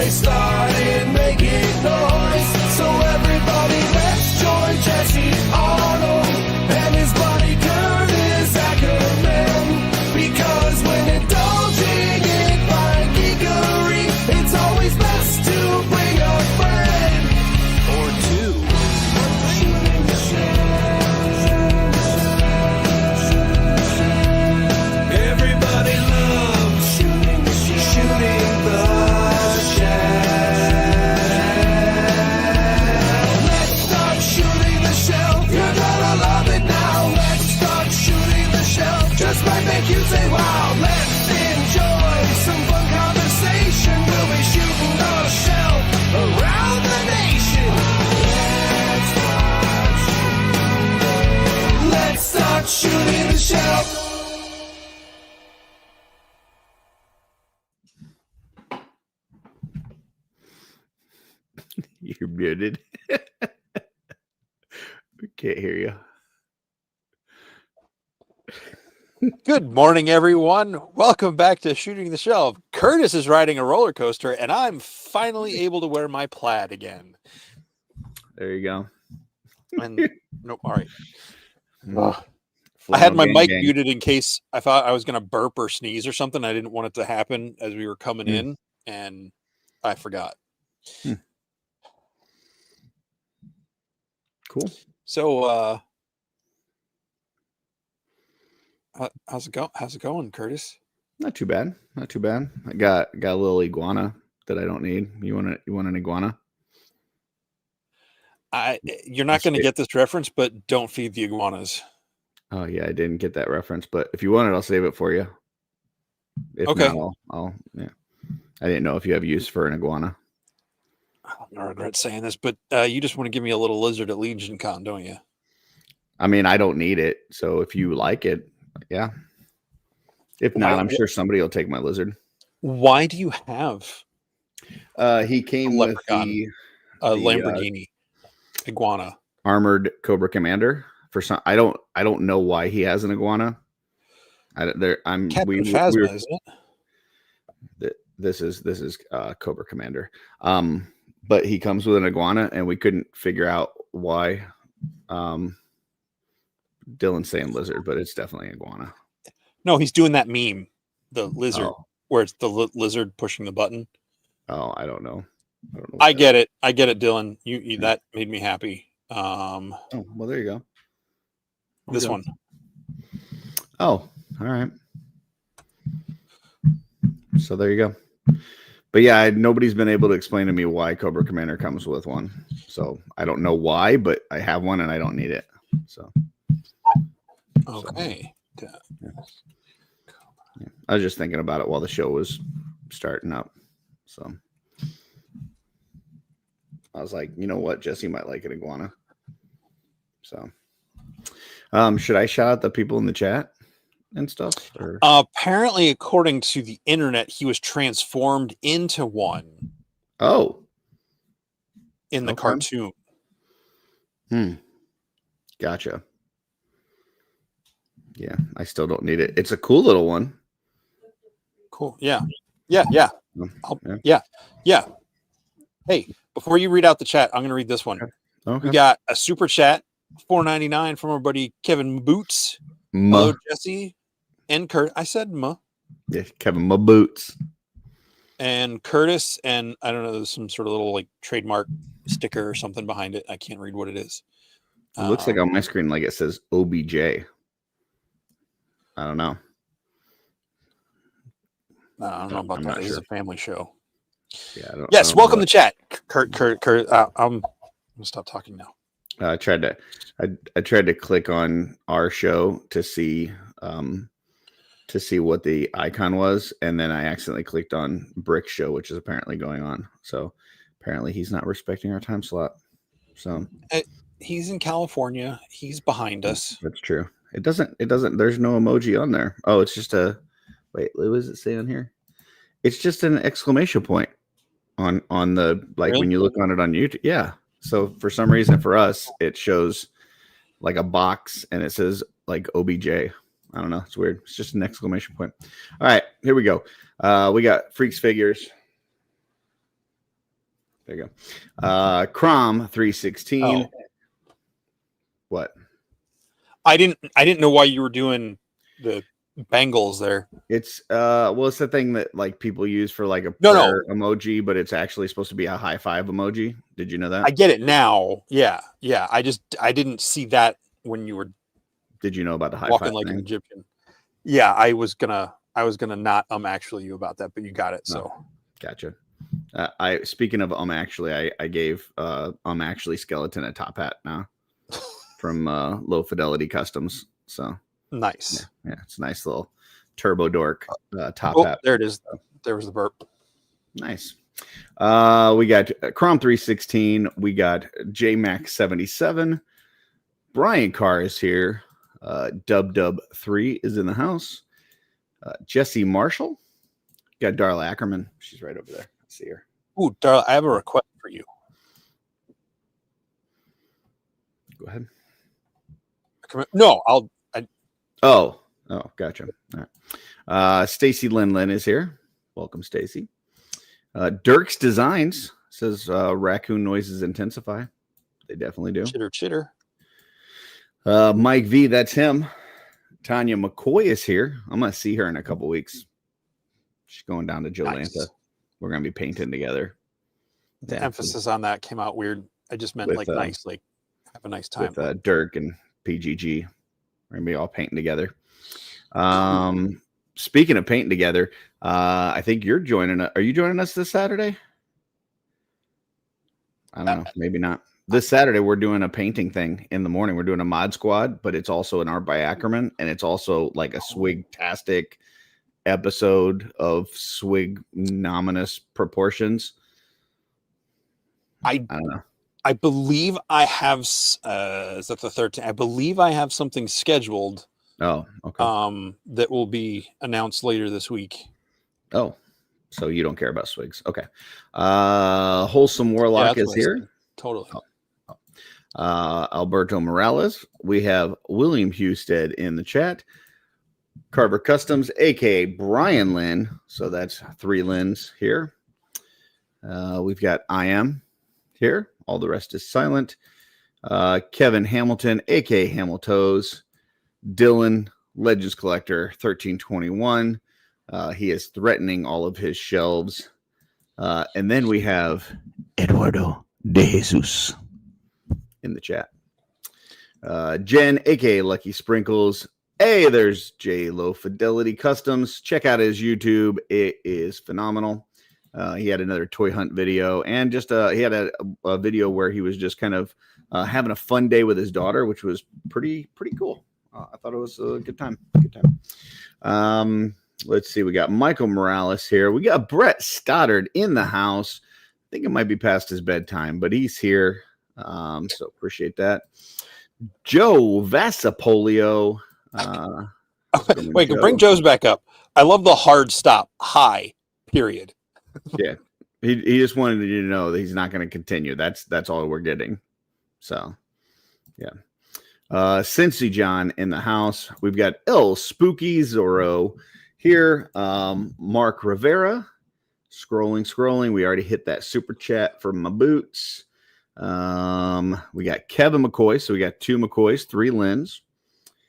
they started making noise. So everybody, let's join Jesse Arnold and his buddy Curtis Akerman. Because when indulging in fine geekery, it's always best to bring a friend or two. Shooting the shell. Everybody loves shooting the shell. Shooting the shell. Let's start shooting the shell. You're gonna love it now. Let's start shooting the shell. Just might make you say wow. Let's enjoy some fun conversation. We'll be shooting the shell around the nation. Let's start shooting the shell. You're muted. We can't hear you. Good morning, everyone. Welcome back to Shooting the Shelve. Curtis is riding a roller coaster, and I'm finally able to wear my plaid again. There you go. And nope, all right. Flannel I had my gang mic gang. muted in case I thought I was going to burp or sneeze or something. I didn't want it to happen as we were coming in, and I forgot. Cool. So, how's it going, Curtis? Not too bad. Not too bad. I got a little iguana that I don't need. You want an iguana? You're not going to get this reference, but don't feed the iguanas. Oh yeah, I didn't get that reference, but if you want it, I'll save it for you. If Okay. not, I'll yeah. I didn't know if you have use for an iguana. I regret saying this, but you just want to give me a little lizard at Legion Con, don't you? I mean, I don't need it, so if you like it, yeah. If not, I'm sure somebody will take my lizard. Why do you have He came a with leprechaun, a Lamborghini iguana? armored Cobra Commander. For some, I don't know why he has an iguana. Captain Phasma, isn't it? This is Cobra Commander. But he comes with an iguana, and we couldn't figure out why. Dylan's saying lizard, but it's definitely iguana. No, he's doing that meme, the lizard, Oh. where it's the lizard pushing the button. Oh, I don't know. I get it, Dylan. You that made me happy. Oh, well, there you go. This one. Oh, all right. So there you go. But yeah, nobody's been able to explain to me why Cobra Commander comes with one. So I don't know why, but I have one and I don't need it. So okay. Yeah. I was just thinking about it while the show was starting up. So I was like, you know what? Jesse might like an iguana. So should I shout out the people in the chat and stuff? Or? Apparently, according to the internet, he was transformed into one. Oh. In the cartoon. Gotcha. Yeah, I still don't need it. It's a cool little one. Cool. Yeah. Yeah. Hey, before you read out the chat, I'm going to read this one. Okay. We got a super chat, $4.99 from our buddy Kevin Boots. Hello, Jesse and Kurt. I said ma. Yeah, Kevin Boots. And Curtis, and I don't know, there's some sort of little like trademark sticker or something behind it. I can't read what it is. It looks like on my screen, like it says OBJ. I don't know. I don't know about that. This is a family show. Yeah. I don't, yes. Welcome to chat, Kurt. I'm gonna stop talking now. I tried to click on our show to see what the icon was, and then I accidentally clicked on Brick Show, which is apparently going on. So apparently he's not respecting our time slot. So he's in California. He's behind us. That's true. It doesn't. There's no emoji on there. Oh, it's just a. Wait, what does it say on here? It's just an exclamation point on the Really? When you look on it on YouTube. Yeah. So for some reason for us, it shows like a box and it says like OBJ. I don't know. It's weird. It's just an exclamation point. All right, here we go. We got Freaks Figures. There you go. Crom 316. Oh. What? I didn't know why you were doing the bangles there. It's it's the thing that like people use for like a No. prayer emoji, but it's actually supposed to be a high five emoji. Did you know that? I get it now. Yeah. I didn't see that when you were Did you know about the high walking five like thing? an Egyptian. Yeah, I was gonna not actually you about that, but you got it. So Gotcha. I speaking of actually, I gave actually skeleton a top hat now from Low Fidelity Customs. So nice. yeah, it's a nice little turbo dork top hat. There it is. There was the burp. Nice. We got Crom 316. We got JMac 77. Brian Carr is here. Dub 3 is in the house. Jesse Marshall. Got Darla Akerman. She's right over there. I see her. Ooh, Darla, I have a request for you. Go ahead. No, Oh, gotcha. All right. Stacy Linlin is here. Welcome, Stacy. Dirk's Designs says raccoon noises intensify. They definitely do. Chitter. Mike V, that's him. Tanya McCoy is here. I'm going to see her in a couple weeks. She's going down to Jolanta. Nice. We're going to be painting together. The emphasis on that came out weird. I just meant like nice, like have a nice time. With Dirk and PGG. We're going to be all painting together. Speaking of painting together, I think you're joining us. Are you joining us this Saturday? I don't know. Maybe not. This Saturday, we're doing a painting thing in the morning. We're doing a mod squad, but it's also an art by Akerman, and it's also like a swig-tastic episode of swig-nominous proportions. I don't know. I believe I have. Is that the 13th? I believe I have something scheduled. Oh, okay. That will be announced later this week. Oh, so you don't care about swigs? Okay. Wholesome Warlock is here. Totally. Alberto Morales. We have William Husted in the chat. Carver Customs, aka Brian Lynn. So that's 3 Lyns here. We've got I Am here. All the rest is silent. Kevin Hamilton, aka Hamiltoes. Dylan, Legends Collector 1321. He is threatening all of his shelves. And then we have Eduardo de Jesus in the chat. Jen, aka Lucky Sprinkles. Hey, there's J Low Fidelity Customs. Check out his YouTube. It is phenomenal. He had another toy hunt video, and just he had a video where he was just kind of having a fun day with his daughter, which was pretty cool. I thought it was a good time. Let's see. We got Michael Morales here. We got Brett Stoddard in the house. I think it might be past his bedtime, but he's here. So appreciate that. Joe Vasapolio. Wait, bring Joe's back up. I love the hard stop. Hi, period. Yeah. He just wanted you to know that he's not going to continue. That's all we're getting. So, yeah. Cincy John in the house. We've got El Spooky Zorro here. Mark Rivera. Scrolling. We already hit that super chat for my boots. We got Kevin McCoy. So we got 2 McCoys, 3 Lyns.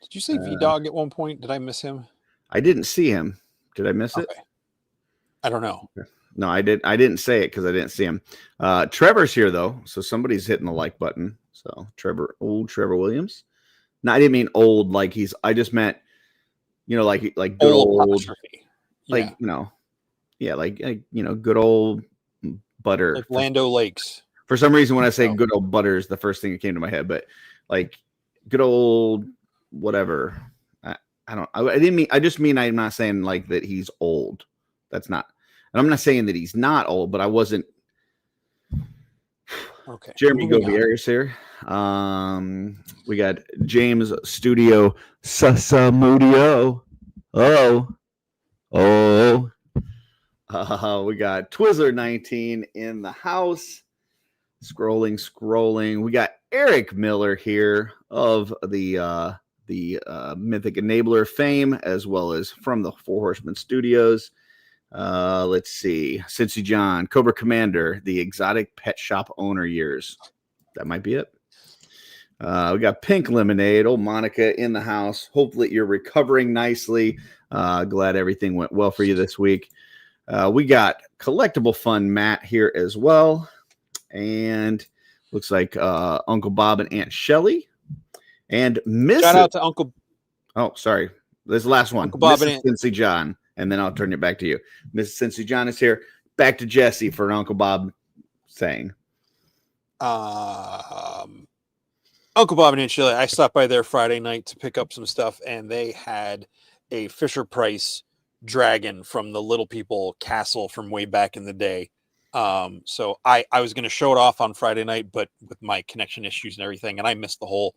Did you say V-Dog at one point? Did I miss him? I didn't see him. Did I miss it? I don't know. No, I didn't say it because I didn't see him. Trevor's here though, so somebody's hitting the like button. So Trevor Williams. No, I didn't mean old like he's. I just meant, like good old, like good old butter. Like Lando Lakes. For some reason, when I say good old butter is the first thing that came to my head, but like good old whatever. I didn't mean. I just mean I'm not saying like that he's old. That's not. And I'm not saying that he's not old, but I wasn't. Okay. Jeremy Govier is here. We got James Studio Sasamudio. We got Twizzler 19 in the house. Scrolling. We got Eric Miller here of the Mythic Enabler fame, as well as from the 4 Horsemen Studios. Let's see. Cincy John, Cobra Commander, the exotic pet shop owner years. That might be it. We got Pink Lemonade. Old Monica in the house. Hopefully you're recovering nicely. Glad everything went well for you this week. We got Collectible Fun Matt here as well. And looks like Uncle Bob and Aunt Shelly. And Mrs. Shout out to Uncle. Oh, sorry. This is the last one. Uncle Bob Mrs. and Cincy John. And then I'll turn it back to you. Mrs. Cincy John is here. Back to Jesse for an Uncle Bob saying. Uncle Bob and Aunt Shirley, I stopped by there Friday night to pick up some stuff, and they had a Fisher Price dragon from the Little People castle from way back in the day. So I was going to show it off on Friday night, but with my connection issues and everything, and I missed the whole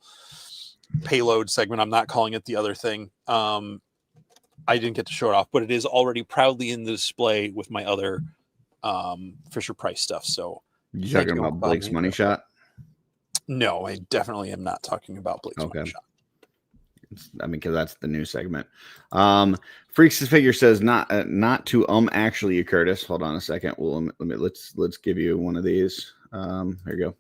payload segment. I'm not calling it the other thing. I didn't get to show it off, but it is already proudly in the display with my other Fisher Price stuff. So You talking about Blake's money shot? No, I definitely am not talking about Blake's money shot. I mean, because that's the new segment. Freaks' Figure says not to actually, Curtis. Hold on a second. Well, let's give you one of these. There you go.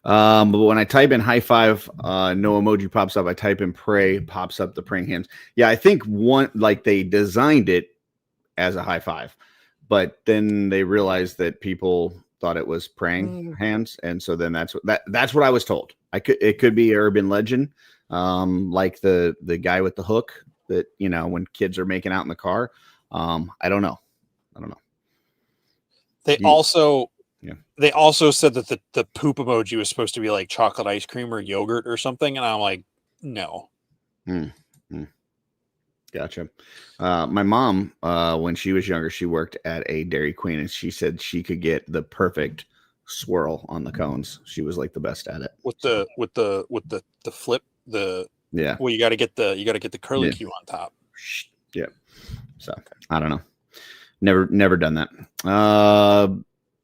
But when I type in high five, no emoji pops up. I type in pray, pops up the praying hands. Yeah, I think they designed it as a high five, but then they realized that people thought it was praying hands, and so then that's what I was told. It could be urban legend, like the guy with the hook that when kids are making out in the car. I don't know. They also said that the poop emoji was supposed to be like chocolate ice cream or yogurt or something, and I'm like, no. Gotcha. My mom, when she was younger, she worked at a Dairy Queen, and she said she could get the perfect swirl on the cones. She was like the best at it. With the flip, yeah. Well, you got to get the curly Q on top. Yeah. So I don't know. Never done that.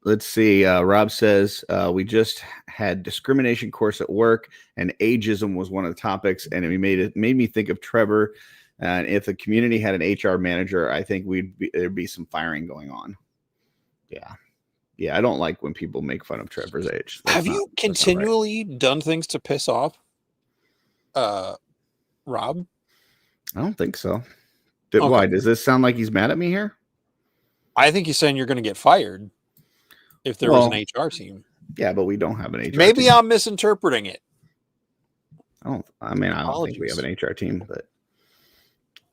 Let's see. Rob says we just had discrimination course at work, and ageism was one of the topics, and it made me think of Trevor. And if the community had an HR manager, I think there'd be some firing going on. Yeah. I don't like when people make fun of Trevor's age. Have you continually done things to piss off Rob? I don't think so. Why? Does this sound like he's mad at me here? I think he's saying you're going to get fired if there was an HR team. Yeah, but we don't have an HR Maybe team. I'm misinterpreting it. I don't think we have an HR team, but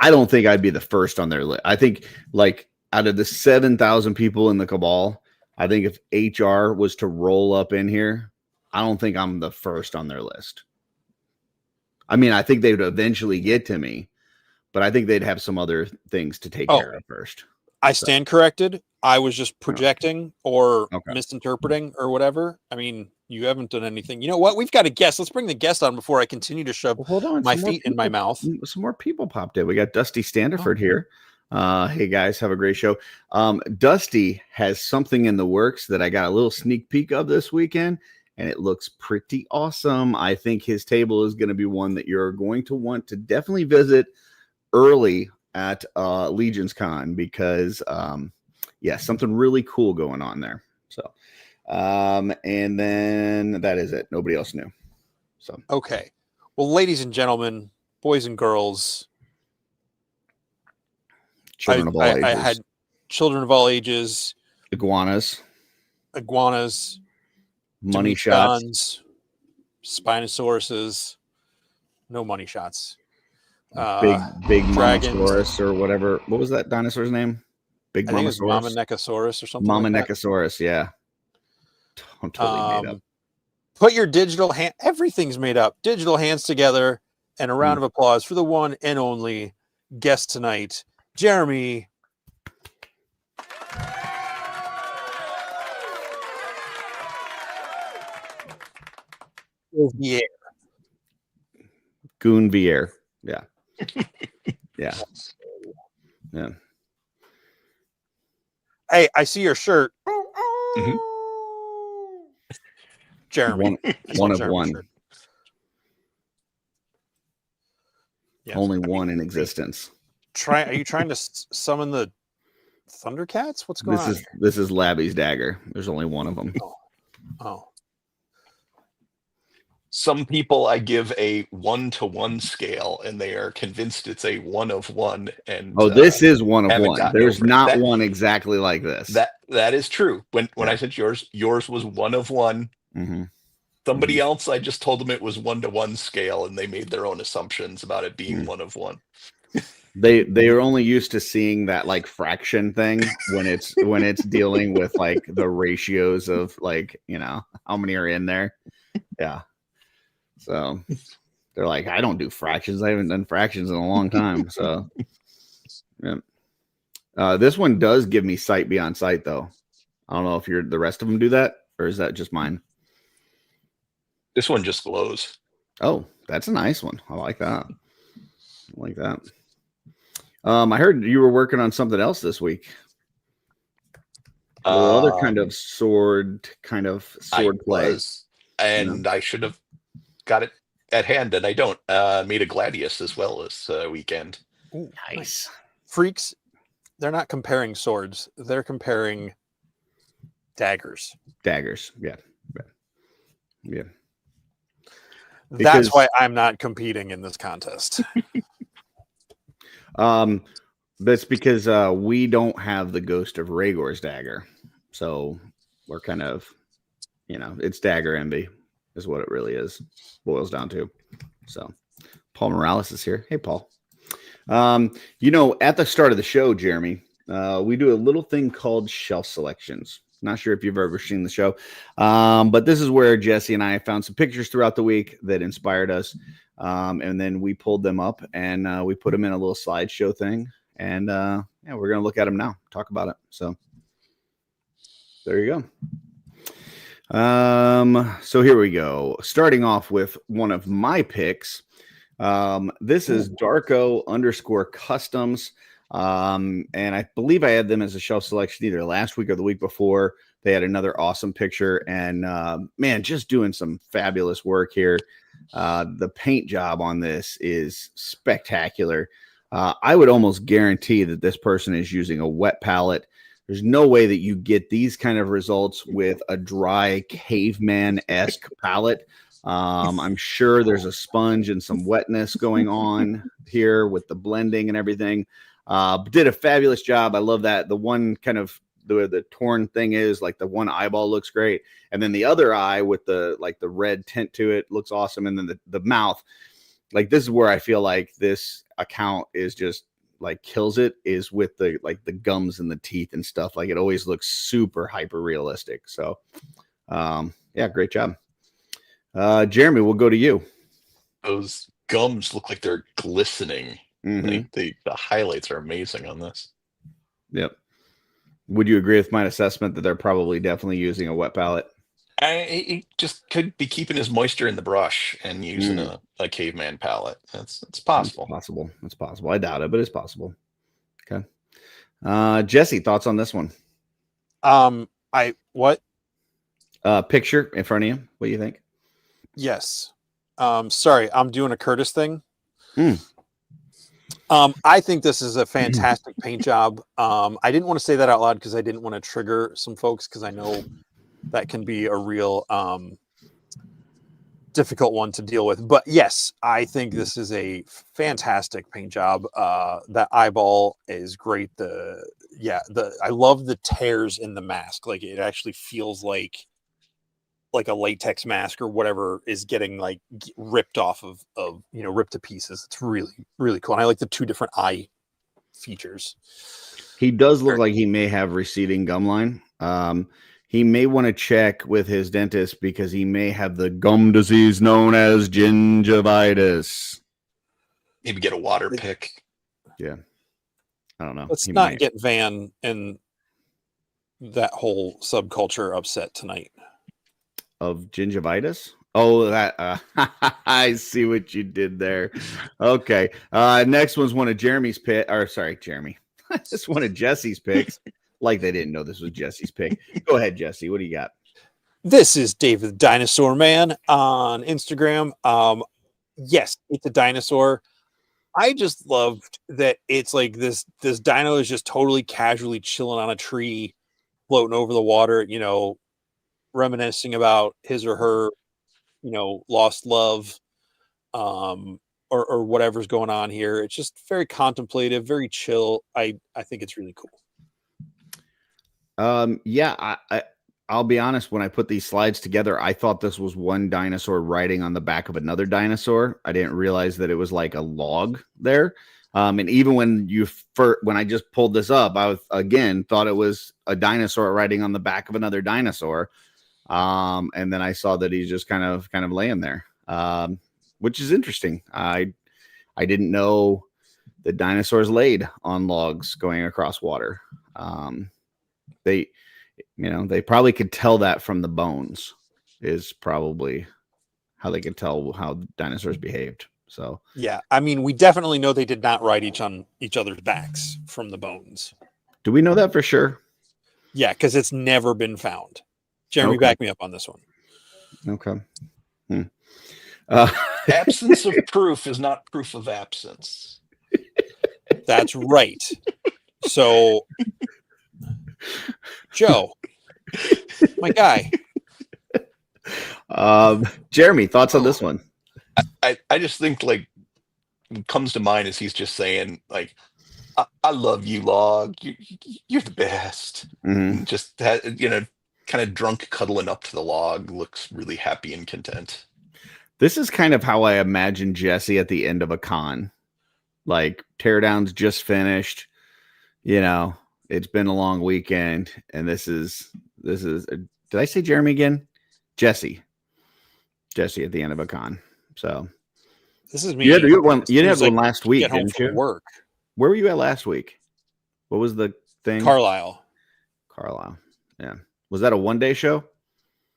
I don't think I'd be the first on their list. I think out of the 7,000 people in the cabal, I think if HR was to roll up in here, I don't think I'm the first on their list. I mean, I think they would eventually get to me, but I think they'd have some other things to take care of first. I stand corrected. I was just projecting or misinterpreting or whatever. I mean, you haven't done anything. You know what? We've got a guest. Let's bring the guest on before I continue to shove my feet in my mouth. Some more people popped in. We got Dusty Standiford here. Hey guys, have a great show. Dusty has something in the works that I got a little sneak peek of this weekend, and it looks pretty awesome. I think his table is going to be one that you're going to want to definitely visit early at Legion's Con because something really cool going on there. So and then that is it. Nobody else knew. So okay. Well, ladies and gentlemen, boys and girls, children of all ages. I had children of all ages, iguanas, money shots, Spinosauruses, no money shots. Big Momosaurus or whatever. What was that dinosaur's name? Big Momosaurus. Mama Necosaurus or something. Mama Necosaurus, yeah. Totally made up. Put your digital hand. Everything's made up. Digital hands together, and a round of applause for the one and only guest tonight, Jeremy. Govier. Yeah. Yeah. Hey, I see your shirt. Mm-hmm. Jeremy. One of one. Yes. Only one in existence. Are you trying to summon the Thundercats? What's going on? This is Labby's dagger. There's only one of them. Oh. Some people I give a 1-to-1 scale, and they are convinced it's a 1 of 1. And this is 1 of haven't 1. gotten There's over it. not one exactly like this. That is true. When I said yours was 1 of 1. Mm-hmm. Somebody else, I just told them it was 1-to-1 scale, and they made their own assumptions about it being 1 of 1. They are only used to seeing that like fraction thing when it's dealing with like the ratios of like, you know, how many are in there. Yeah. So they're like, I don't do fractions. I haven't done fractions in a long time. So yeah. This one does give me sight beyond sight though. I don't know if the rest of them do that, or is that just mine? This one just glows. Oh, that's a nice one. I like that. I heard you were working on something else this week. Other kind of sword play. I should have got it at hand, and I don't. Made a Gladius as well this weekend. Ooh, nice. Freaks, they're not comparing swords. They're comparing daggers. Yeah. That's why I'm not competing in this contest. That's because we don't have the Ghost of Rhaegor's dagger, so we're kind of, you know, it's dagger envy is what it really boils down to. So Paul Morales is here. Hey, Paul. You know, at the start of the show, Jeremy, we do a little thing called shelf selections. Not sure if you've ever seen the show, but this is where Jesse and I found some pictures throughout the week that inspired us. And then we pulled them up and we put them in a little slideshow thing. And yeah, we're going to look at them now, talk about it. So there you go. So here we go. Starting off with one of my picks. This is Darko_Customs. And I believe I had them as a shelf selection either last week or the week before. They had another awesome picture and man, just doing some fabulous work here. The paint job on this is spectacular. I would almost guarantee that this person is using a wet palette. There's no way that you get these kind of results with a dry caveman-esque palette. I'm sure there's a sponge and some wetness going on here with the blending and everything. Did a fabulous job. I love that. The one kind of the torn thing is like the one eyeball looks great. And then the other eye with the red tint to it looks awesome. And then the mouth, like this is where I feel like this account is just like kills it is with the gums and the teeth and stuff. Like it always looks super hyper realistic. So yeah, great job. Jeremy, we'll go to you. Those gums look like they're glistening. Mm-hmm. The highlights are amazing on this. Yep. Would you agree with my assessment that they're probably definitely using a wet palette? He just could be keeping his moisture in the brush and using a caveman palette. It's possible. It's possible. I doubt it, but it's possible. Okay. Jesse, thoughts on this one? What? Picture in front of you. What do you think? Yes. Sorry, I'm doing a Curtis thing. I think this is a fantastic paint job. I didn't want to say that out loud because I didn't want to trigger some folks because I know that can be a real difficult one to deal with. But yes, I think this is a fantastic paint job. That eyeball is great. I love the tears in the mask. Like it actually feels like a latex mask or whatever is getting like ripped off of ripped to pieces. It's really, really cool. And I like the two different eye features. He does look like he may have receding gum line. He may want to check with his dentist because he may have the gum disease known as gingivitis. Maybe get a water pick. Yeah. I don't know. Let's not get Van and that whole subculture upset tonight. Of gingivitis? Oh, that I see what you did there. Okay. Next one's one of Jeremy's pick. Or sorry, Jeremy. This one of Jesse's picks. Like they didn't know this was Jesse's pick. Go ahead, Jesse. What do you got? This is David the Dinosaur Man on Instagram. Yes, it's a dinosaur. I just loved that it's like this dino is just totally casually chilling on a tree, floating over the water, reminiscing about his or her, lost love, or whatever's going on here. It's just very contemplative, very chill. I think it's really cool. Yeah, I'll be honest. When I put these slides together, I thought this was one dinosaur riding on the back of another dinosaur. I didn't realize that it was like a log there. And even when I just pulled this up, I again thought it was a dinosaur riding on the back of another dinosaur. And then I saw that he's just kind of laying there, which is interesting. I didn't know that dinosaurs laid on logs going across water. They probably could tell that from the bones, is probably how they could tell how dinosaurs behaved. So yeah, I mean, we definitely know they did not ride on each other's backs from the bones. Do we know that for sure? Yeah, because it's never been found. Jeremy, back me up on this one. Okay. Absence of proof is not proof of absence. That's right. So, Joe, my guy. Jeremy, thoughts on this one? I just think like what comes to mind is he's just saying like, I love you, log. You're the best. Mm-hmm. Just kind of drunk, cuddling up to the log, looks really happy and content. This is kind of how I imagine Jesse at the end of a con. Like, teardown's just finished. It's been a long weekend, and this is. Did I say Jeremy again? Jesse at the end of a con. So this is me. You had one last week, get home didn't from you? Work. Where were you at last week? What was the thing? Carlisle. Yeah. Was that a one-day show?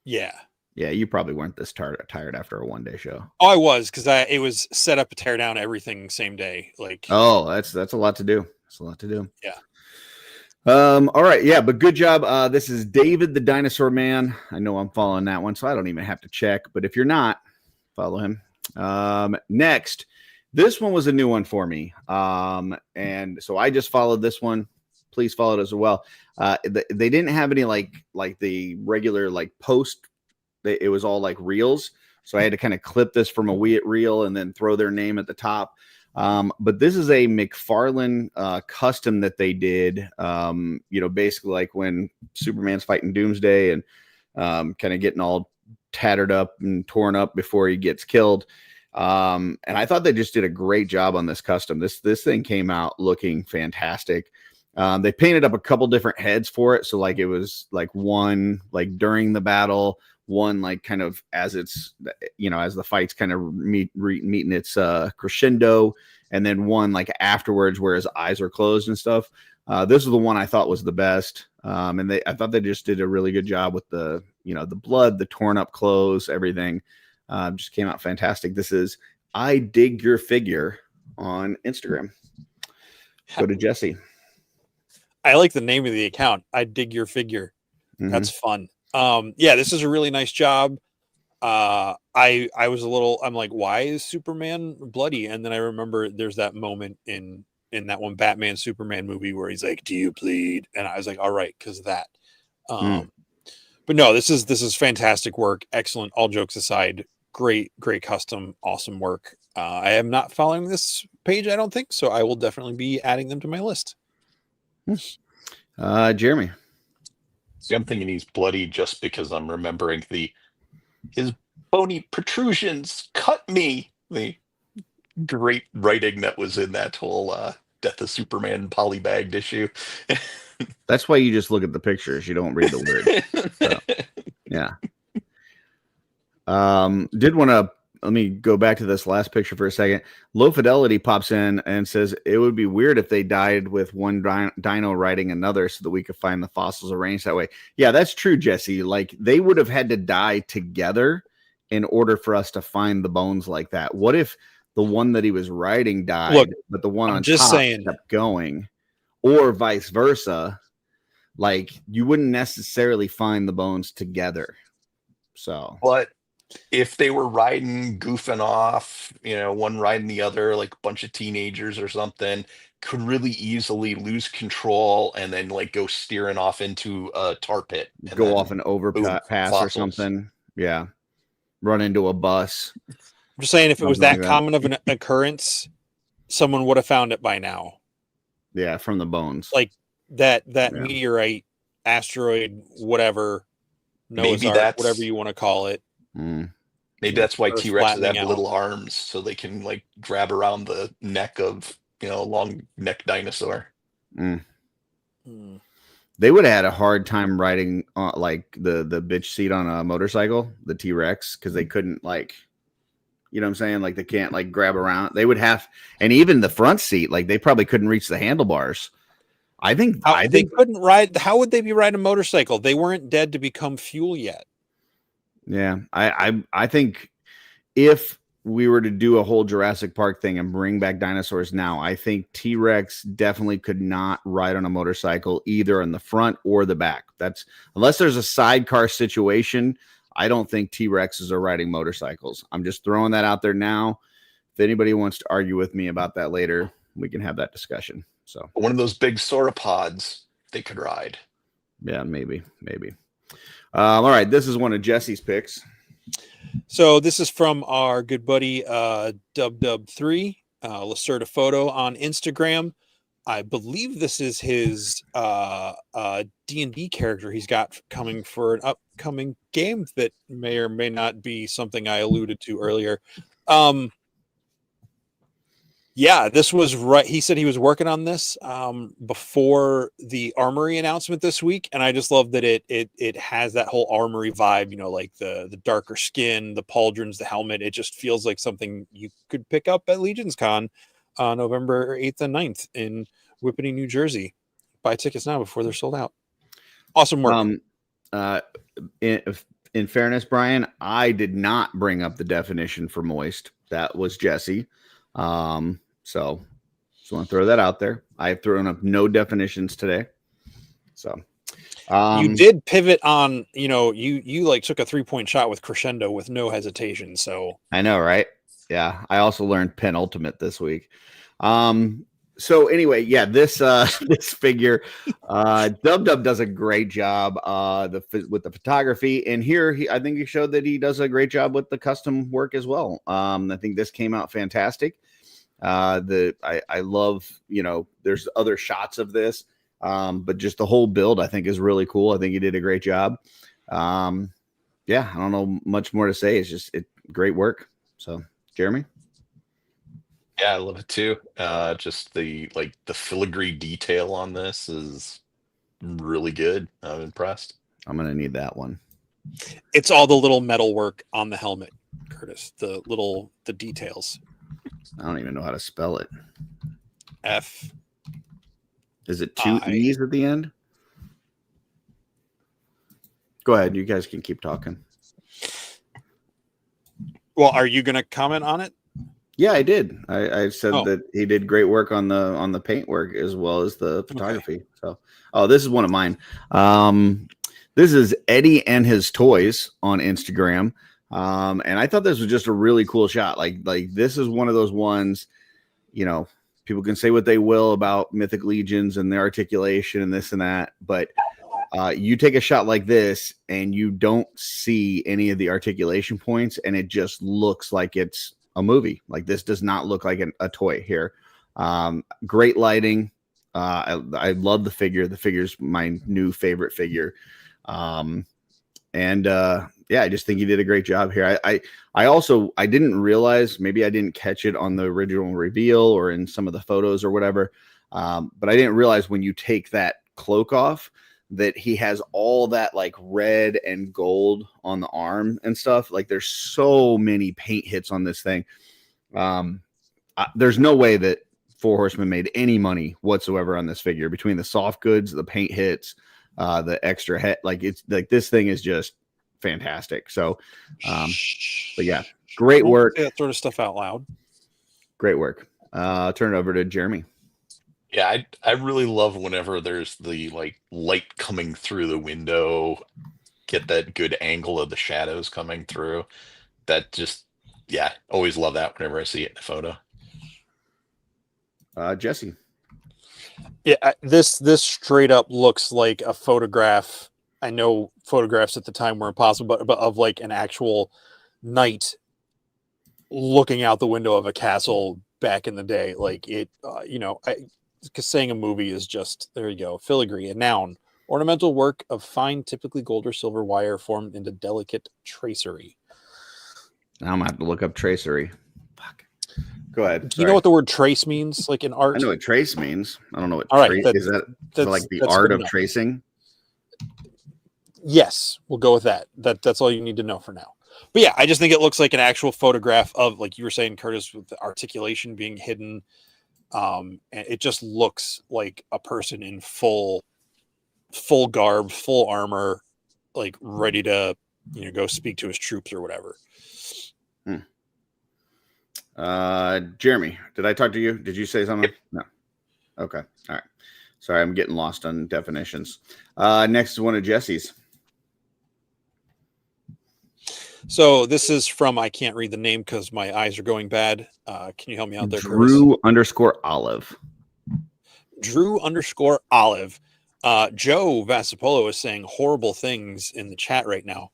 Yeah. Yeah, you probably weren't this tired after a one-day show. Oh, I was, because it was set up to tear down everything same day. Like, oh, that's a lot to do. That's a lot to do. Yeah. All right, yeah, but good job. This is David the Dinosaur Man. I know I'm following that one, so I don't even have to check. But if you're not, follow him. Next, this one was a new one for me. And so I just followed this one. Please follow it as well. They didn't have any like the regular like post. It was all like reels. So I had to kind of clip this from a reel and then throw their name at the top. But this is a McFarlane custom that they did, basically like when Superman's fighting Doomsday and kind of getting all tattered up and torn up before he gets killed. And I thought they just did a great job on this custom. This thing came out looking fantastic. They painted up a couple different heads for it. So like it was like one like during the battle, one like kind of as it's as the fight's kind of meeting its crescendo, and then one like afterwards where his eyes are closed and stuff. This is the one I thought was the best, and I thought they just did a really good job with the the blood, the torn up clothes, everything. Just came out fantastic. This is I Dig Your Figure on Instagram. Go to Jesse. I like the name of the account. I Dig Your Figure. Mm-hmm. That's fun. Yeah, this is a really nice job. I was I'm like, why is Superman bloody? And then I remember there's that moment in that one Batman Superman movie where he's like, do you bleed? And I was like, all right, because of that. But no, this is fantastic work. Excellent. All jokes aside, great custom, awesome work. I am not following this page, I don't think, so I will definitely be adding them to my list. Jeremy. See, I'm thinking he's bloody just because I'm remembering his bony protrusions cut me. The great writing that was in that whole Death of Superman polybagged issue. That's why you just look at the pictures. You don't read the words. So, yeah. Did want to let me go back to this last picture for a second. Low Fidelity pops in and says it would be weird if they died with one dino riding another so that we could find the fossils arranged that way. Yeah, that's true, Jesse. Like they would have had to die together in order for us to find the bones like that. What if the one that he was riding died, but the one on top kept going, or vice versa? Like you wouldn't necessarily find the bones together. So, but if they were riding, goofing off, one riding the other, like a bunch of teenagers or something, could really easily lose control and then like go steering off into a tar pit and Go then off an boom, overpass or fossils. something. Yeah. Run into a bus. I'm just saying, if it was Something like that that. common of an occurrence, someone would have found it by now. Yeah, from the bones. Like that Yeah. meteorite, asteroid, whatever, Noah's Maybe Ark, that's whatever you want to call it. maybe that's why Earth T-Rexes flattening have out. little arms so they can like grab around the neck of a long neck dinosaur. Mm. They would have had a hard time riding like the bitch seat on a motorcycle, the T-Rex, because they couldn't like, you know what I'm saying? Like they can't like grab around. They would have, and even the front seat, like they probably couldn't reach the handlebars. I think they couldn't ride. How would they be riding a motorcycle? They weren't dead to become fuel yet. Yeah, I think if we were to do a whole Jurassic Park thing and bring back dinosaurs now, I think T-Rex definitely could not ride on a motorcycle either in the front or the back. That's unless there's a sidecar situation. I don't think T-Rexes are riding motorcycles. I'm just throwing that out there now. If anybody wants to argue with me about that later, we can have that discussion. So one of those big sauropods they could ride. Yeah, maybe. All right, this is one of Jesse's picks. So this is from our good buddy Dub3, Lacerda Photo on Instagram. I believe this is his D&D character he's got coming for an upcoming game that may or may not be something I alluded to earlier. Yeah, this was right. He said he was working on this before the Armory announcement this week, and I just love that it has that whole Armory vibe. Like the darker skin, the pauldrons, the helmet. It just feels like something you could pick up at Legions Con on November 8th and 9th in Whippany, New Jersey. Buy tickets now before they're sold out. Awesome work. In fairness, Brian, I did not bring up the definition for moist. That was Jesse. So just want to throw that out there. I have thrown up no definitions today. So you did pivot on, you like took a 3-point shot with Crescendo with no hesitation. So I know, right? Yeah. I also learned penultimate this week. So anyway, yeah, this this figure, Dub does a great job with the photography, and here I think he showed that he does a great job with the custom work as well. I think this came out fantastic. I love, there's other shots of this, but just the whole build I think is really cool. I think he did a great job. Yeah, I don't know much more to say. It's just great work. So Jeremy. Yeah, I love it too. Just the filigree detail on this is really good. I'm impressed. I'm gonna need that one. It's all the little metal work on the helmet, Curtis. The details. I don't even know how to spell it. F. Is it two E's at the end? Go ahead. You guys can keep talking. Well, are you gonna comment on it? Yeah, I did. I said that he did great work on the paint work as well as the photography. Okay. So, this is one of mine. This is Eddie and his toys on Instagram. And I thought this was just a really cool shot. Like this is one of those ones, people can say what they will about Mythic Legions and their articulation and this and that, but you take a shot like this and you don't see any of the articulation points, and it just looks like it's a movie. Like this does not look like a toy here. Great lighting. I love the figure. The figure's my new favorite figure. Yeah, I just think he did a great job here. I didn't realize, maybe I didn't catch it on the original reveal or in some of the photos or whatever. But I didn't realize when you take that cloak off that he has all that like red and gold on the arm and stuff. Like there's so many paint hits on this thing. There's no way that Four Horsemen made any money whatsoever on this figure between the soft goods, the paint hits, the extra head. Like it's like this thing is just fantastic. So, but yeah, great work. Say that sort of stuff out loud. Great work. Turn it over to Jeremy. Yeah, I really love whenever there's the light coming through the window, get that good angle of the shadows coming through. that just, yeah, always love that whenever I see it in a photo. Jesse. Yeah, this straight up looks like a photograph. I know photographs at the time were impossible, but of like an actual knight looking out the window of a castle back in the day. Like it, because saying a movie is just, there you go. Filigree, a noun, ornamental work of fine, typically gold or silver wire formed into delicate tracery. Now I'm gonna have to look up tracery. Fuck. Go ahead. Do you know what the word trace means, like in art? I know what trace means. I don't know what All right, is that for like the art of tracing? Yes, we'll go with that. That's all you need to know for now. But yeah, I just think it looks like an actual photograph of, like you were saying, Curtis, with the articulation being hidden. And it just looks like a person in full garb, full armor, like ready to, go speak to his troops or whatever. Jeremy, did I talk to you? Did you say something? No. Okay. All right. Sorry, I'm getting lost on definitions. Next is one of Jesse's. So this is from, I can't read the name because my eyes are going bad. Can you help me out there, Drew_Olive. Drew_Olive. Joe Vassapolo is saying horrible things in the chat right now.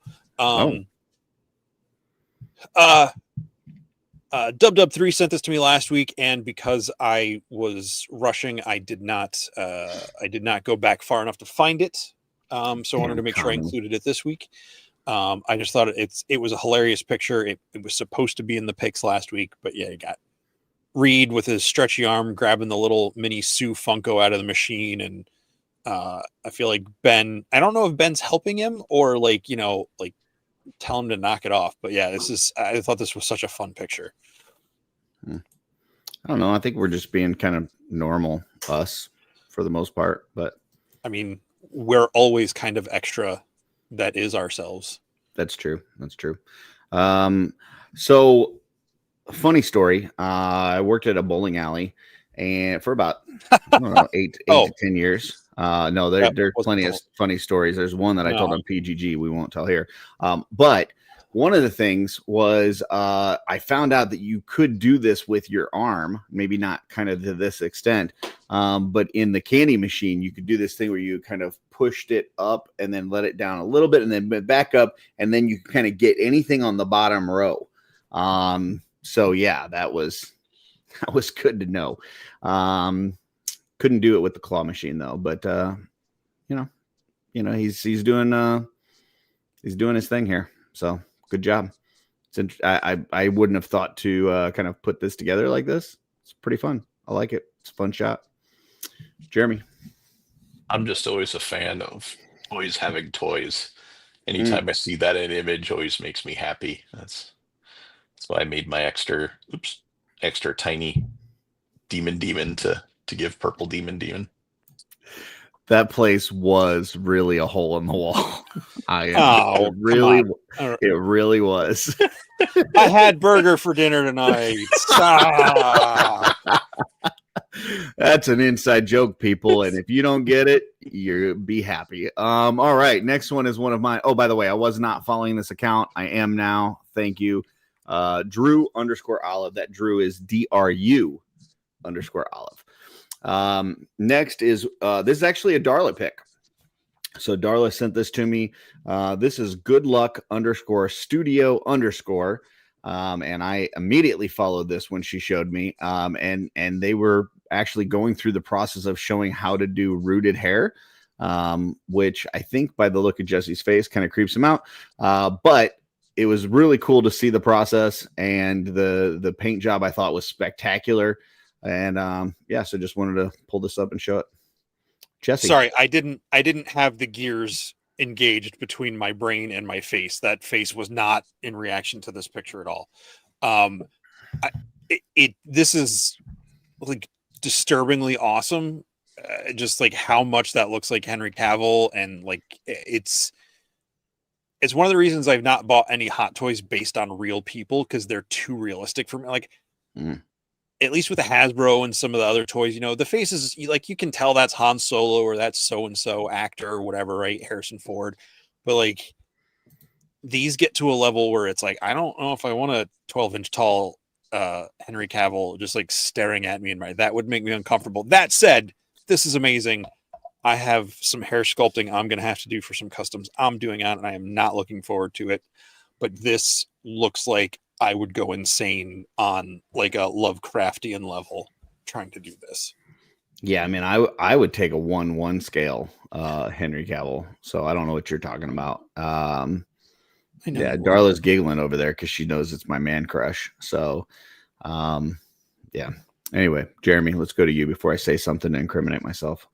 Dub3 sent this to me last week, and because I was rushing, I did not go back far enough to find it. So I wanted to make sure I included it this week. I just thought it was a hilarious picture. It was supposed to be in the pics last week, but yeah, you got Reed with his stretchy arm grabbing the little mini Sue Funko out of the machine, and I feel like Ben. I don't know if Ben's helping him or like tell him to knock it off. But yeah, I thought this was such a fun picture. I don't know. I think we're just being kind of normal us for the most part, but I mean, we're always kind of extra. That is ourselves. That's true. So funny story. I worked at a bowling alley and for about, I don't know, 8 to 10 years. No, there's plenty of funny stories. There's one that I told on PGG. We won't tell here. But one of the things was I found out that you could do this with your arm, maybe not kind of to this extent, but in the candy machine, you could do this thing where you kind of pushed it up and then let it down a little bit and then back up, and then you can kind of get anything on the bottom row. So yeah, that was good to know. Couldn't do it with the claw machine though, but he's doing his thing here. So good job. I wouldn't have thought to kind of put this together like this. It's pretty fun. I like it. It's a fun shot. Jeremy. I'm just always a fan of always having toys. Anytime I see that in image, always makes me happy. That's why I made my extra tiny demon to give purple demon. That place was really a hole in the wall. It really was. I had burger for dinner tonight. That's an inside joke, people. And if you don't get it, you'll be happy. All right. Next one is one of mine. Oh, by the way, I was not following this account. I am now. Thank you. Drew_Olive. That Drew is DRU_Olive. Next is this is actually a Darla pick. So Darla sent this to me. This is goodluck_studio_. And I immediately followed this when she showed me. And they were actually going through the process of showing how to do rooted hair, which I think by the look of Jesse's face kind of creeps him out. But it was really cool to see the process, and the paint job I thought was spectacular. And so just wanted to pull this up and show it. Jesse. Sorry, I didn't have the gears engaged between my brain and my face. That face was not in reaction to this picture at all. This is like disturbingly awesome. Just like how much that looks like Henry Cavill, and like it's one of the reasons I've not bought any Hot Toys based on real people, because they're too realistic for me. Like at least with the Hasbro and some of the other toys, the faces, like you can tell that's Han Solo or that's so-and-so actor or whatever, right? Harrison Ford. But like these get to a level where it's like, I don't know if I want a 12-inch tall Henry Cavill just like staring at me, and that would make me uncomfortable. That said, this is amazing. I have some hair sculpting I'm going to have to do for some customs I'm doing on, and I am not looking forward to it. But this looks like I would go insane on like a Lovecraftian level trying to do this. Yeah, I mean, I would take a 1-1 scale Henry Cavill. So I don't know what you're talking about. I know. Yeah, Darla's giggling over there because she knows it's my man crush. So, yeah. Anyway, Jeremy, let's go to you before I say something to incriminate myself.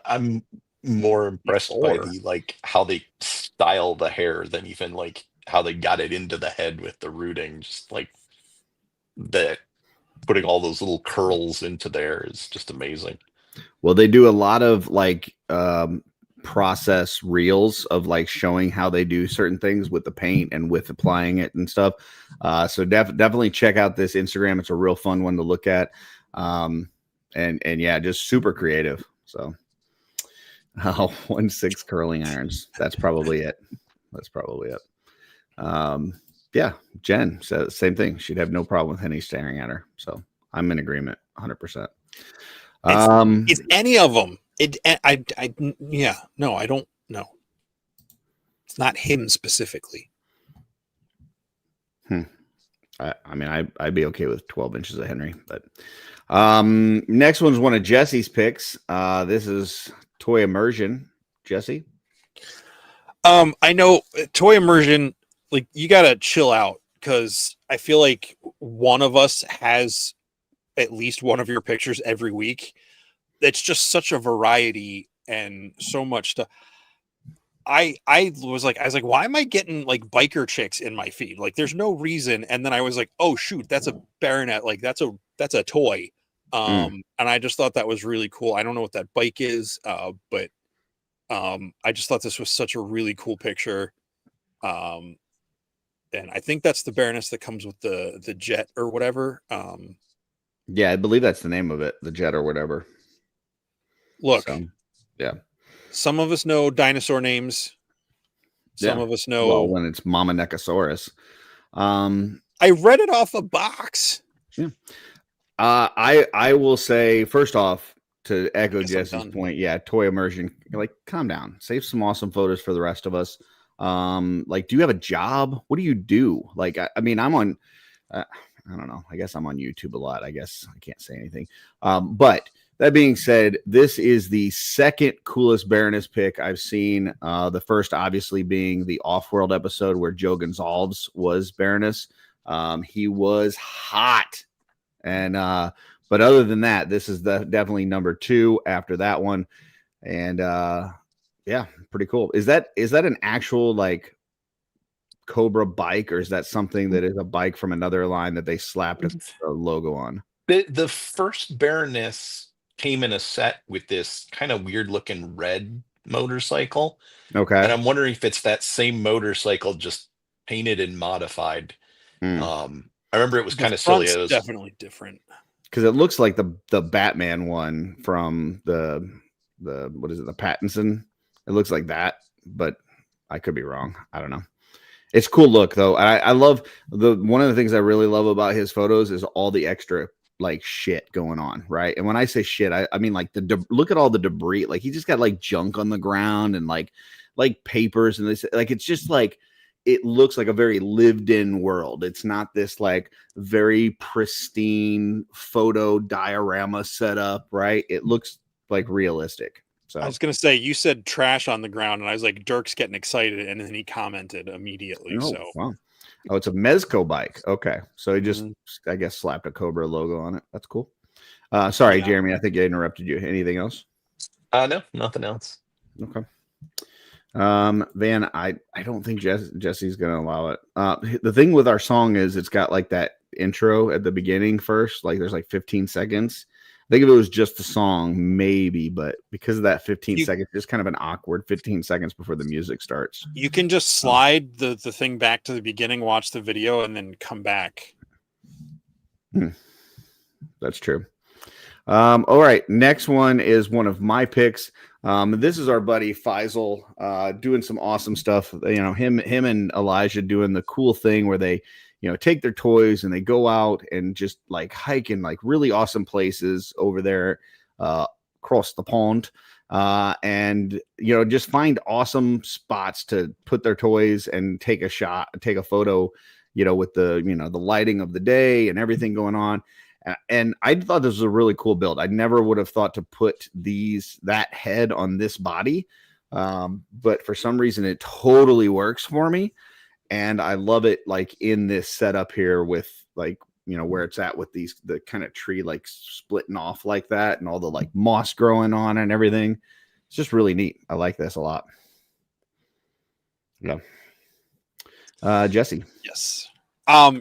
I'm more impressed by the like how they style the hair than even like how they got it into the head with the rooting. Just like the putting all those little curls into there is just amazing. Well, they do a lot of like process reels of like showing how they do certain things with the paint and with applying it and stuff. So definitely check out this Instagram. It's a real fun one to look at. And yeah, just super creative. So 1-6 curling irons. That's probably it. Yeah, Jen says same thing. She'd have no problem with Henny staring at her. So I'm in agreement 100%. It's any of them. I don't know. It's not him specifically. I mean, I'd be okay with 12 inches of Henry, but next one's one of Jesse's picks. This is Toy Immersion. Jesse? I know Toy Immersion, like you gotta chill out because I feel like one of us has at least one of your pictures every week. It's just such a variety and so much stuff. I was like, why am I getting like biker chicks in my feed? Like, there's no reason. And then I was like, oh shoot, that's a Baronet. Like that's a toy. And I just thought that was really cool. I don't know what that bike is, but I just thought this was such a really cool picture. And I think that's the Baroness that comes with the jet or whatever. Yeah, I believe that's the name of it, the jet or whatever. Look, so, yeah. Some of us know dinosaur names. Some of us know. Well, when it's Mama Necosaurus. I read it off a box. Yeah. I will say, first off, to echo Jesse's point, yeah, Toy Immersion, like, calm down. Save some awesome photos for the rest of us. Like, do you have a job? What do you do? Like, I mean, I'm on, I don't know. I guess I'm on YouTube a lot. I guess I can't say anything. But that being said, this is the second coolest Baroness pick I've seen. The first, obviously, being the Offworld episode where Joe Gonzalez was Baroness. He was hot. And but other than that, this is definitely number 2 after that one. And yeah, pretty cool. Is that an actual like Cobra bike, or is that something that is a bike from another line that they slapped a logo on? The first Baroness came in a set with this kind of weird looking red motorcycle. Okay. And I'm wondering if it's that same motorcycle just painted and modified. I remember it was kind of silly. It was definitely different because it looks like the Batman one from the what is it, the Pattinson? It looks like that, but I could be wrong. I don't know. It's a cool look though. I love one of the things I really love about his photos is all the extra like shit going on, right? And when I say shit, I mean like look at all the debris. Like he just got like junk on the ground and like papers and this, like it's just like it looks like a very lived-in world. It's not this like very pristine photo diorama setup, right? It looks like realistic. So I was gonna say, you said trash on the ground, and I was like, Dirk's getting excited, and then he commented immediately. Oh, so wow. Oh, it's a Mezco bike. Okay, so he just I guess slapped a Cobra logo on it. That's cool. Sorry, Jeremy, I think I interrupted you. Anything else? No, nothing else. Okay. Van, I don't think Jesse's gonna allow it. The thing with our song is it's got like that intro at the beginning first, like there's like 15 seconds. I think if it was just the song, maybe, but because of that 15 seconds, it's kind of an awkward 15 seconds before the music starts. You can just slide the thing back to the beginning, watch the video, and then come back. That's true. All right. Next one is one of my picks. This is our buddy Faisal doing some awesome stuff. You know, him and Elijah doing the cool thing where they, you know, take their toys and they go out and just like hike in like really awesome places over there across the pond. And, you know, just find awesome spots to put their toys and take a photo, you know, with the, you know, the lighting of the day and everything going on. And I thought this was a really cool build. I never would have thought to put that head on this body. But for some reason it totally works for me. And I love it like in this setup here with like, you know, where it's at with the kind of tree like splitting off like that and all the like moss growing on and everything. It's just really neat. I like this a lot. Yeah. Jesse. Yes.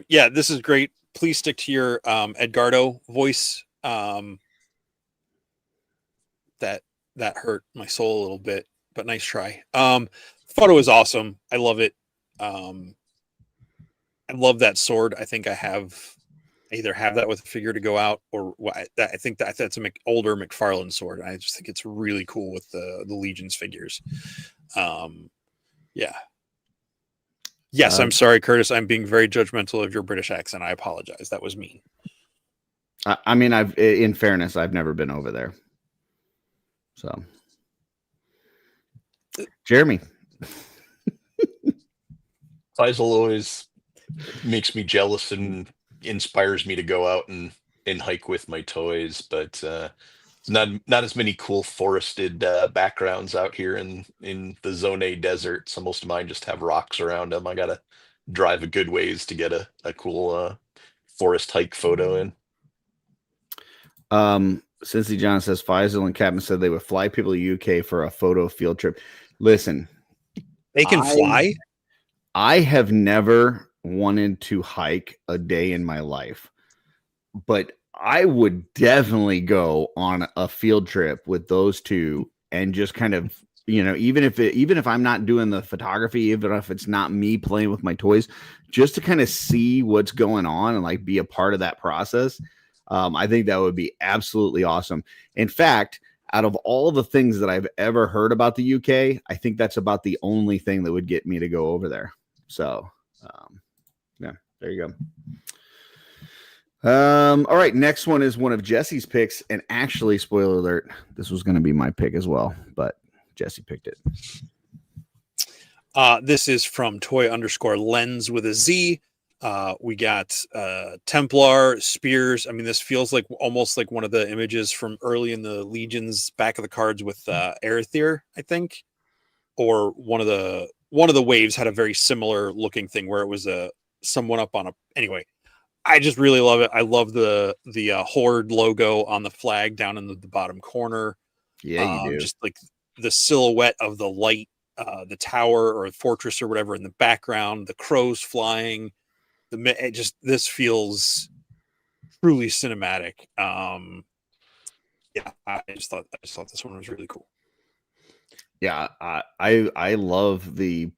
Yeah, this is great. Please stick to your Edgardo voice. That hurt my soul a little bit, but nice try. Photo is awesome. I love it. I love that sword. I think I either have that with a figure to go out, or I think that's an older McFarlane sword. I just think it's really cool with the Legion's figures. Yeah. Yes, I'm sorry, Curtis. I'm being very judgmental of your British accent. I apologize. That was mean. I mean, in fairness, I've never been over there. So, Jeremy. Faisal always makes me jealous and inspires me to go out and hike with my toys, but it's not as many cool forested backgrounds out here in the Zone A desert. So most of mine just have rocks around them. I gotta drive a good ways to get a cool forest hike photo in. Cincy John says Faisal and Captain said they would fly people to UK for a photo field trip. Listen, they can fly. I have never wanted to hike a day in my life, but I would definitely go on a field trip with those two and just kind of, you know, even if I'm not doing the photography, even if it's not me playing with my toys, just to kind of see what's going on and like be a part of that process. I think that would be absolutely awesome. In fact, out of all the things that I've ever heard about the UK, I think that's about the only thing that would get me to go over there. So, yeah, there you go. All right, next one is one of Jesse's picks, and actually, spoiler alert, this was going to be my pick as well, but Jesse picked it. This is from Toy_Lens with a Z. We got Templar spears. I mean, this feels like almost like one of the images from early in the Legion's back of the cards with Arethyr, I think, or one of the waves had a very similar looking thing where it was someone up on a. Anyway, I just really love it. I love the Horde logo on the flag down in the bottom corner. Yeah, you do. Just like the silhouette of the light, the tower or fortress or whatever in the background, the crows flying. This feels truly cinematic. Yeah, I just thought this one was really cool. Yeah, I love the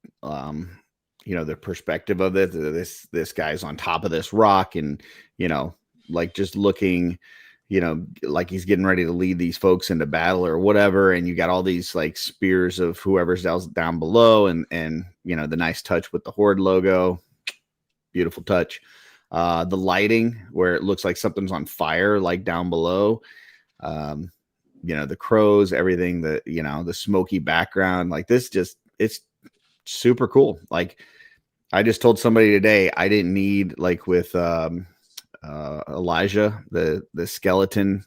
you know, the perspective of it. This guy's on top of this rock and, you know, like just looking, you know, like he's getting ready to lead these folks into battle or whatever, and you got all these like spears of whoever's down below, and you know, the nice touch with the Horde logo. Beautiful touch. The lighting where it looks like something's on fire, like down below. You know, the crows, everything, you know, the smoky background, like this it's super cool. Like I just told somebody today, I didn't need, like with Elijah, the skeleton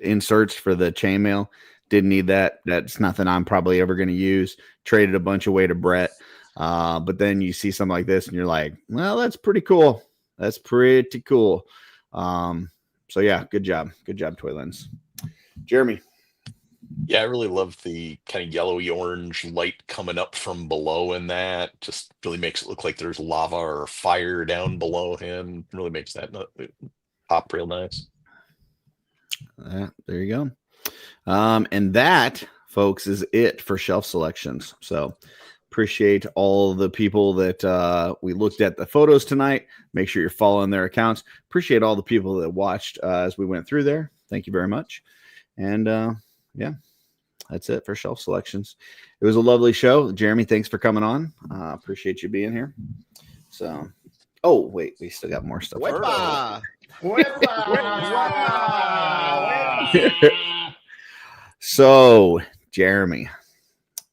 inserts for the chainmail. Didn't need that. That's nothing I'm probably ever going to use. Traded a bunch away to Brett. But then you see something like this and you're like, well, that's pretty cool. That's pretty cool. So yeah, good job. Good job, Toy Lens. Jeremy. Yeah, I really love the kind of yellowy orange light coming up from below in that. Just really makes it look like there's lava or fire down below him. Really makes that pop real nice. There you go. And that, folks, is it for shelf selections. So appreciate all the people that we looked at the photos tonight. Make sure you're following their accounts. Appreciate all the people that watched as we went through there. Thank you very much. And yeah, that's it for shelf selections. It was a lovely show. Jeremy, thanks for coming on. Appreciate you being here. So, oh wait, we still got more stuff. Wepa! So, Jeremy,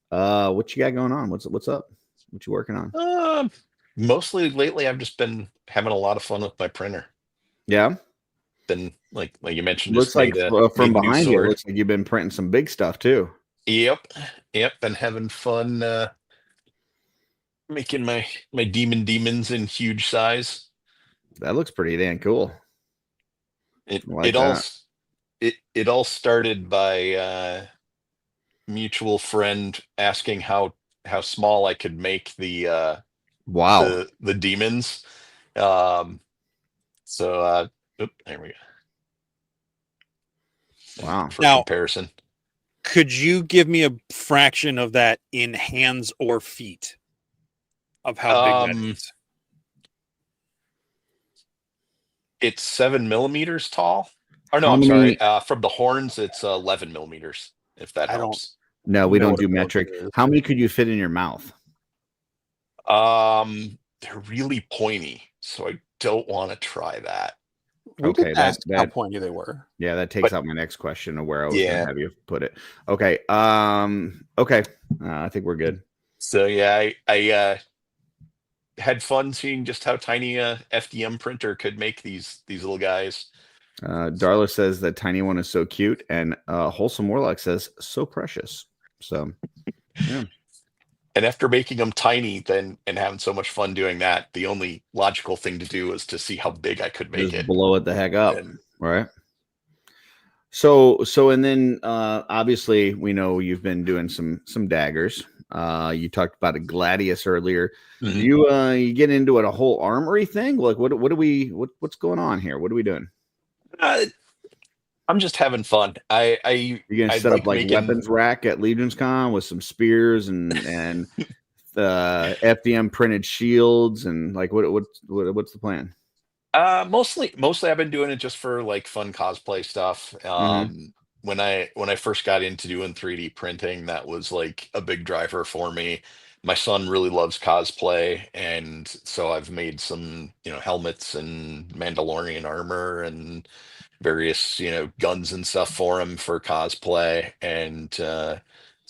what you got going on? What's up? What you working on? Mostly lately, I've just been having a lot of fun with my printer. Yeah, Been like you mentioned, looks just like made from made a new behind you, it sword. looks like you've been printing some big stuff too. Yep. Been having fun making my demons in huge size. That looks pretty damn cool. It I like it all that. it all started by mutual friend asking how small I could make Wow. the demons. Um, so there we go. Wow. For Now, comparison. could you give me a fraction of that in hands or feet of how big that is? It's 7 millimeters tall. Or no, How I'm many- sorry. From the horns, it's 11 millimeters. If that I don't- helps. No, we know don't what do a millimeter metric. is. How many could you fit in your mouth? They're really pointy, so I don't want to try that. We Okay, didn't that- ask how that- pointy they were. Yeah, that takes But- out my next question of where I was going Yeah. to have you put it. Okay. Okay. I think we're good. So yeah, I had fun seeing just how tiny a FDM printer could make these little guys. Darla says that tiny one is so cute, and Wholesome Warlock says so precious. So, yeah. And after making them tiny, and having so much fun doing that, the only logical thing to do was to see how big I could make Just it. blow it the heck up, And- right? So, and then obviously we know you've been doing some daggers. You talked about a gladius earlier. Mhm. You get into it a whole armory thing? Like what's going on here? What are we doing? I'm just having fun. You're gonna I set up like making- weapons rack at Legion's Con with some spears and the FDM printed shields and like what's the plan? Mostly I've been doing it just for like fun cosplay stuff. When I first got into doing 3D printing, that was like a big driver for me. My son really loves cosplay, and so I've made some, helmets and Mandalorian armor and various, guns and stuff for him for cosplay. And so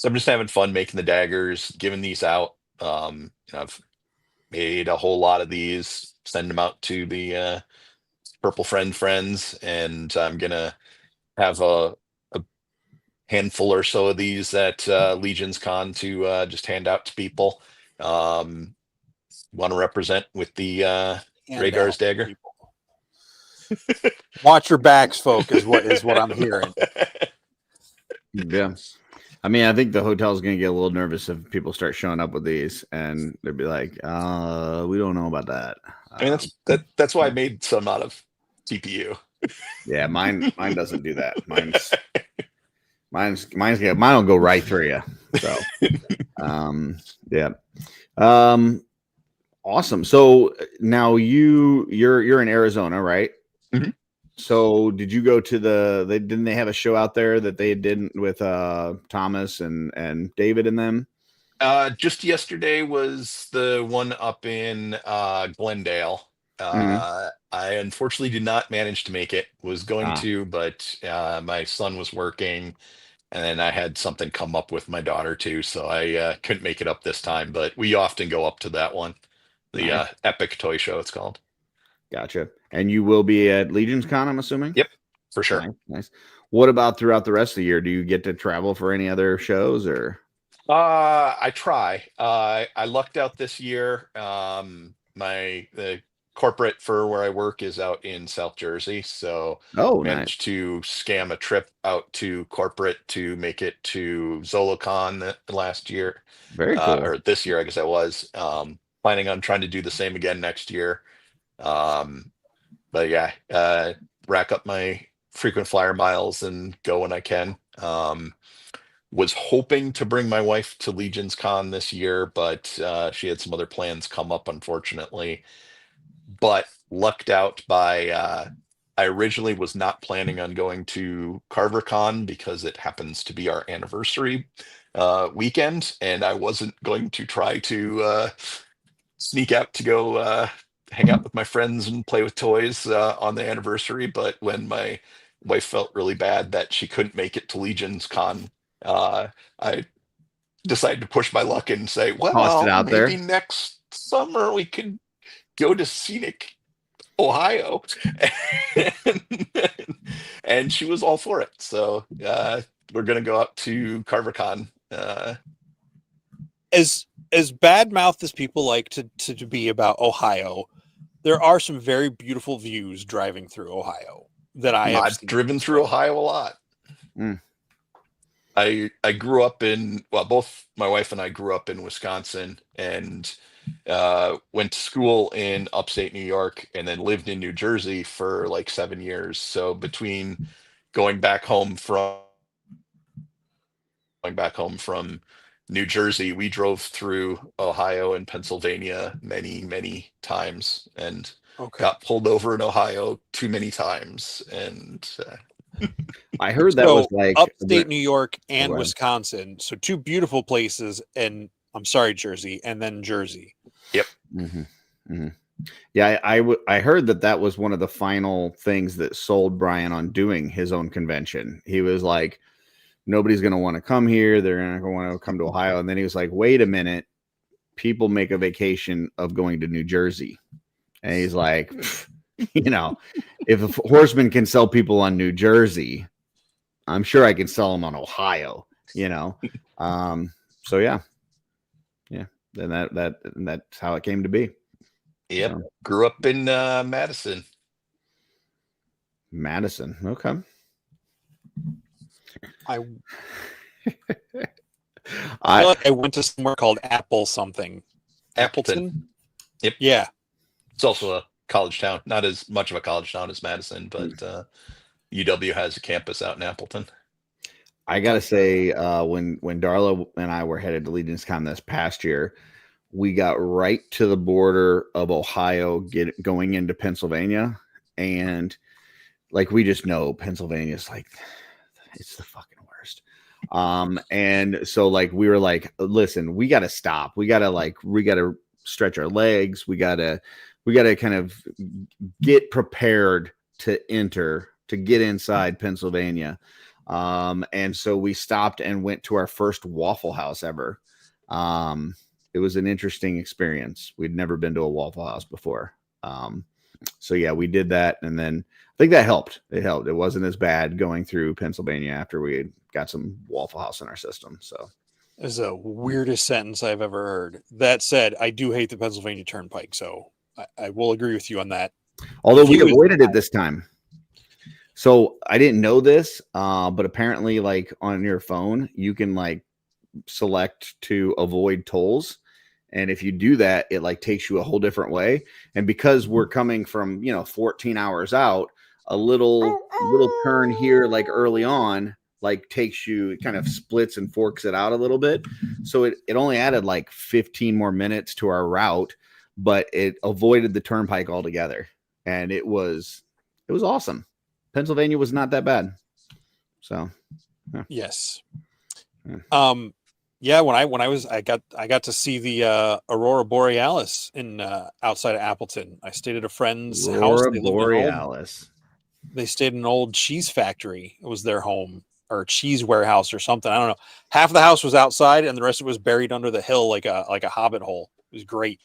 I'm just having fun making the daggers, giving these out. I've made a whole lot of these, send them out to the Purple friends, and I'm gonna have a handful or so of these at Legion's Con to just hand out to people. Want to represent with the And Rhaegar's out dagger. people. Watch your backs, folk, is what I'm hearing. Yeah. I mean, I think the hotel's gonna get a little nervous if people start showing up with these and they'd be like, we don't know about that. I mean, that's why I made some out of TPU. Yeah, mine doesn't do that. Mine's mine will go right through you. So yeah. Awesome. So now you're in Arizona, right? Mhm. So did you go to didn't they have a show out there that they did with Thomas and David and them? Just yesterday was the one up in Glendale. I unfortunately did not manage to make it. Was going to, but my son was working, and then I had something come up with my daughter too, so I couldn't make it up this time. But we often go up to that one, the Nice. Epic Toy Show, it's called. Gotcha. And you will be at Legion's Con, I'm assuming? Yep, for sure. Nice. What about throughout the rest of the year? Do you get to travel for any other shows or? I try. I lucked out this year. The corporate for where I work is out in South Jersey, so Oh, nice. managed to scam a trip out to corporate to make it to ZoloCon last year, Very cool. or this year, I guess I was. Planning on trying to do the same again next year. But yeah, rack up my frequent flyer miles and go when I can. Was hoping to bring my wife to Legion's Con this year, but she had some other plans come up, unfortunately. But lucked out by I originally was not planning on going to CarverCon because it happens to be our anniversary weekend, and I wasn't going to try to sneak out to go hang out with my friends and play with toys on the anniversary. But when my wife felt really bad that she couldn't make it to Legion's Con, I decided to push my luck and say, Tossed it well, out maybe there. next summer we could go to scenic Ohio. and, and she was all for it. So we're going to go up to CarverCon. As bad mouthed as people like to be about Ohio, there are some very beautiful views driving through Ohio that I have I've seen. driven through Ohio a lot. Mm. I grew up in, well, both my wife and I grew up in Wisconsin, and went to school in upstate New York, and then lived in New Jersey for like 7 years. So between going back home from New Jersey, we drove through Ohio and Pennsylvania many, many times, and Okay. got pulled over in Ohio too many times. And I heard that So was like upstate New York and go ahead. Wisconsin. So two beautiful places, and I'm sorry, Jersey, and then Jersey. yep. Mhm, mhm. Yeah, I heard that was one of the final things that sold Brian on doing his own convention. He was like, nobody's going to want to come here. They're going to want to come to Ohio. And then he was like, wait a minute. People make a vacation of going to New Jersey. And he's like, you know, if a horseman can sell people on New Jersey, I'm sure I can sell them on Ohio, you know? So yeah. Then that's how it came to be. Yep. So, Grew up in Madison. Madison. Okay. I I feel like I went to somewhere called Apple something. Appleton. Yep. Yeah. It's also a college town. Not as much of a college town as Madison, but UW has a campus out in Appleton. I gotta say, when Darla and I were headed to Legion's Con this past year, we got right to the border of Ohio, going into Pennsylvania, and like we just know Pennsylvania's like it's the fucking worst. And so like we were like, listen, we gotta stop. We gotta stretch our legs. We gotta kind of get prepared to get inside Pennsylvania. And so we stopped and went to our first Waffle House ever. It was an interesting experience. We'd never been to a Waffle House before. So yeah, we did that. And then I think that helped. It helped. It wasn't as bad going through Pennsylvania after we had got some Waffle House in our system. So Is the weirdest sentence I've ever heard. That said, I do hate the Pennsylvania Turnpike, so I will agree with you on that. although we avoided it this time. So I didn't know this, but apparently like on your phone, you can like select to avoid tolls. And if you do that, it like takes you a whole different way. And because we're coming from, 14 hours out, a little turn here, like early on, like takes you, it kind of splits and forks it out a little bit. So it only added like 15 more minutes to our route, but it avoided the turnpike altogether. And it was awesome. Pennsylvania was not that bad. So Yeah. Yes. Yeah. When I got to see the Aurora Borealis in outside of Appleton. I stayed at a friend's house. Aurora Borealis. They stayed in an old cheese factory. It was their home, or cheese warehouse or something. I don't know. Half of the house was outside and the rest of it was buried under the hill like a hobbit hole. It was great.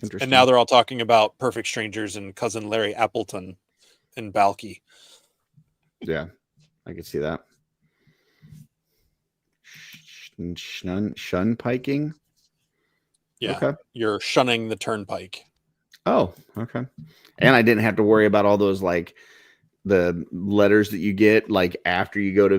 Interesting. And now they're all talking about Perfect Strangers and Cousin Larry Appleton in Balky. Yeah, I can see that. Shun piking? Yeah. Okay. You're shunning the turnpike. Oh, okay. And I didn't have to worry about all those like the letters that you get like after you go to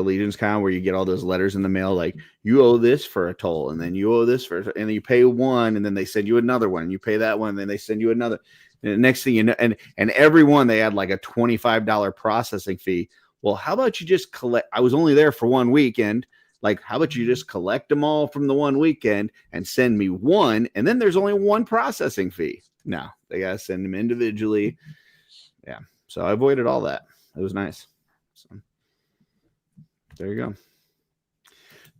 Legion's Con, where you get all those letters in the mail, like you owe this for a toll, and then you owe this and then you pay one, and then they send you another one, and you pay that one, and then they send you another. And the next thing you know, and every one they had like a $25 processing fee. Well, how about you just collect? I was only there for one weekend. Like, how about you just collect them all from the one weekend and send me one, and then there's only one processing fee. No, they gotta send them individually. Yeah, so I avoided all that. It was nice. So there you go.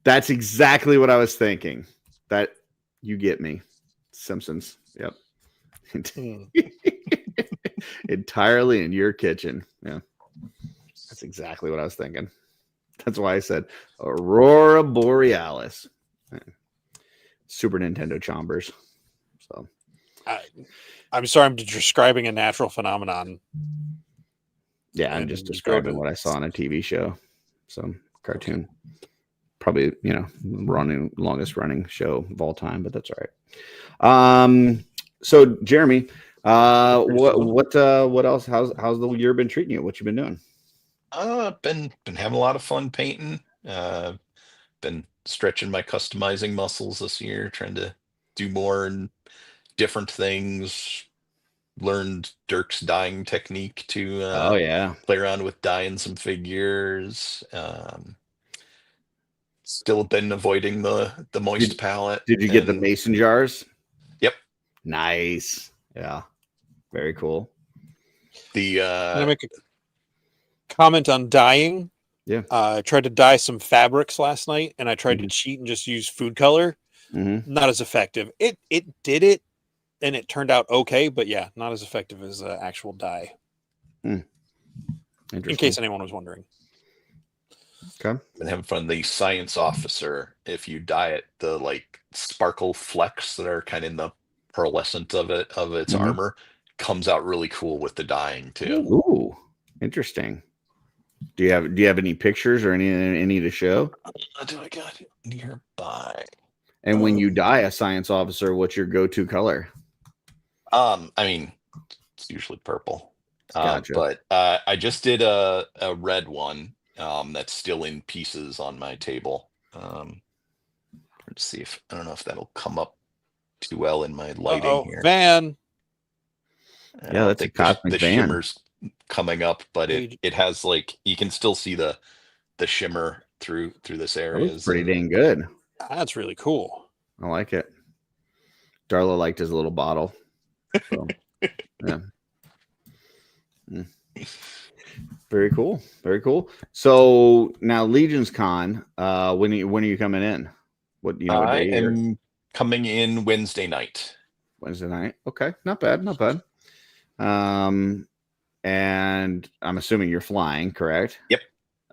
That's exactly what I was thinking. That you get me, Simpsons. Yep. Entirely in your kitchen. Yeah, that's exactly what I was thinking. That's why I said Aurora Borealis. Super Nintendo chombers. So I'm sorry, I'm describing a natural phenomenon. yeah, I'm just describing what I saw on a TV show. Some cartoon. Probably, longest running show of all time, but that's all right. So Jeremy, what else? How's the year been treating you? What you been doing? Been having a lot of fun painting. Been stretching my customizing muscles this year, trying to do more and different things. Learned Dirk's dyeing technique to Oh yeah, play around with dyeing some figures. Still been avoiding the moist palette. did you get the mason jars? Yep. Nice. Yeah, very cool. Can I make a comment on dyeing? Yeah. I tried to dye some fabrics last night, and I tried to cheat and just use food color. Not as effective. It did it, and it turned out okay, but yeah, not as effective as actual dye. In case anyone was wondering. Okay. Been having fun. The science officer, if you dye it, the like sparkle flecks that are kind of in the pearlescent of its armor comes out really cool with the dyeing too. Ooh, interesting. Do you have any pictures or any to show? Do I got it nearby? And when you dye a science officer, what's your go-to color? I mean, it's usually purple. Gotcha. But I just did a red one that's still in pieces on my table. Let's see if I don't know if that'll come up too well in my lighting here. Van. Yeah, that's a cosmic the van. shimmer's coming up, but it has like you can still see the shimmer through this area. That looks pretty dang good. That's really cool. I like it. Darla liked his little bottle. So, yeah. Very cool. Very cool. So now Legion's Con, when are you coming in? What I am coming in Wednesday night. Wednesday night. Okay. Not bad. Not bad. And I'm assuming you're flying, correct? Yep.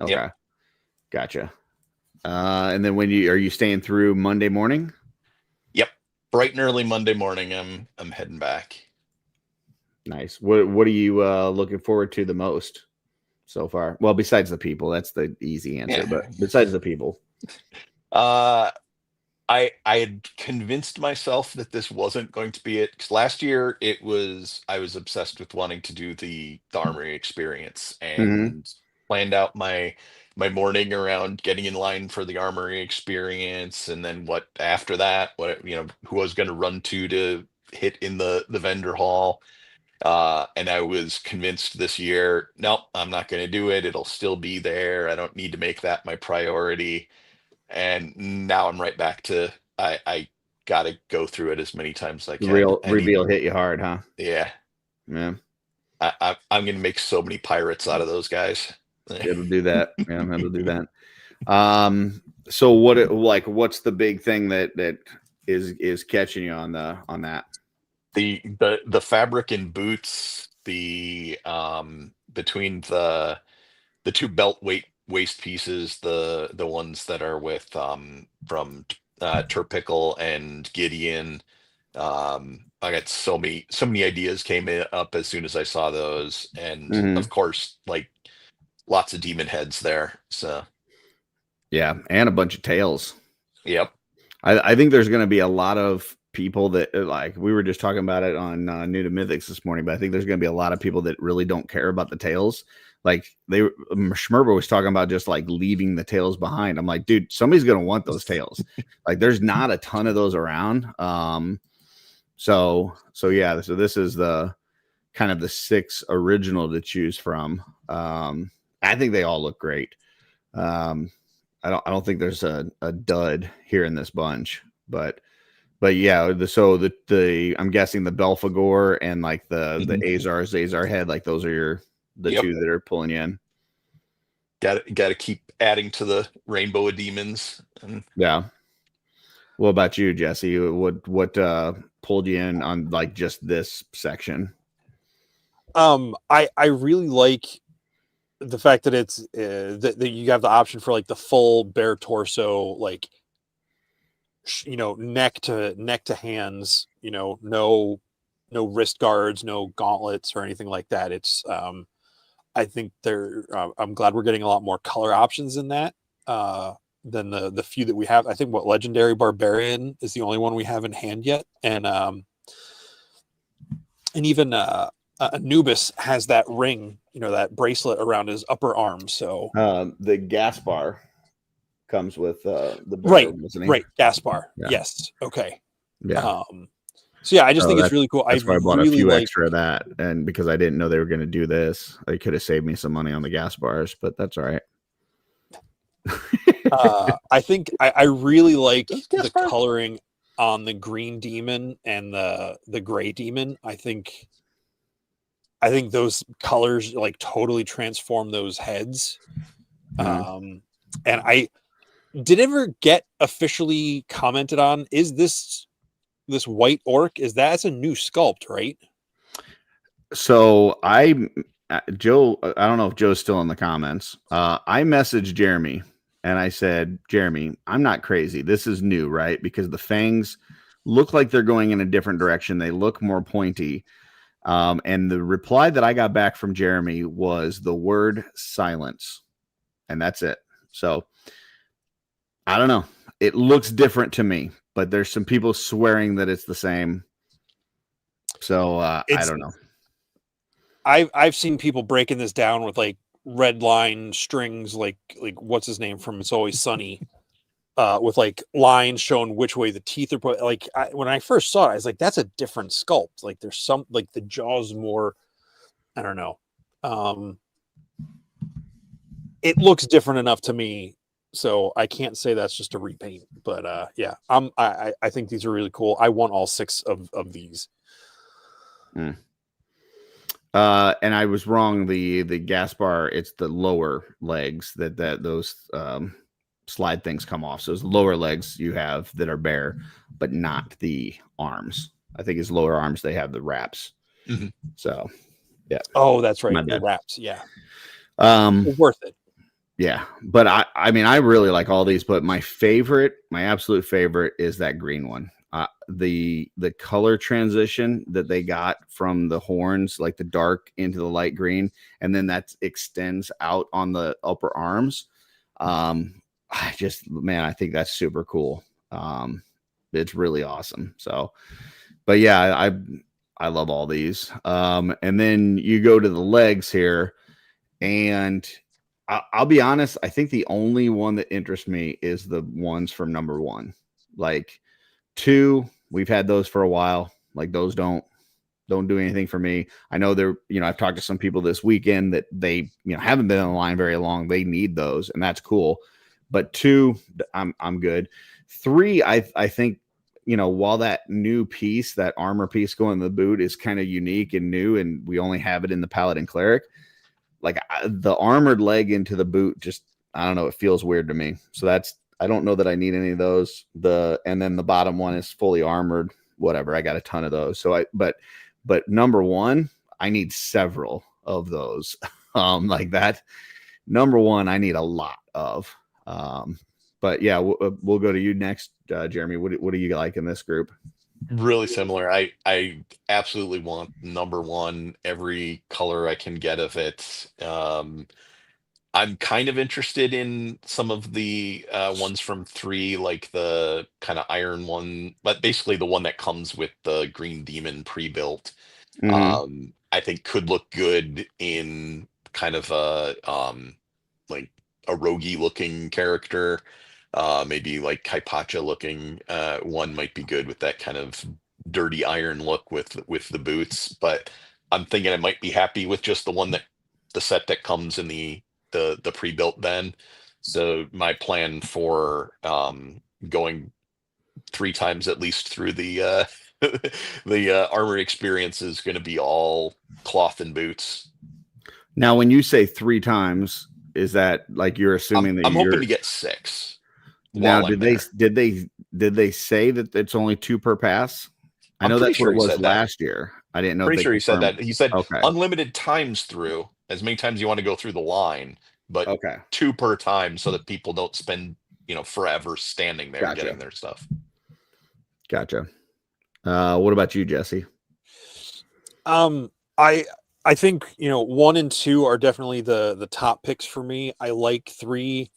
Okay. Yep. Gotcha. And then are you staying through Monday morning? Yep. Bright and early Monday morning, I'm heading back. Nice. What are you looking forward to the most so far? Well, besides the people, that's the easy answer. But besides the people, I had convinced myself that this wasn't going to be it. 'Cause last year I was obsessed with wanting to do the armory experience and planned out my morning around getting in line for the armory experience, and then what after that, who I was going to run to hit in the vendor hall. And I was convinced this year, nope, I'm not going to do it. It'll still be there. I don't need to make that my priority. And now I'm right back to I got to go through it as many times as I can. Reveal hit you hard, huh? Yeah. Yeah. I'm going to make so many pirates out of those guys. It'll do that. Yeah, it'll do that. So what's the big thing that is catching you on that? The fabric and boots, the between the two belt waist pieces, the ones that are with from Turpickle and Gideon. I got so many ideas came up as soon as I saw those, and of course, like lots of demon heads there. So yeah, and a bunch of tails. Yep. I think there's going to be a lot of people that, like, we were just talking about it on New to Mythics this morning, but I think there's going to be a lot of people that really don't care about the tails. Like Schmerber was talking about just like leaving the tails behind. I'm like, dude, somebody's going to want those tails. Like, there's not a ton of those around. So yeah, so this is the kind of the 6 original to choose from. I think they all look great. I don't think there's a dud here in this bunch, but yeah, the I'm guessing the Belphegor and like the Azar head, like those are the Yep. two that are pulling you in. Got to keep adding to the rainbow of demons. And Yeah. What about you, Jesse? What pulled you in on like just this section? I really like the fact that it's that you have the option for like the full bare torso, like neck to hands, no wrist guards, no gauntlets or anything like that. It's I think I'm glad we're getting a lot more color options in that than the few that we have. I think Legendary Barbarian is the only one we have in hand yet, and even Anubis has that ring, that bracelet around his upper arm. So the Gaspar comes with the right, doesn't he? right, Gaspar. Yeah. Yes, okay. Yeah. So yeah, I just think it's really cool. That's why I bought really a few extra of that, and because I didn't know they were going to do this, they could have saved me some money on the Gaspars, but that's all right. I think I really like the Gaspar? coloring on the green demon and the gray demon. I think those colors like totally transform those heads. Mhm. And I did ever get officially commented on, is this white orc, that's a new sculpt, right? So Joe, I don't know if Joe's still in the comments. I messaged Jeremy and I said, Jeremy, I'm not crazy. This is new, right? Because the fangs look like they're going in a different direction. They look more pointy. And the reply that I got back from Jeremy was the word silence. And that's it. So I don't know. It looks different to me, but there's some people swearing that it's the same. So I don't know. I've seen people breaking this down with like red line strings, like what's his name from It's Always Sunny, with like lines showing which way the teeth are put. Like when I first saw it, I was like, that's a different sculpt. Like there's some, like the jaw's more, I don't know. It looks different enough to me, so I can't say that's just a repaint. But yeah, I think these are really cool. I want all 6 of these. And I was wrong. The Gaspar, it's the lower legs that those slide things come off. So it's lower legs you have that are bare, but not the arms. I think his lower arms, they have the wraps. Mhm. So yeah. Oh, that's right. The wraps. Yeah. Worth it. Yeah. But I mean, I really like all these, but my absolute favorite is that green one. The color transition that they got from the horns, like the dark into the light green, and then that extends out on the upper arms. I think that's super cool. It's really awesome. So, but yeah, I love all these. And then you go to the legs here, and I'll be honest, I think the only one that interests me is the ones from number 1. Like 2, we've had those for a while. Like those don't do anything for me. I know I've talked to some people this weekend that they, haven't been in the line very long. They need those, and that's cool. But 2, I'm good. 3, I think, while that new piece, that armor piece going in the boot is kind of unique and new, and we only have it in the Paladin Cleric, like the armored leg into the boot, just, I don't know, it feels weird to me. So I don't know that I need any of those. And then the bottom one is fully armored, whatever. I got a ton of those. So but number 1, I need several of those. Like that number 1, I need a lot of. But yeah, we'll go to you next, Jeremy. What do you like in this group? Really similar. I absolutely want number 1, every color I can get of it. I'm kind of interested in some of the ones from 3, like the kind of iron one, but basically the one that comes with the green demon pre-built. Mm-hmm. I think could look good in kind of a like a roguey looking character. Maybe like Kaipacha looking one might be good with that kind of dirty iron look with the boots. But I'm thinking I might be happy with just the set that comes in the pre-built then. So my plan for going 3 times at least through the the armor experience is going to be all cloth and boots. Now, when you say 3 times, is that like you're assuming that I'm you're hoping to get 6 now? while I'm there. Did they say that it's only 2 per pass? I I'm know pretty that's what sure it he was said that. last year. I didn't know if Pretty they sure he said confirmed. that. He said Okay. unlimited times through, as many times you want to go through the line, but Okay. 2 per time so that people don't spend, forever standing there Gotcha. getting their stuff. Gotcha. What about you, Jesse? I think 1 and 2 are definitely the top picks for me. I like 3.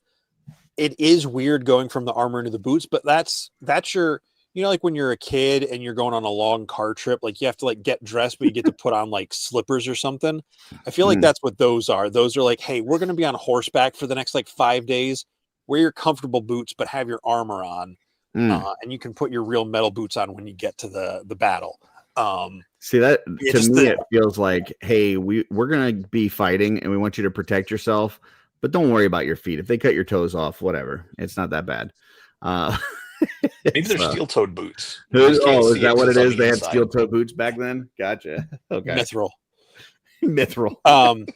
It is weird going from the armor into the boots, but that's your like when you're a kid and you're going on a long car trip, like you have to like get dressed, but you get to put on like slippers or something. I feel like that's what those are. Those are like, hey, we're going to be on horseback for the next like 5 days. Wear your comfortable boots, but have your armor on, and you can put your real metal boots on when you get to the battle. See, that to me it the feels like, hey, we're gonna be fighting and we want you to protect yourself, but don't worry about your feet. If they cut your toes off, whatever, it's not that bad. Maybe they're steel-toed boots. Oh, is that what it is? They had inside. steel-toe boots back then. Gotcha. Okay. mithril. Mithril. But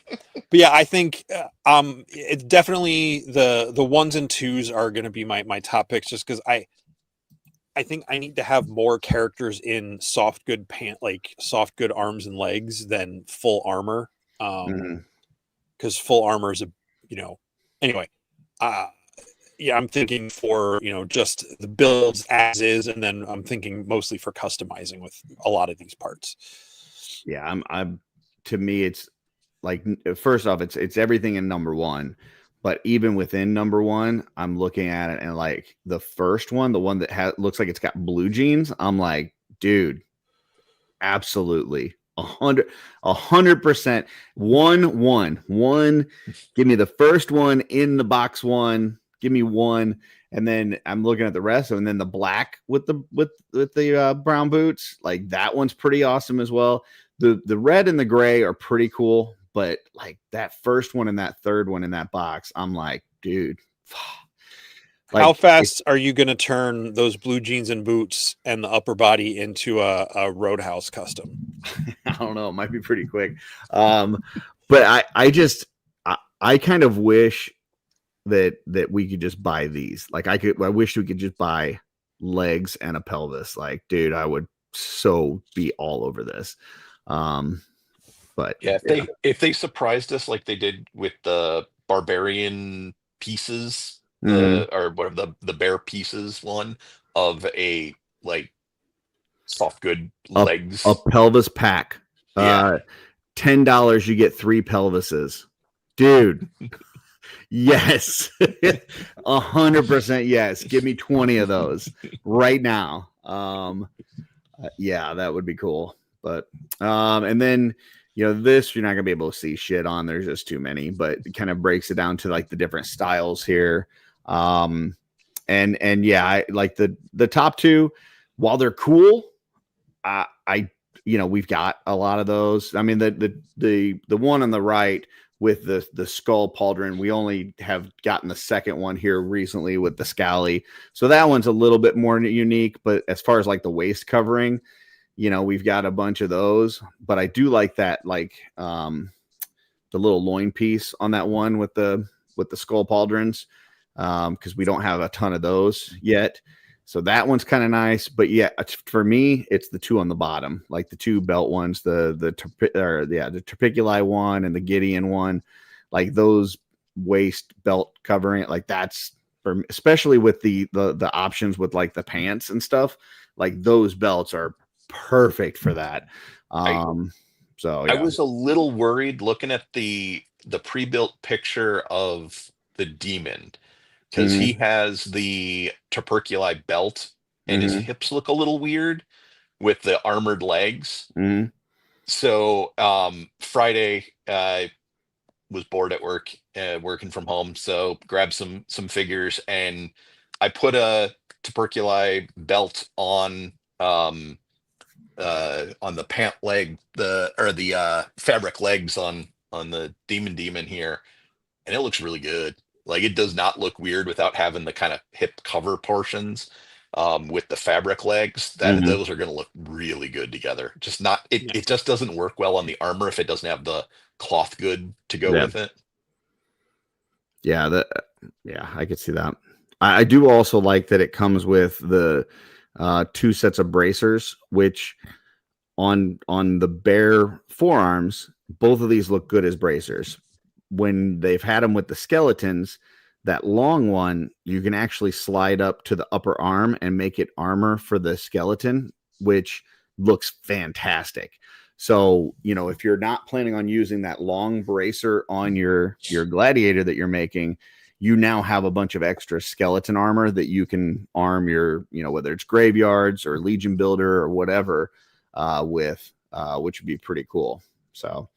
yeah, I think it's definitely the 1s and 2s are going to be my top picks, just because I think I need to have more characters in soft good arms and legs than full armor. Because full armor is anyway. Yeah, I'm thinking for just the builds as is, and then I'm thinking mostly for customizing with a lot of these parts. Yeah, I'm to me it's like, first off, it's everything in number 1, but even within number 1, I'm looking at it and like the first one, the one that looks like it's got blue jeans, I'm like, dude, absolutely 100%. One. Give me the first one in the box 1. Give me 1, and then I'm looking at the rest, and then the black with the brown boots, like that one's pretty awesome as well. The red and the gray are pretty cool, but like that first one and that third one in that box, I'm like, dude. Like, how fast are you going to turn those blue jeans and boots and the upper body into a Roadhouse custom? I don't know. It might be pretty quick. But I kind of wish that we could just buy these. Like I wish we could just buy legs and a pelvis. Like, dude, I would so be all over this. But yeah, if they surprised us like they did with the barbarian pieces, or whatever the bear pieces one of a like soft good legs, a pelvis pack. Yeah. $10 you get 3 pelvises, dude. Yes. 100% yes. Give me 20 of those right now. Yeah, that would be cool. But and then this you're not gonna be able to see shit on. There's just too many, but it kind of breaks it down to like the different styles here. And yeah, I like the top 2, while they're cool. We've got a lot of those. I mean, the one on the right with the skull pauldron, we only have gotten the second one here recently with the scally, so that one's a little bit more unique. But as far as like the waist covering, we've got a bunch of those. But I do like that, like the little loin piece on that one with the skull pauldrons, because we don't have a ton of those yet. So that one's kind of nice. But yeah, for me, it's the 2 on the bottom, like the 2 belt ones, the Trapiculi one and the Gideon one, like those waist belt covering it. Like that's for, especially with the options with like the pants and stuff, like those belts are perfect for that. So yeah. I was a little worried looking at the pre-built picture of the demon, because he has the tuberculi belt and his hips look a little weird with the armored legs. So Friday, I was bored at work, working from home, so grabbed some figures, and I put a tuberculi belt on the pant leg, the fabric legs on the demon here, and it looks really good. Like it does not look weird without having the kind of hip cover portions with the fabric legs. That Mhm. those are going to look really good together. Just not it. Yeah. It just doesn't work well on the armor if it doesn't have the cloth good to go Yeah. with it. Yeah, yeah, I could see that. I do also like that it comes with the two sets of bracers, which on the bare forearms, both of these look good as bracers. When they've had them with the skeletons, that long one, you can actually slide up to the upper arm and make it armor for the skeleton, which looks fantastic. So, if you're not planning on using that long bracer on your gladiator that you're making, you now have a bunch of extra skeleton armor that you can arm your, whether it's graveyards or Legion Builder or whatever, with, which would be pretty cool. So,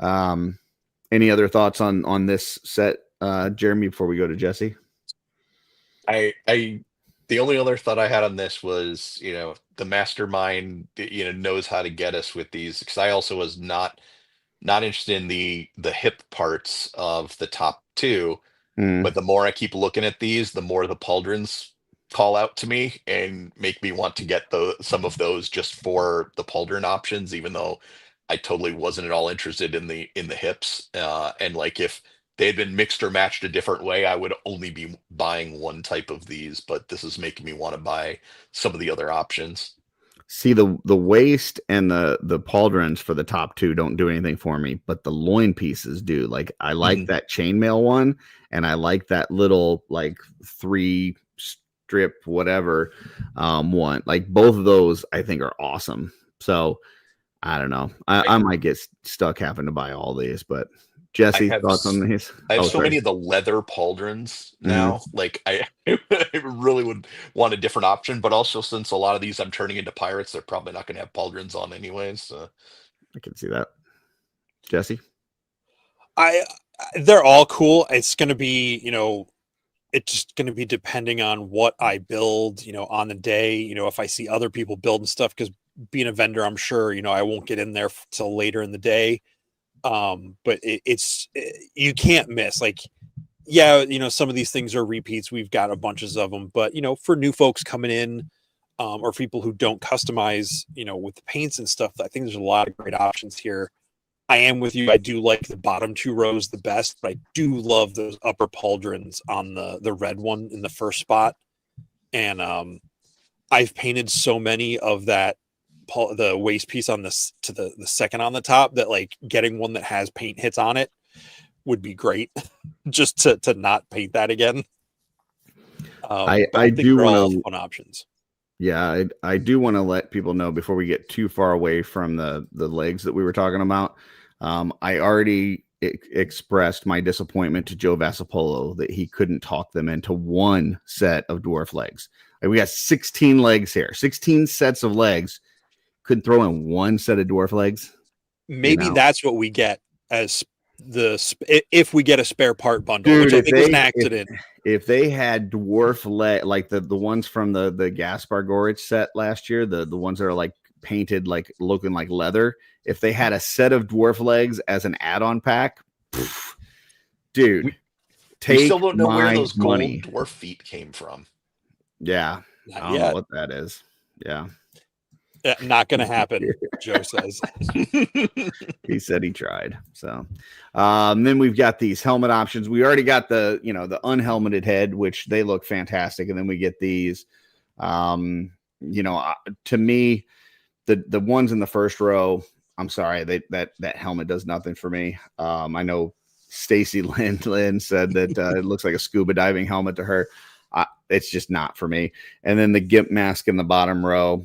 any other thoughts on this set, Jeremy, before we go to Jesse? I the only other thought I had on this was, the mastermind, knows how to get us with these, because I also was not interested in the hip parts of the top two. Mm. But the more I keep looking at these, the more the pauldrons call out to me and make me want to get some of those just for the pauldron options, even though I totally wasn't at all interested in the hips. And like if they had been mixed or matched a different way, I would only be buying one type of these. But this is making me want to buy some of the other options. See, the waist and the pauldrons for the top two don't do anything for me, but the loin pieces do. Like I like that chainmail one, and I like that little like 3 strip whatever one. Like both of those I think are awesome. So I don't know. I might get stuck having to buy all these, but Jesse, thoughts on these? I have Oh, so sorry. many of the leather pauldrons now. Like I really would want a different option, but also since a lot of these I'm turning into pirates, they're probably not going to have pauldrons on anyways. So. I can see that. Jesse? They're all cool. It's going to be, it's just going to be depending on what I build, on the day, if I see other people building stuff, because being a vendor, I'm sure, I won't get in there till later in the day. But you can't miss, like, yeah, some of these things are repeats. We've got a bunches of them, but for new folks coming in, or people who don't customize, with the paints and stuff, I think there's a lot of great options here. I am with you. I do like the bottom 2 rows the best, but I do love those upper pauldrons on the red one in the first spot. And I've painted so many of that the waist piece on this to the second on the top that like getting one that has paint hits on it would be great. Just to not paint that again. I think do they're all want to fun options. Yeah, I do want to let people know before we get too far away from the legs that we were talking about. I already expressed my disappointment to Joe Vassapolo that he couldn't talk them into one set of dwarf legs. Like, we got 16 legs here, 16 sets of legs. Couldn't throw in one set of dwarf legs. Maybe that's what we get as if we get a spare part bundle, Dude, which I think was an accident. If they had dwarf leg, like the ones from the Gaspar Gorich set last year, the ones that are like painted, like looking like leather, if they had a set of dwarf legs as an add-on pack, dude, we still don't know where those money. gold dwarf feet came from. Yeah, I don't know what that is. Yeah. Not going to happen, Joe says. He said he tried. So then we've got these helmet options. We already got the unhelmeted head, which they look fantastic. And then we get these, to me, the ones in the first row, I'm sorry, that helmet does nothing for me. I know Stacy Lynn said that it looks like a scuba diving helmet to her. It's just not for me. And then the gimp mask in the bottom row,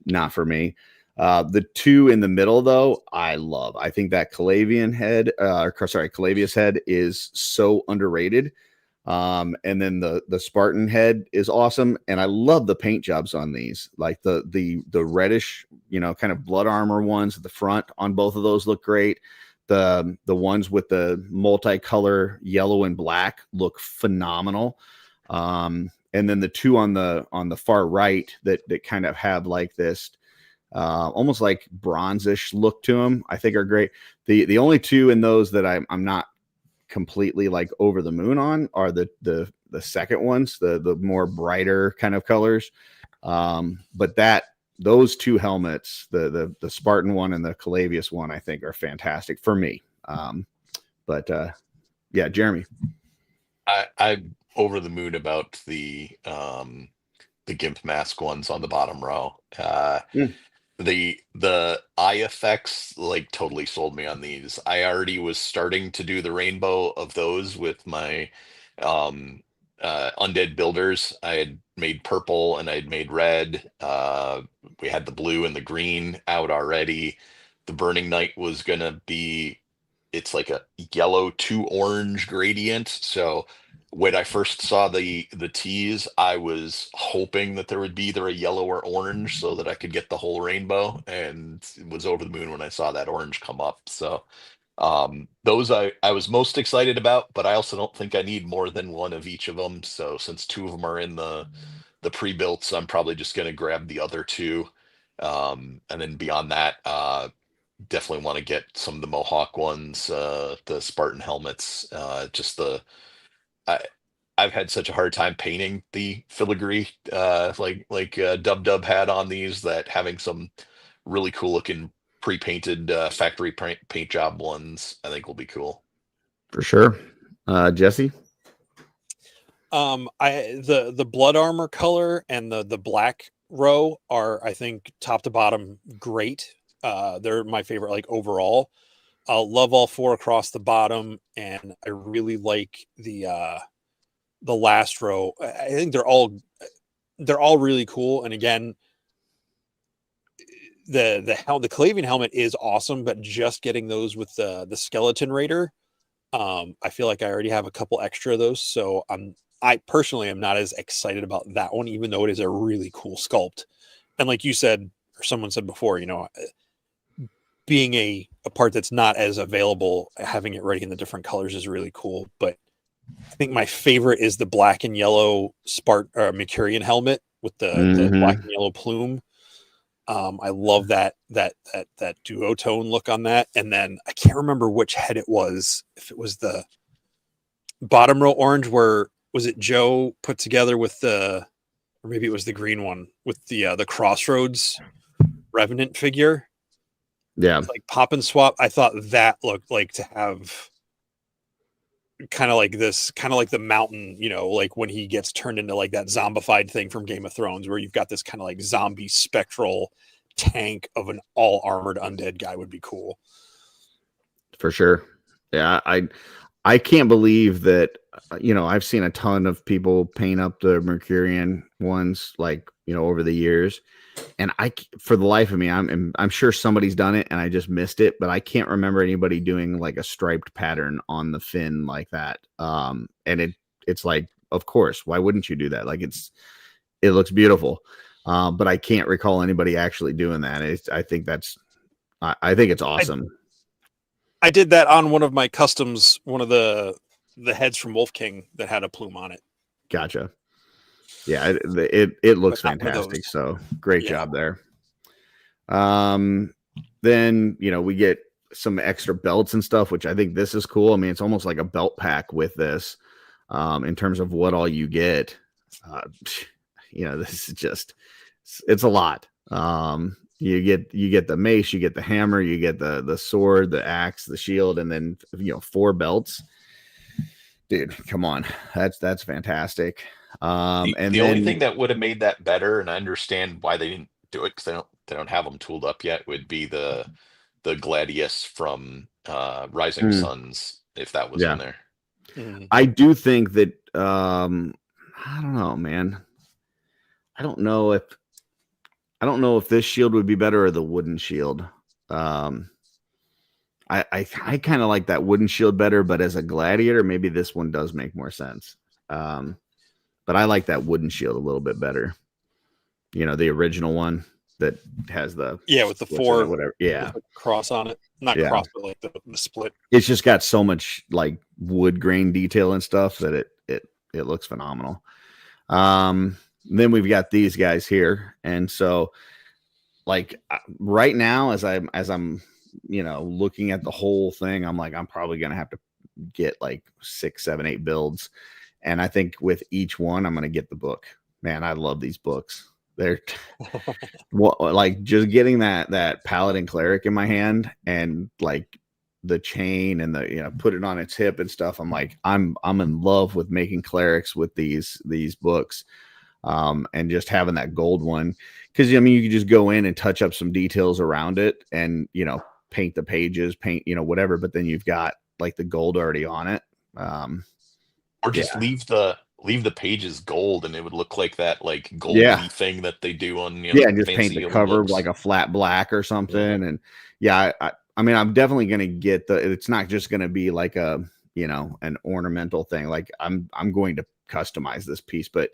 not for me. The 2 in the middle, though, I love. I think that Calavius head is so underrated. And then the Spartan head is awesome, and I love the paint jobs on these. Like the reddish, kind of blood armor ones at the front on both of those look great. The ones with the multicolor yellow and black look phenomenal. And then the 2 on the far right that kind of have like this almost like bronzish look to them, I think are great. The only 2 in those that I'm not completely like over the moon on are the second ones, the more brighter kind of colors. But those two helmets, the Spartan one and the Calavius one, I think are fantastic for me. But yeah, Jeremy. I'm over the moon about the GIMP mask ones on the bottom row. The eye effects like totally sold me on these. I already was starting to do the rainbow of those with my undead builders. I had made purple and I'd made red. We had the blue and the green out already. The Burning Knight was gonna be, it's like a yellow to orange gradient. So when I first saw the teas, I was hoping that there would be either a yellow or orange so that I could get the whole rainbow, and was over the moon when I saw that orange come up. So those I was most excited about, but I also don't think I need more than one of each of them. So since two of them are in the pre-builts, I'm probably just going to grab the other two. And then beyond that, definitely want to get some of the Mohawk ones, the Spartan helmets, just I've had such a hard time painting the filigree, like Dub had on these, that having some really cool looking pre-painted factory paint job ones, I think will be cool. For sure. Jesse? The blood armor color and the black row are, I think, top to bottom great. They're my favorite, like, overall. Love all four across the bottom, and I really like the last row. I think they're all really cool. And again, the Calavian helmet is awesome, but just getting those with the Skeleton Raider, I feel like I already have a couple extra of those, so I personally am not as excited about that one, even though it is a really cool sculpt. And like you said, or someone said before, being a part that's not as available, having it ready in the different colors is really cool. But I think my favorite is the black and yellow Mercurian helmet with the black and yellow plume. I love that duotone look on that. And then I can't remember which head it was. If it was the bottom row orange, where was it Joe put together with or maybe it was the green one with the Crossroads Revenant figure. Yeah, like pop and swap. I thought that looked like to have kind of like the mountain, like when he gets turned into like that zombified thing from Game of Thrones, where you've got this kind of like zombie spectral tank of an all armored undead guy would be cool. For sure. Yeah, I can't believe that, I've seen a ton of people paint up the Mercurian ones, like, over the years. And for the life of me, I'm sure somebody's done it and I just missed it, but I can't remember anybody doing like a striped pattern on the fin like that. And it's like, of course, why wouldn't you do that? Like it looks beautiful. But I can't recall anybody actually doing that. I think it's awesome. I did that on one of my customs, one of the heads from Wolf King that had a plume on it. Gotcha. Yeah, it looks fantastic. So great job there. Then, we get some extra belts and stuff, which I think this is cool. I mean, it's almost like a belt pack with this, in terms of what all you get. This is just, it's a lot. You get the mace, you get the hammer, you get the sword, the axe, the shield, and then 4 belts. Dude, come on. That's fantastic. The only thing that would have made that better, and I understand why they didn't do it because they don't have them tooled up yet, would be the Gladius from Rising Suns, if that was in there. I do think that I don't know, man. I don't know if this shield would be better or the wooden shield. I kind of like that wooden shield better, but as a gladiator, maybe this one does make more sense. But I like that wooden shield a little bit better. The original one that has the with the 4 whatever. Yeah, with the cross on it, not cross, but like the split. It's just got so much like wood grain detail and stuff that it looks phenomenal. Then we've got these guys here, and so like right now, as I'm looking at the whole thing, I'm like, I'm probably gonna have to get like 6, 7, 8 builds. And I think with each one, I'm going to get the book. Man, I love these books. They're like just getting that paladin cleric in my hand and like the chain and the put it on its hip and stuff. I'm like I'm in love with making clerics with these books, and just having that gold one, because I mean you can just go in and touch up some details around it and paint the pages, paint whatever, but then you've got like the gold already on it. Or just leave the pages gold, and it would look like that like gold leaf thing that they do on and just paint the cover books. like a flat black or something. And I mean I'm definitely gonna get it's not just gonna be like a an ornamental thing. Like I'm going to customize this piece, but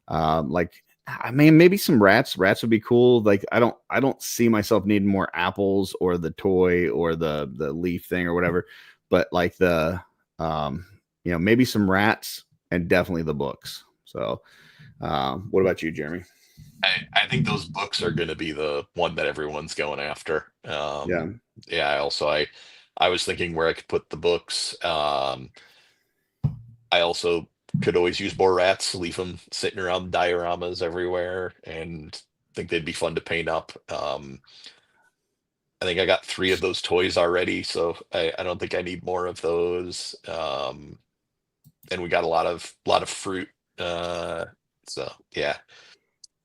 like I mean maybe some rats would be cool. Like I don't see myself needing more apples or the toy or the leaf thing or whatever, but like the maybe some rats and definitely the books. So what about you, Jeremy? I think those books are going to be the one that everyone's going after. I was thinking where I could put the books. I also could always use more rats, leave them sitting around dioramas everywhere, and think they'd be fun to paint up. I think I got 3 of those toys already, so I don't think I need more of those. And we got a lot of fruit. So yeah.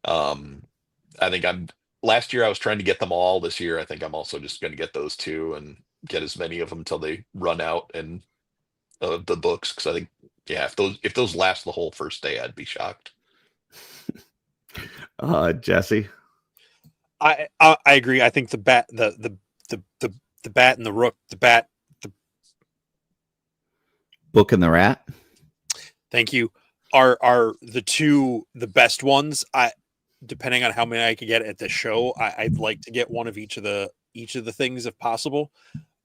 I think last year I was trying to get them all. This year I think I'm also just going to get those 2 and get as many of them till they run out, and the books, because I think if those last the whole first day, I'd be shocked. Jesse? I agree. I think the bat the bat and the rook, the book and the rat. Thank you. Are the best ones. Depending on how many I could get at the show, I'd like to get one of each of the things if possible.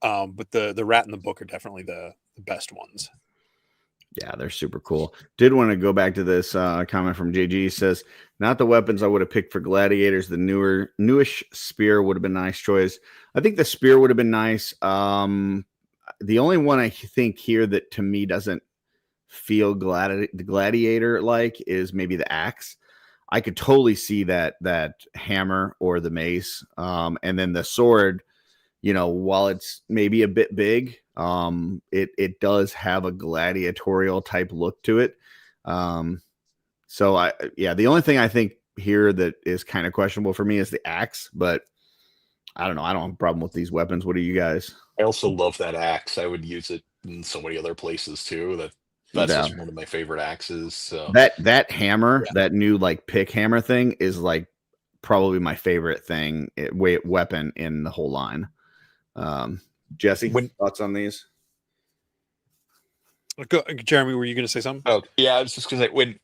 But the rat and the book are definitely the best ones. Yeah, they're super cool. Did want to go back to this comment from JG. Says, not the weapons I would have picked for gladiators. The newish spear would have been a nice choice. I think the spear would have been nice. The only one I think here that to me doesn't feel gladiator like is maybe the axe. I could totally see that hammer or the mace. And then the sword, while it's maybe a bit big, it does have a gladiatorial type look to it. So the only thing I think here that is kind of questionable for me is the axe, but I don't know. I don't have a problem with these weapons. What do you guys? I also love that axe. I would use it in so many other places too. That's just one of my favorite axes. So that hammer, that new like pick hammer thing is like probably my favorite thing weapon in the whole line. Jesse, thoughts on these? Jeremy, were you going to say something? Oh yeah, I was just going to say, when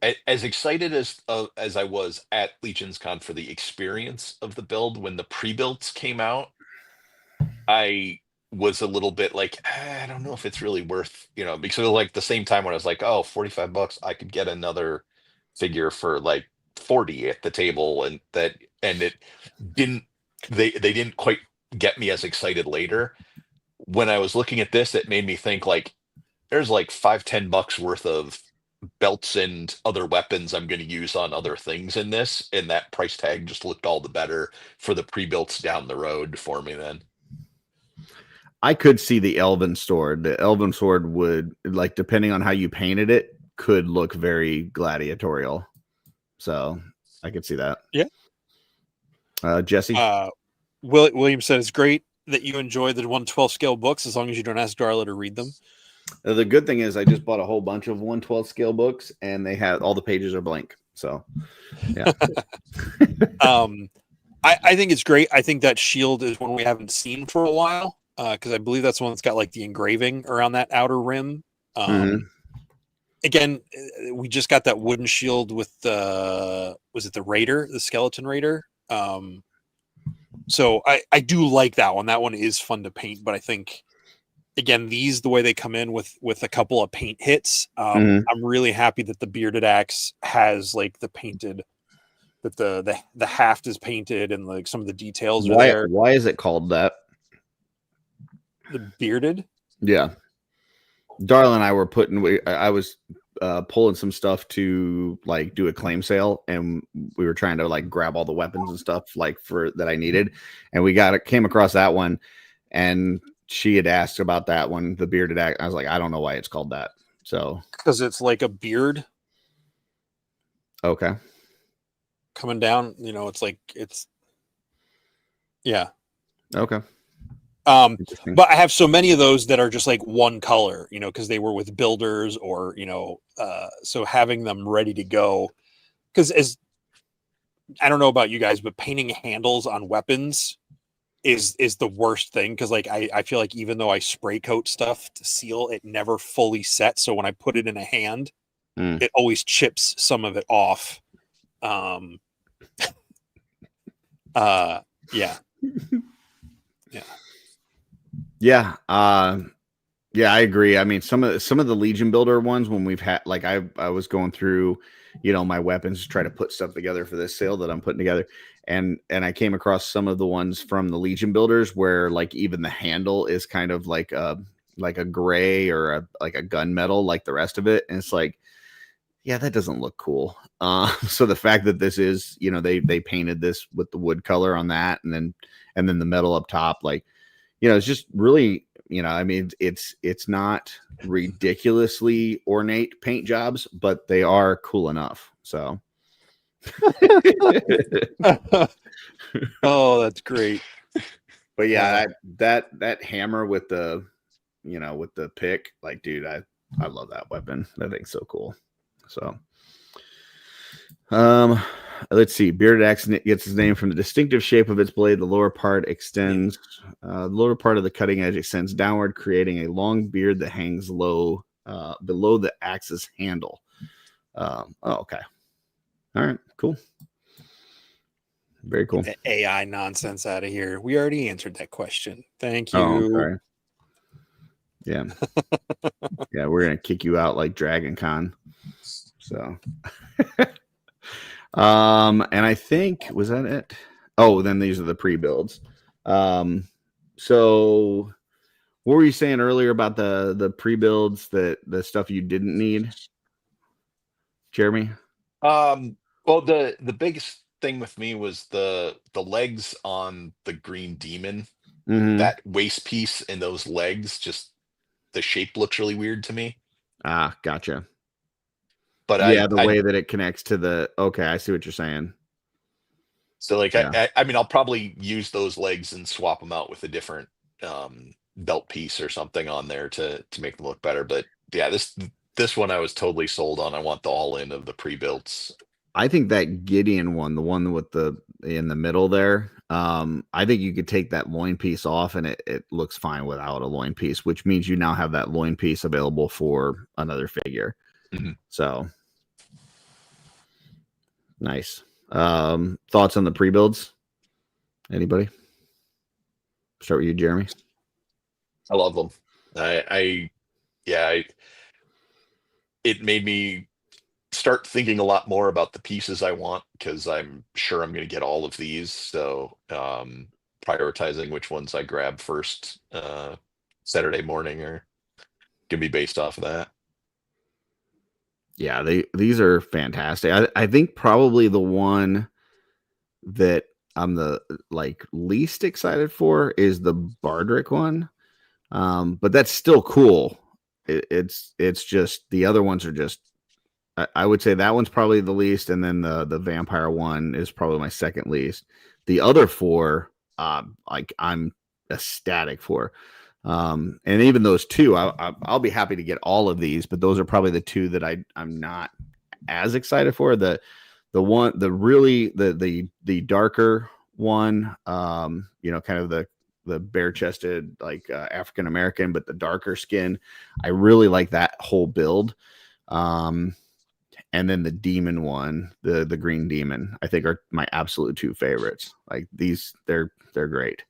as excited as I was at Legion's Con for the experience of the build, when the pre-builds came out, I was a little bit like, I don't know if it's really worth, because it was like the same time when I was like, oh, $45, I could get another figure for like 40 at the table, and it didn't, they didn't quite get me as excited later. When I was looking at this, it made me think like there's like $5-10 worth of belts and other weapons I'm going to use on other things in this, and that price tag just looked all the better for the pre-builts down the road for me then. I could see the Elven sword. The Elven sword would, like, depending on how you painted it, could look very gladiatorial. So I could see that. Yeah. Jesse? William said it's great that you enjoy the 1/12 scale books as long as you don't ask Darla to read them. The good thing is I just bought a whole bunch of 1/12 scale books, and they have all the pages are blank. So, yeah. I think it's great. I think that shield is one we haven't seen for a while, because I believe that's one that's got like the engraving around that outer rim. Again, we just got that wooden shield with was it the Raider, the Skeleton Raider? So I do like that one. That one is fun to paint, but I think, again, the way they come in with a couple of paint hits, I'm really happy that the bearded axe has like the painted, that the haft is painted and like some of the details are there. Why is it called that? The bearded? Yeah. Darla and I were I was pulling some stuff to like do a claim sale, and we were trying to like grab all the weapons and stuff like for that I needed, and came across that one, and she had asked about that one, the bearded axe. I was like, I don't know why it's called that. So because it's like a beard okay, coming down. Yeah. okay. But I have so many of those that are just like one color, because they were with builders or, so having them ready to go. Because I don't know about you guys, but painting handles on weapons is the worst thing. Because like I feel like even though I spray coat stuff to seal, it never fully sets. So when I put it in a hand, it always chips some of it off. Yeah. Yeah. Yeah. Yeah, I agree. I mean, some of the Legion Builder ones, when we've had like I was going through, my weapons to try to put stuff together for this sale that I'm putting together, and I came across some of the ones from the Legion Builders where like even the handle is kind of like a gray or like a gunmetal like the rest of it, and it's like, yeah, that doesn't look cool. So the fact that this is, they painted this with the wood color on that, and then the metal up top, like, it's just really, I mean, it's not ridiculously ornate paint jobs, but they are cool enough. So, Oh, that's great. but yeah, that hammer with the, with the pick, like, dude, I love that weapon. That thing's so cool. So, let's see. Bearded axe gets its name from the distinctive shape of its blade. The lower part extends. The lower part of the cutting edge extends downward, creating a long beard that hangs low below the axe's handle. Okay. All right. Cool. Very cool. Get the AI nonsense out of here. We already answered that question. Thank you. Oh, sorry. Yeah. Yeah, we're gonna kick you out like Dragon Con. So. And I think, was that it? Oh, then these are the pre-builds. So what were you saying earlier about the pre-builds, that the stuff you didn't need, Jeremy? Well, the biggest thing with me was the legs on the green demon. Mm-hmm. That waist piece and those legs, just the shape looks really weird to me. Ah, gotcha. But yeah, the way that it connects to the, okay, I see what you're saying. So like, Yeah. I mean, I'll probably use those legs and swap them out with a different belt piece or something on there to make them look better. But yeah, this one I was totally sold on. I want the all-in of the pre-builts. I think that Gideon one, the one with the in the middle there, I think you could take that loin piece off and it looks fine without a loin piece, which means you now have that loin piece available for another figure. Mm-hmm. So nice. Thoughts on the pre-builds? Anybody? Start with you, Jeremy. I love them. It made me start thinking a lot more about the pieces I want, because I'm sure I'm going to get all of these. So prioritizing which ones I grab first Saturday morning are going to be based off of that. Yeah, these are fantastic. I think probably the one that I'm the least excited for is the Bardrick one. But that's still cool. It's just the other ones are just, I would say that one's probably the least, and then the vampire one is probably my second least. The other four, I'm ecstatic for. And even those two, I'll be happy to get all of these, but those are probably the two that I'm not as excited for. The darker one, kind of the bare chested, African American, but the darker skin. I really like that whole build. And then the demon one, the green demon, I think are my absolute two favorites. Like these, they're great.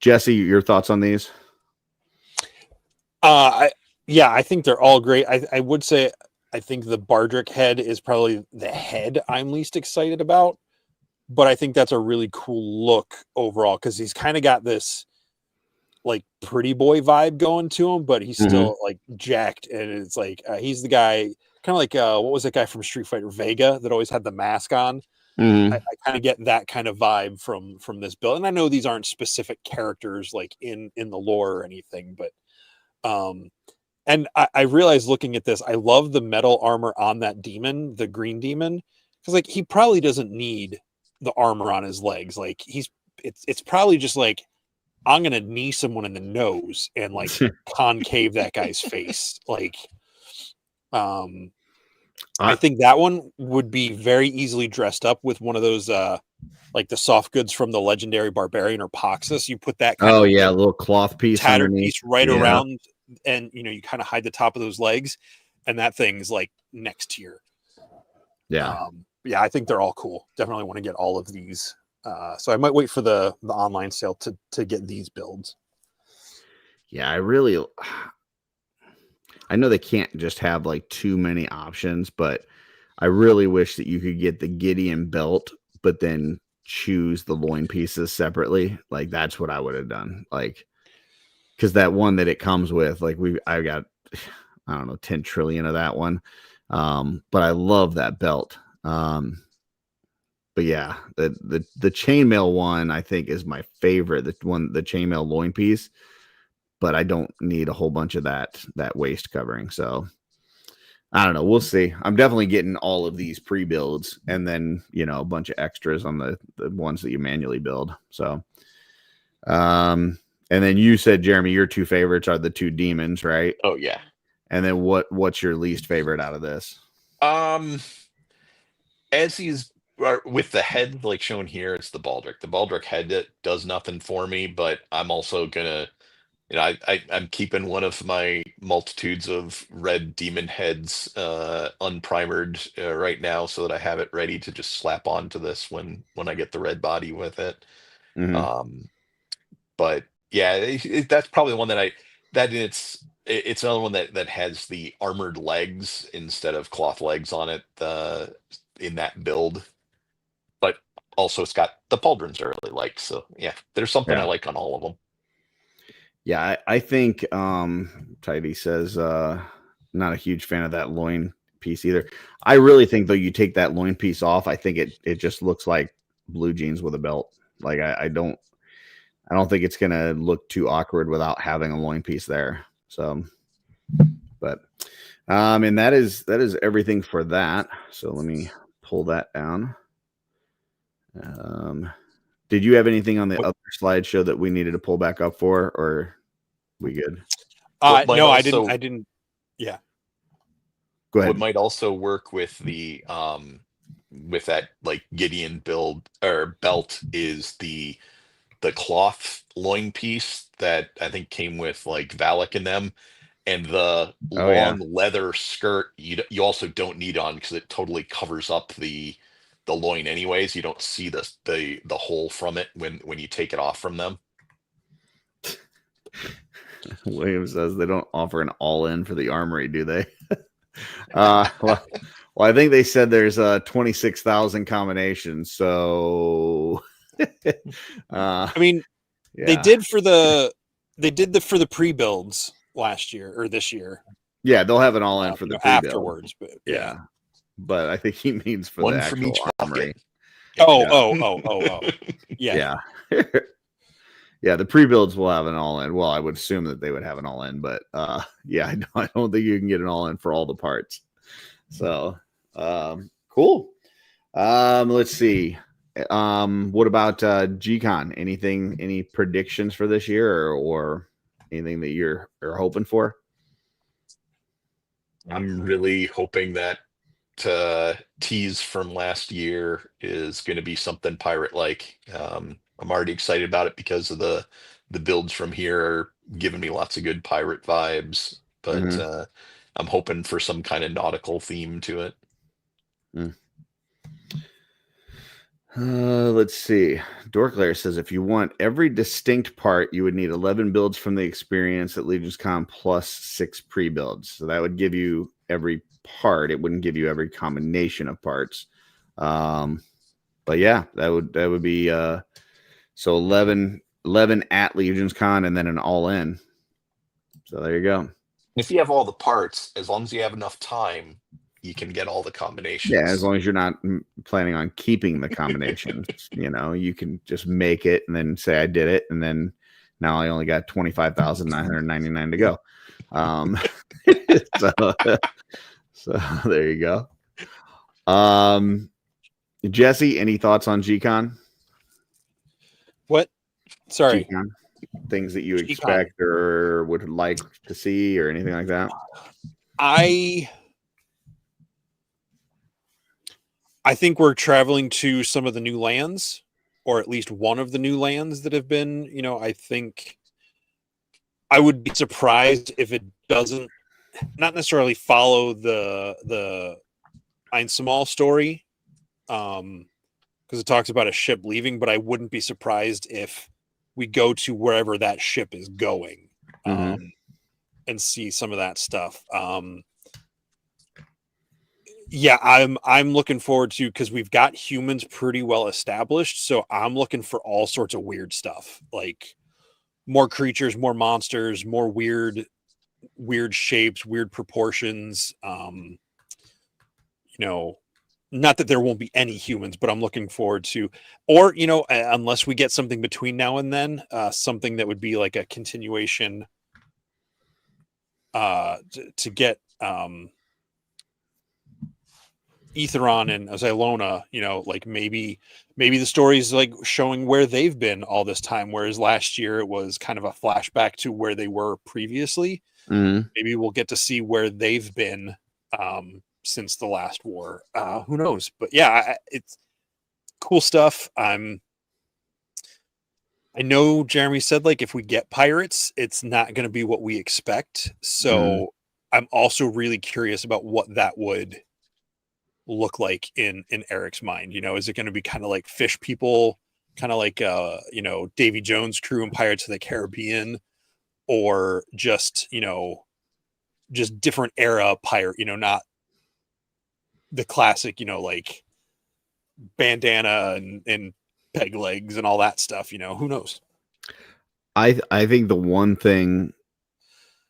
Jesse, your thoughts on these? I think they're all great. I would say I think the Bardrick head is probably the head I'm least excited about, but I think that's a really cool look overall, because he's kind of got this like pretty boy vibe going to him, but he's still like jacked, and it's like he's the guy kind of like what was that guy from Street Fighter, Vega, that always had the mask on. I kind of get that kind of vibe from this build, and I know these aren't specific characters like in the lore or anything, but and I realized looking at this, I love the metal armor on that demon, the green demon, because like he probably doesn't need the armor on his legs. Like it's probably just like, I'm gonna knee someone in the nose and like concave that guy's face. Like, I think that one would be very easily dressed up with one of those like the soft goods from the legendary barbarian or Poxus. You put that kind of a little cloth piece tattered underneath. piece right around, and you kind of hide the top of those legs, and that thing's like next tier. Yeah, I think they're all cool. Definitely want to get all of these. So I might wait for the online sale to get these builds. Yeah, I know they can't just have like too many options, but I really wish that you could get the Gideon belt, but then choose the loin pieces separately. Like that's what I would have done. Like, because that one that it comes with, like I got, I don't know, 10 trillion of that one. But I love that belt. But yeah, the chainmail one I think is my favorite. The chainmail loin piece, but I don't need a whole bunch of that waist covering. So I don't know. We'll see. I'm definitely getting all of these pre-builds, and then a bunch of extras on the ones that you manually build. So, and then you said, Jeremy, your two favorites are the two demons, right? Oh yeah. And then what's your least favorite out of this? As he's with the head like shown here, it's the Baldric. The Baldric head that does nothing for me, but I'm also gonna, I'm keeping one of my multitudes of red demon heads unprimered right now, so that I have it ready to just slap onto this when I get the red body with it. But yeah, that's probably the one it's another one that has the armored legs instead of cloth legs on it in that build. But also it's got the pauldrons I really like. So yeah, there's something I like on all of them. Yeah, I think Tidy says not a huge fan of that loin piece either. I really think though you take that loin piece off, I think it just looks like blue jeans with a belt. Like I don't think it's gonna look too awkward without having a loin piece there. So, but and that is everything for that. So let me pull that down. Did you have anything on the other slideshow that we needed to pull back up for, or we good? No, I didn't. Yeah. Go ahead. What might also work with the with that like Gideon build or belt is the cloth loin piece that I think came with like Valak in them, and the long leather skirt you also don't need on because it totally covers up the loin anyways. You don't see the hole from it when you take it off from them. William says they don't offer an all-in for the armory, do they? Well, I think they said there's 26,000 combinations. So, I mean, they did for the pre-builds last year or this year. Yeah, they'll have an all-in for the pre-build afterwards, but yeah. But I think he means for one the from actual each armory. Oh. Yeah. Yeah, the pre-builds will have an all-in. Well, I would assume that they would have an all-in, but yeah, I don't think you can get an all-in for all the parts. So, cool. Let's see. What about G-Con? Any predictions for this year or anything that you're hoping for? I'm really hoping that tease from last year is going to be something pirate-like. I'm already excited about it because of the builds from here are giving me lots of good pirate vibes, but I'm hoping for some kind of nautical theme to it. Let's see. Dorklair says if you want every distinct part, you would need 11 builds from the experience at Legion's Con plus 6 pre-builds. So that would give you every part. It wouldn't give you every combination of parts. But yeah, that would be so 11 11 at Legions Con, and then an all-in. So there you go. If you have all the parts, as long as you have enough time, you can get all the combinations. Yeah, as long as you're not planning on keeping the combinations, you can just make it and then say I did it, and then now I only got 25,999 to go. So there you go. Jesse, any thoughts on G-Con? What? Sorry. G-Con? Things that you G-Con. expect or would like to see or anything like that? I think we're traveling to some of the new lands, or at least one of the new lands that have been, I think I would be surprised if it doesn't not necessarily follow the Einsamal story, because it talks about a ship leaving, but I wouldn't be surprised if we go to wherever that ship is going, and see some of that stuff. Yeah, I'm looking forward to, because we've got humans pretty well established, so I'm looking for all sorts of weird stuff, like more creatures, more monsters, more weird shapes, weird proportions. Not that there won't be any humans, but I'm looking forward to, or unless we get something between now and then, something that would be like a continuation, to get Etheron and Xylona, like maybe the story's like showing where they've been all this time, whereas last year it was kind of a flashback to where they were previously. Maybe we'll get to see where they've been since the last war. Who knows? But yeah, it's cool stuff. I know Jeremy said, like, if we get pirates, it's not going to be what we expect. So I'm also really curious about what that would look like in Eric's mind. Is it going to be kind of like fish people, kind of like Davy Jones' crew in Pirates of the Caribbean, or just just different era pirate, not the classic, like bandana and peg legs and all that stuff. Who knows? I think the one thing,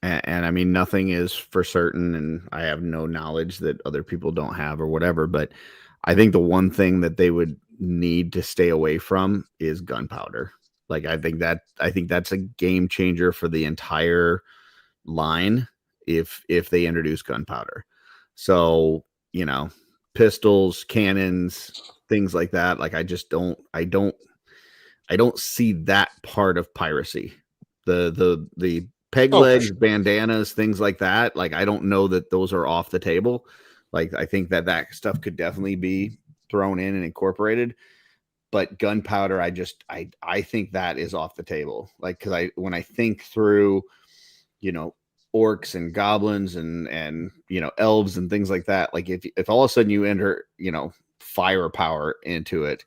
and I mean, nothing is for certain, and I have no knowledge that other people don't have or whatever, but I think the one thing that they would need to stay away from is gunpowder. Like, I think that's a game changer for the entire line if they introduce gunpowder. So, pistols, cannons, things like that. Like, I don't see that part of piracy. The peg legs, bandanas, things like that. Like, I don't know that those are off the table. Like, I think that stuff could definitely be thrown in and incorporated. But gunpowder, I think that is off the table. Like, because when I think through, orcs and goblins and elves and things like that, like if all of a sudden you enter firepower into it,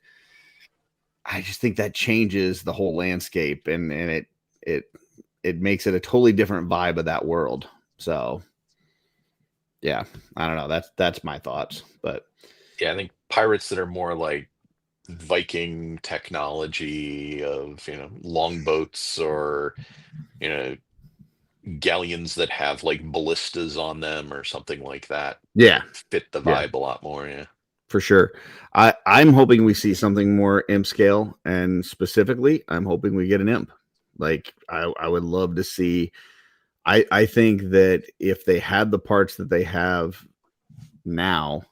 I just think that changes the whole landscape, and it makes it a totally different vibe of that world. So yeah, I don't know, that's my thoughts. But yeah, I think pirates that are more like Viking technology of longboats, or galleons that have like ballistas on them or something like that. Yeah, fit the vibe a lot more. Yeah, for sure. I'm hoping we see something more imp scale, and specifically I'm hoping we get an imp. Like, I would love to see. I think that if they had the parts that they have now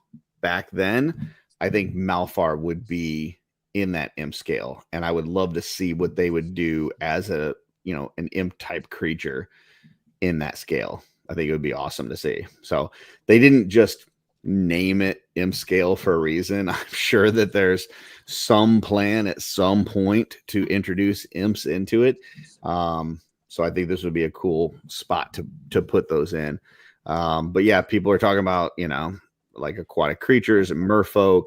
back then, I think Malphar would be in that imp scale, and I would love to see what they would do as an imp type creature in that scale. I think it would be awesome to see. So they didn't just name it imp scale for a reason. I'm sure that there's some plan at some point to introduce imps into it. So I think this would be a cool spot to put those in. But yeah, people are talking about, like aquatic creatures and merfolk.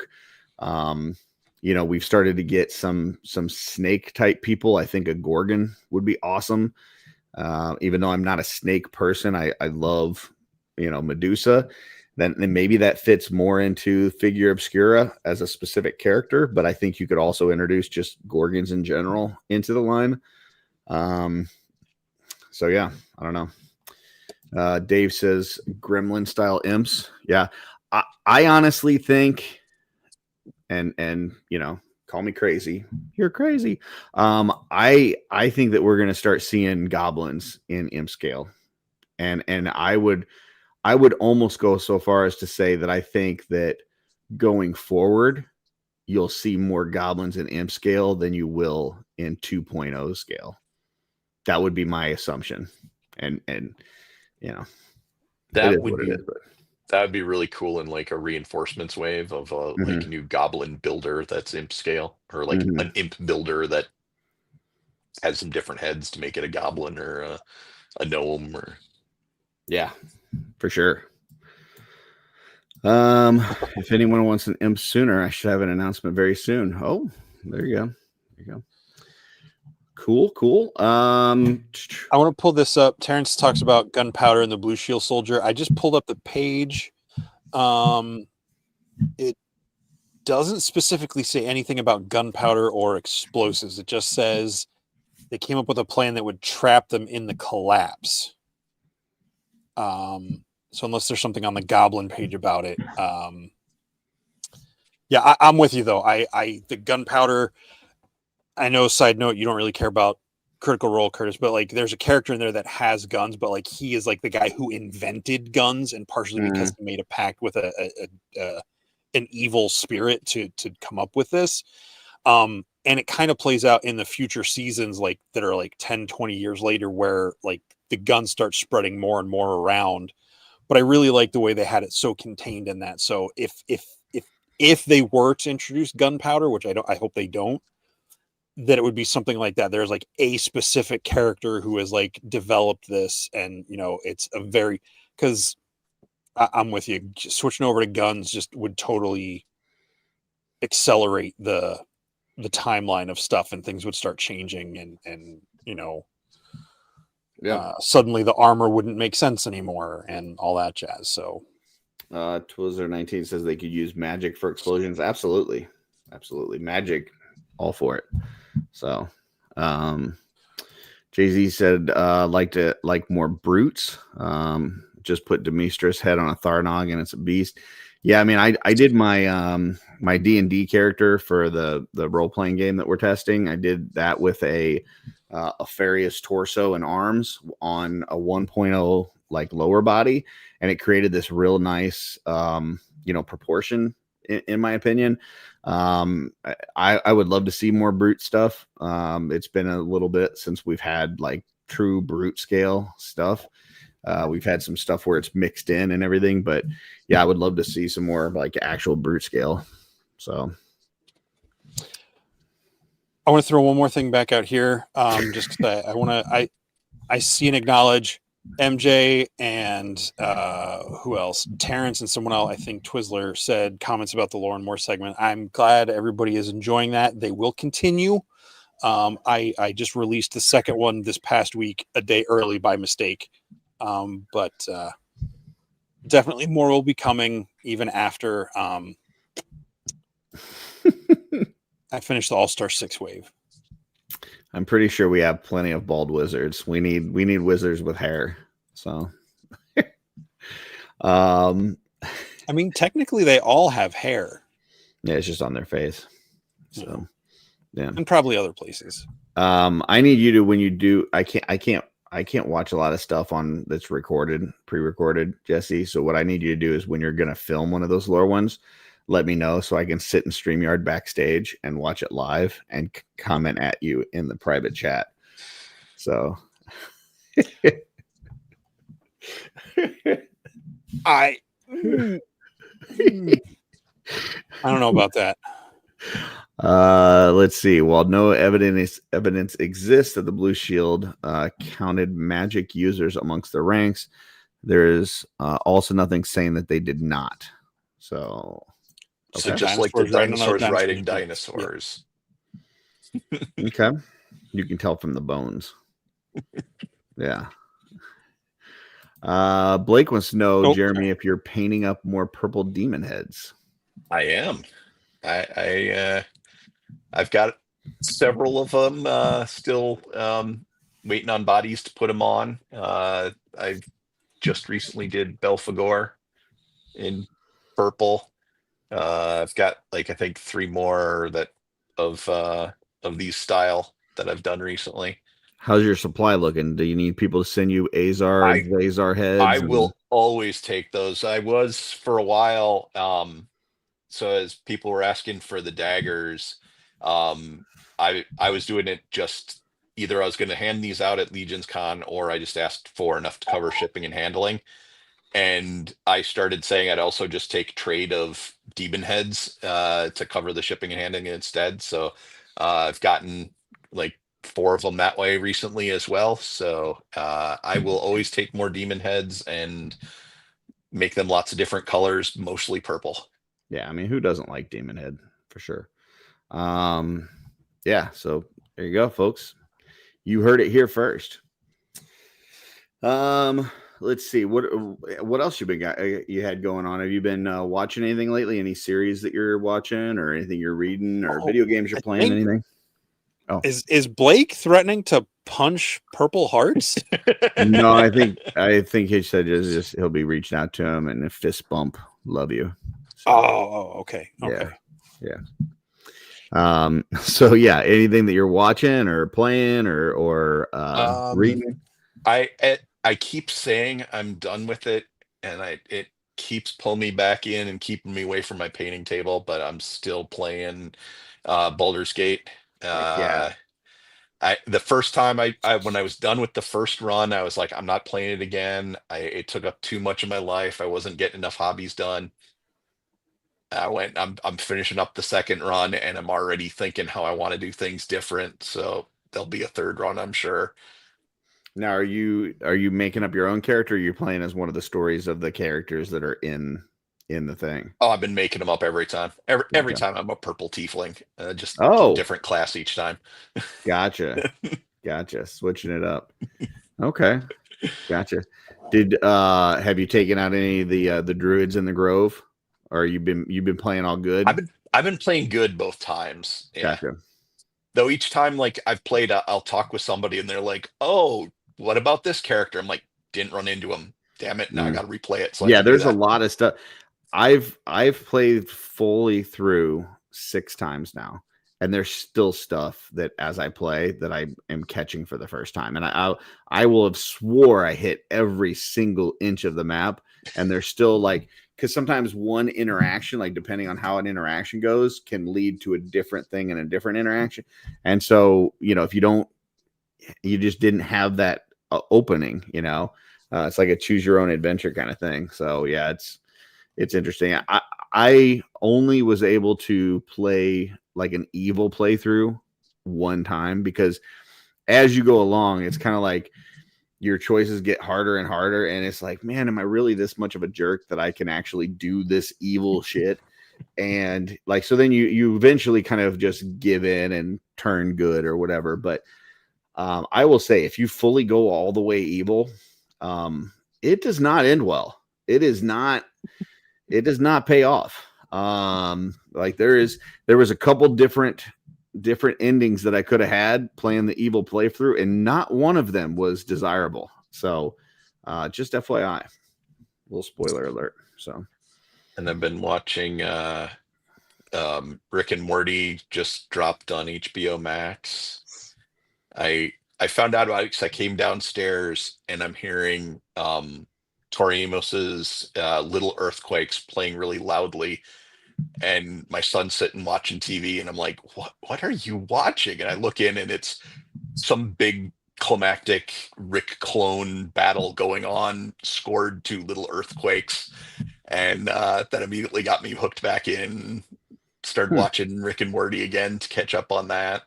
We've started to get some snake type people. I think a Gorgon would be awesome. Even though I'm not a snake person, I love, Medusa. Then maybe that fits more into Figure Obscura as a specific character. But I think you could also introduce just Gorgons in general into the line. So yeah, I don't know. Dave says gremlin style imps. Yeah. I honestly think, and you know, call me crazy. You're crazy. I think that we're gonna start seeing goblins in imp scale. And I would almost go so far as to say that I think that going forward, you'll see more goblins in imp scale than you will in 2.0 scale. That would be my assumption. And you know, it is what it is. But that would be really cool in like a reinforcements wave of a like new goblin builder that's imp scale, or like an imp builder that has some different heads to make it a goblin or a gnome, or yeah, for sure. If anyone wants an imp sooner, I should have an announcement very soon. Oh, there you go. There you go. Cool. I want to pull this up. Terrence talks about gunpowder and the blue shield soldier. I just pulled up the page. It doesn't specifically say anything about gunpowder or explosives. It just says they came up with a plan that would trap them in the collapse. So unless there's something on the goblin page about it, yeah, I'm with you though. The gunpowder. I know, side note, you don't really care about Critical Role, Curtis, but like there's a character in there that has guns, but like he is like the guy who invented guns, and partially because he made a pact with an evil spirit to come up with this. And it kind of plays out in the future seasons like that are like 10, 20 years later, where like the guns start spreading more and more around. But I really like the way they had it so contained in that. So if they were to introduce gunpowder, which I hope they don't, that it would be something like that. There's like a specific character who has like developed this, and you know, it's a very, because I'm with you. Just switching over to guns just would totally accelerate the timeline of stuff, and things would start changing, and you know, suddenly the armor wouldn't make sense anymore, and all that jazz. So, Twizzler19 says they could use magic for explosions. Absolutely, magic, all for it. So, Jay-Z said, like more brutes. Just put Demestra's head on a Tharnog and it's a beast. Yeah, I mean, I did my my D&D character for the role-playing game that we're testing. I did that with a Farius torso and arms on a 1.0 like lower body, and it created this real nice proportion in my opinion. I would love to see more brute stuff. It's been a little bit since we've had like true brute scale stuff. We've had some stuff where it's mixed in and everything, but yeah, I would love to see some more like actual brute scale. So I want to throw one more thing back out here. Just because I see and acknowledge MJ and who else? Terrence and someone else, I think Twizzler, said comments about the Lore and More segment. I'm glad everybody is enjoying that. They will continue. I just released the second one this past week, a day early by mistake. But definitely more will be coming even after I finished the All-Star 6 wave. I'm pretty sure we have plenty of bald wizards. We need wizards with hair. So, I mean, technically they all have hair. Yeah, it's just on their face. So, yeah, and probably other places. I need you to, when you do, I can't watch a lot of stuff on that's pre-recorded, Jesse. So what I need you to do is when you're gonna film one of those lore ones, let me know so I can sit in StreamYard backstage and watch it live and comment at you in the private chat. So I don't know about that. Let's see. While no evidence exists that the Blue Shield counted magic users amongst their ranks, there is also nothing saying that they did not. So just like the dinosaurs riding dinosaurs. Yeah. Okay. You can tell from the bones. Yeah. Blake wants to know, Jeremy, if you're painting up more purple demon heads. I am. I've got several of them still waiting on bodies to put them on. I just recently did Belphegor in purple. I've got like I think 3 more that of these style that I've done recently. How's your supply looking? Do you need people to send you Azar I and Azar I heads? And will always take those. I was for a while. So as people were asking for the daggers, um, I was doing it just either I was going to hand these out at Legion's Con or I just asked for enough to cover shipping and handling. And I started saying I'd also just take trade of demon heads to cover the shipping and handling instead. So I've gotten like 4 of them that way recently as well. So I will always take more demon heads and make them lots of different colors, mostly purple. yeah, I mean, who doesn't like Demon Head for sure? Yeah, so there you go, folks. You heard it here first. Let's see what else you had going on. Have you been watching anything lately? Any series that you're watching, or anything you're reading, or video games you're playing? Anything? Oh, Is Blake threatening to punch Purple Hearts? no, I think he said just he'll be reaching out to him and a fist bump. Love you. So, Okay. yeah. So yeah, anything that you're watching or playing or reading? I keep saying I'm done with it, and it keeps pulling me back in and keeping me away from my painting table, but I'm still playing Baldur's Gate. Yeah. The first time I when I was done with the first run, I was like, I'm not playing it again. It took up too much of my life. I wasn't getting enough hobbies done. I'm finishing up the second run and I'm already thinking how I want to do things different. So there'll be a third run, I'm sure. Now, are you making up your own character? Or are you playing as one of the stories of the characters that are in the thing? Oh, I've been making them up every time. Every Okay. time I'm a purple tiefling, just Oh, different class each time. gotcha. Switching it up. Okay. Gotcha. Did have you taken out any of the druids in the grove? Or you've been playing all good? I've been playing good both times. Yeah. Gotcha. Though each time like I've played, I'll talk with somebody and they're like, "Oh, what about this character?" I'm like, "Didn't run into him. Damn it! Now I got to replay it." So I Yeah, can do there's a that. lot of stuff. I've played fully through 6 times now, and there's still stuff that as I play that I am catching for the first time. And I will have swore I hit every single inch of the map, and there's still like, because sometimes one interaction, like depending on how an interaction goes, can lead to a different thing in a different interaction. And so, if you just didn't have that opening, it's like a choose your own adventure kind of thing. So yeah, it's interesting. I only was able to play like an evil playthrough one time, because as you go along, it's kind of like your choices get harder and harder, and it's like, man, am I really this much of a jerk that I can actually do this evil shit? And like, so then you eventually kind of just give in and turn good or whatever. But I will say, if you fully go all the way evil, it does not end well. It does not pay off. Like there was a couple different endings that I could have had playing the evil playthrough, and not one of them was desirable. So just FYI, little spoiler alert. So, And I've been watching Rick and Morty just dropped on HBO Max. I found out about it because I came downstairs and I'm hearing Tori Amos's Little Earthquakes playing really loudly, and my son's sitting watching TV, and I'm like, what are you watching? And I look in and it's some big climactic Rick clone battle going on, scored to Little Earthquakes, and that immediately got me hooked back in. Started watching Rick and Morty again to catch up on that.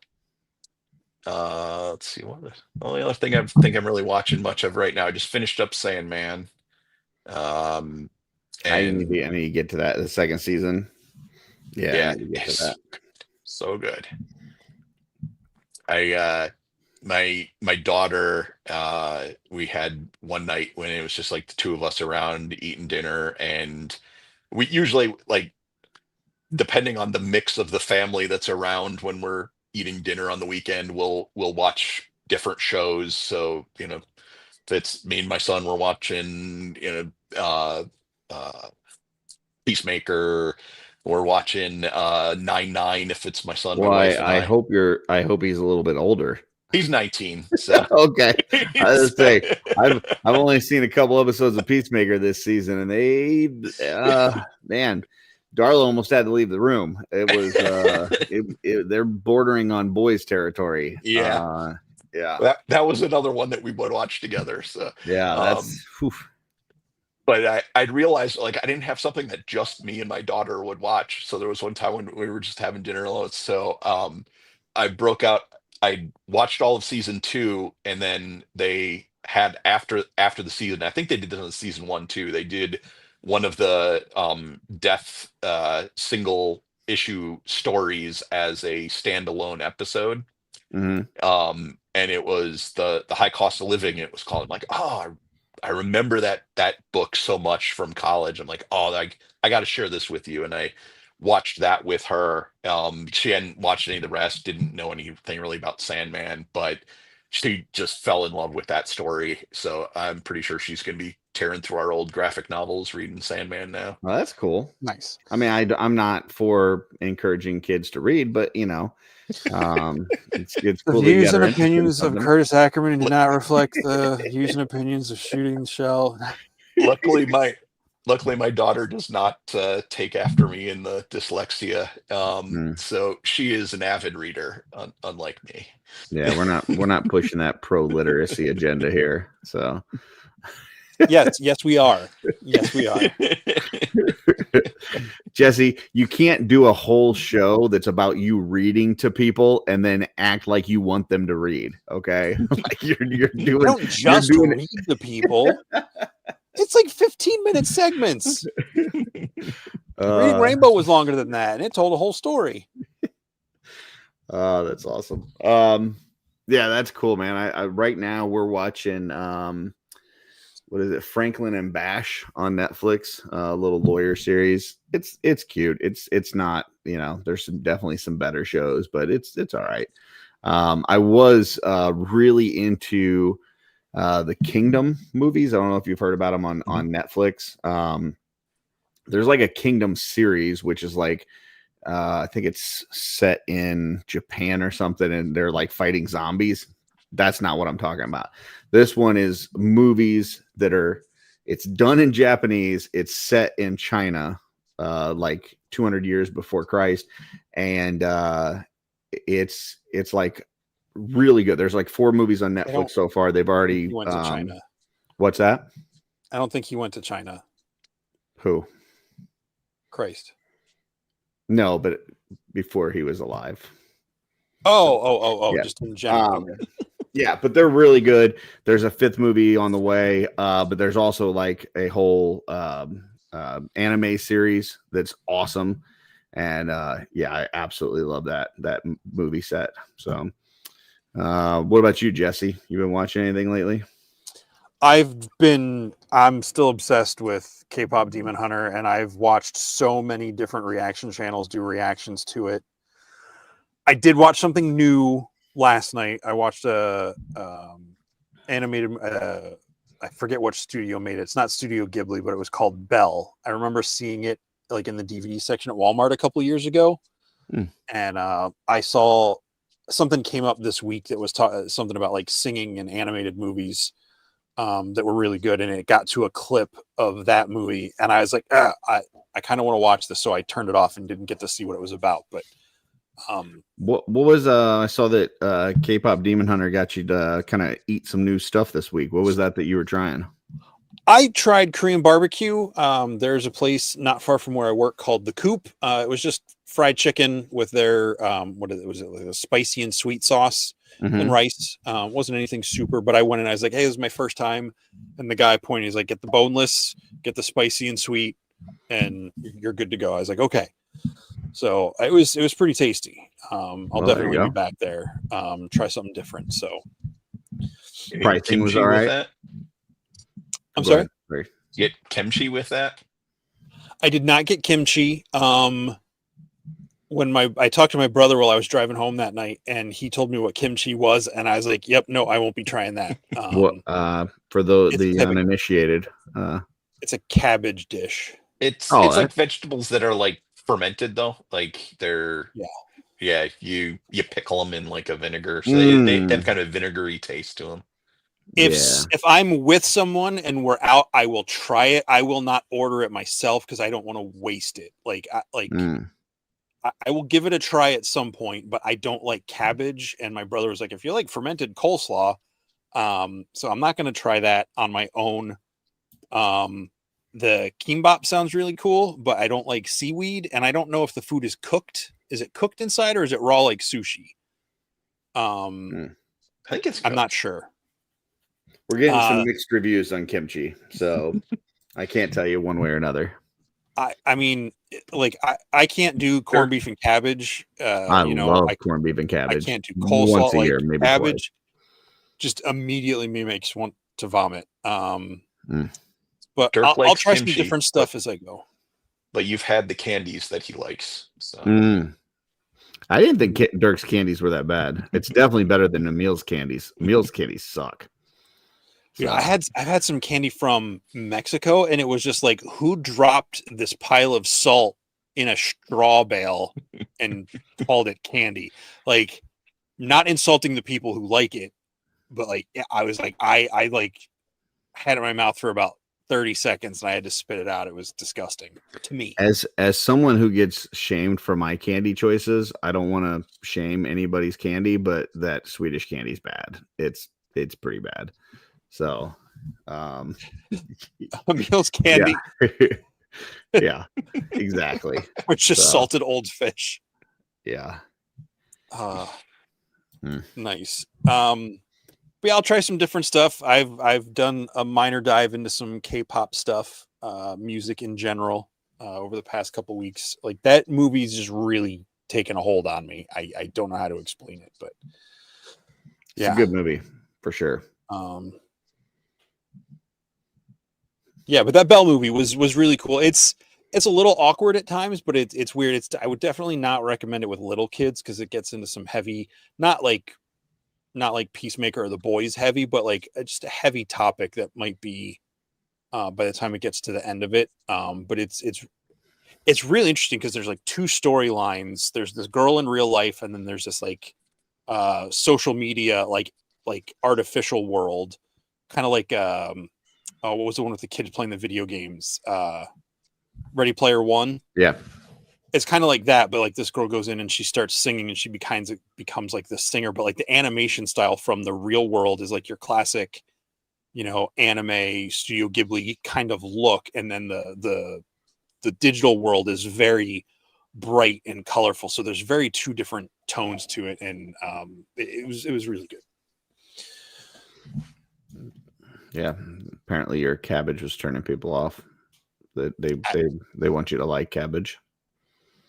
Let's see what the only other thing I think I'm really watching much of right now. I just finished up Sandman. Um, I need and to get to that, the second season. Yeah, yeah, I need to get to it's that. so good. My daughter, we had one night when it was just like the two of us around eating dinner, and we usually, like, depending on the mix of the family that's around when we're eating dinner on the weekend, we'll watch different shows. So, if it's me and my son, we're watching, Peacemaker, we're watching 9-9 if it's my son, my Well, wife, and I I. hope I hope he's a little bit older. He's 19, so Okay. I was say I've only seen a couple episodes of Peacemaker this season, and they man, Darla almost had to leave the room. It was they're bordering on boys territory. yeah. Yeah. That was another one that we would watch together. So, Yeah, that's but I'd realized like I didn't have something that just me and my daughter would watch. So there was one time when we were just having dinner alone. So I broke out. I watched all of season 2, and then they had after the season. I think they did this on season 1 too. They did one of the death single issue stories as a standalone episode. mhm. And it was the high cost of living. It was called. I'm like, oh, I remember that book so much from college. I'm like, oh, I got to share this with you. And I watched that with her. She hadn't watched any of the rest, didn't know anything really about Sandman, but she just fell in love with that story. So I'm pretty sure she's going to be tearing through our old graphic novels, reading Sandman now. Well, that's cool. Nice. I mean, I'm not for encouraging kids to read, but it's The cool that you views got and her interested in opinions of something. Curtis Akerman do not reflect the views and opinions of Shooting Shell. Luckily, my daughter does not take after me in the dyslexia. So she is an avid reader, unlike me. Yeah, we're not pushing that pro literacy agenda here. So Yes, we are. Yes, we are. Jesse, you can't do a whole show that's about you reading to people and then act like you want them to read. Okay, like you're doing. I don't just read to people. It's like 15-minute segments. Reading Rainbow was longer than that, and it told a whole story. Oh, that's awesome. Yeah, that's cool, man. I right now we're watching what is it, Franklin and Bash on Netflix, a little lawyer series. It's cute. It's not, there's definitely some better shows, but it's all right. I was really into the Kingdom movies. I don't know if you've heard about them on Netflix. There's like a Kingdom series, which is like I think it's set in Japan or something, and they're like fighting zombies. That's not what I'm talking about. This one is movies that it's done in Japanese. It's set in China, like 200 years before Christ. And it's like really good. There's like 4 movies on Netflix so far. They've already went to China. What's that? I don't think he went to China. Who? Christ. No, but before he was alive. Oh, yeah. Just in general. Yeah, but they're really good. There's a 5th movie on the way, but there's also like a whole anime series that's awesome. And yeah, I absolutely love that movie set. So what about you, Jesse? You been watching anything lately? I'm still obsessed with K-pop Demon Hunter, and I've watched so many different reaction channels do reactions to it. I did watch something new last night. I watched a animated I forget which studio made it. It's not Studio Ghibli, but it was called Belle. I remember seeing it like in the DVD section at Walmart a couple of years ago. And I saw something came up this week that was something about like singing in animated movies that were really good, and it got to a clip of that movie, and I was like, I kind of want to watch this, so I turned it off and didn't get to see what it was about. But what was I saw that K-pop Demon Hunter got you to kind of eat some new stuff this week. What was that you were trying? I tried Korean barbecue. There's a place not far from where I work called The Coop. It was just fried chicken with their was it like a spicy and sweet sauce and rice. Wasn't anything super, but I went and I was like, hey, this is my first time. And the guy pointed, he's like, get the boneless, get the spicy and sweet, and you're good to go. I was like, okay. So it was pretty tasty. I'll definitely be back there. Try something different. So pricing was all right. That? I'm sorry. Get kimchi with that? I did not get kimchi. when I talked to my brother while I was driving home that night, and he told me what kimchi was, and I was like, "Yep, no, I won't be trying that." What for the uninitiated? It's a cabbage dish. It's Oh, like vegetables that are like fermented though. Like they're Yeah. you pickle them in like a vinegar, so they have kind of vinegary taste to them. If I'm with someone and we're out, I will try it. I will not order it myself because I don't want to waste it. I will give it a try at some point, but I don't like cabbage. And my brother was like, if you like fermented coleslaw, so I'm not going to try that on my own. The kimbap sounds really cool, but I don't like seaweed, and I don't know if the food is cooked. Is it cooked inside or is it raw like sushi? I think it's cooked. I'm not sure. We're getting some mixed reviews on kimchi, so I can't tell you one way or another. I mean, like I can't do corned beef and cabbage. I love corned beef and cabbage. I can't do coleslaw once a year, maybe cabbage. Twice. Just immediately makes want to vomit. But Dirk I'll try kimchi, some different stuff as I go. But you've had the candies that he likes. So I didn't think Dirk's candies were that bad. It's definitely better than Emil's candies. Emil's candies suck. So. Yeah, I've had some candy from Mexico, and it was just like, who dropped this pile of salt in a straw bale and called it candy? Like, not insulting the people who like it, but like, I was like, I like had it in my mouth for about 30 seconds and I had to spit it out. It was disgusting to me. As someone who gets shamed for my candy choices, I don't want to shame anybody's candy, but that Swedish candy is bad. It's pretty bad. So, Emil's candy. Yeah, exactly. Which just salted old fish. Yeah. Nice. But yeah, I'll try some different stuff. I've done a minor dive into some K-pop stuff, music in general, over the past couple weeks. Like, that movie's just really taken a hold on me. I don't know how to explain it, but it's a good movie for sure. Yeah, but that Belle movie was really cool. It's a little awkward at times, but it's weird. I would definitely not recommend it with little kids because it gets into some heavy, not like Peacemaker or The Boys heavy, but like just a heavy topic that might be by the time it gets to the end of it. But it's really interesting because there's like two storylines. There's this girl in real life, and then there's this like social media like artificial world, kind of like what was the one with the kids playing the video games? Ready Player One. Yeah. It's kind of like that, but like this girl goes in and she starts singing and she becomes like this singer, but like the animation style from the real world is like your classic, anime Studio Ghibli kind of look. And then the digital world is very bright and colorful. So there's two different tones to it. And it was really good. Yeah, apparently your cabbage was turning people off. They want you to like cabbage.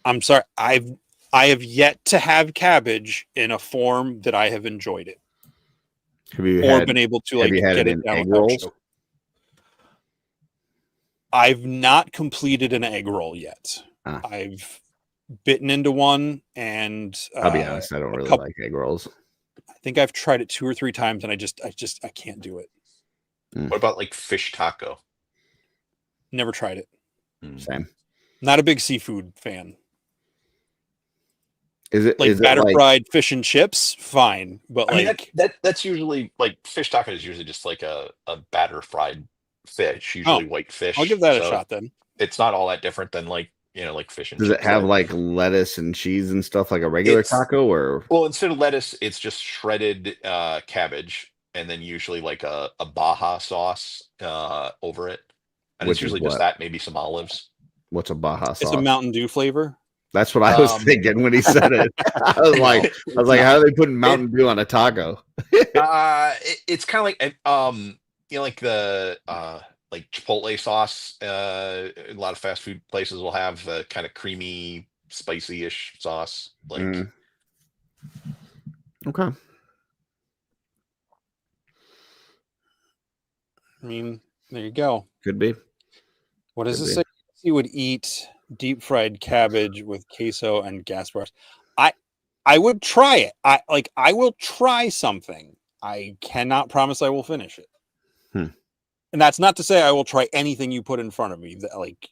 I'm sorry, I have yet to have cabbage in a form that I have enjoyed it. Have you been able to like get it down egg rolls? I've not completed an egg roll yet. I've bitten into one, and I'll be honest, I don't really like egg rolls. I think I've tried it 2 or 3 times, and I can't do it. What about like fish taco? Never tried it. Same. Not a big seafood fan. Is it like batter fried fish and chips? Fine, but I mean, that's usually like fish taco is usually just like a batter fried fish, usually white fish. I'll give that a shot then. It's not all that different than like fish and chips. Does it have like lettuce and cheese and stuff like a regular taco, or? Well, instead of lettuce, it's just shredded cabbage, and then usually like a Baja sauce over it. And it's usually just that, maybe some olives. What's a Baja sauce? It's a Mountain Dew flavor. That's what I was thinking when he said it. I was like, how are they putting Mountain Dew on a taco? It's kind of like, like the like Chipotle sauce. A lot of fast food places will have the kind of creamy, spicy-ish sauce. Like, okay. I mean, there you go. Could be. What does it say? You would eat deep fried cabbage with queso and gas bars. I would try it. I will try something. I cannot promise I will finish it. And that's not to say I will try anything you put in front of me. Like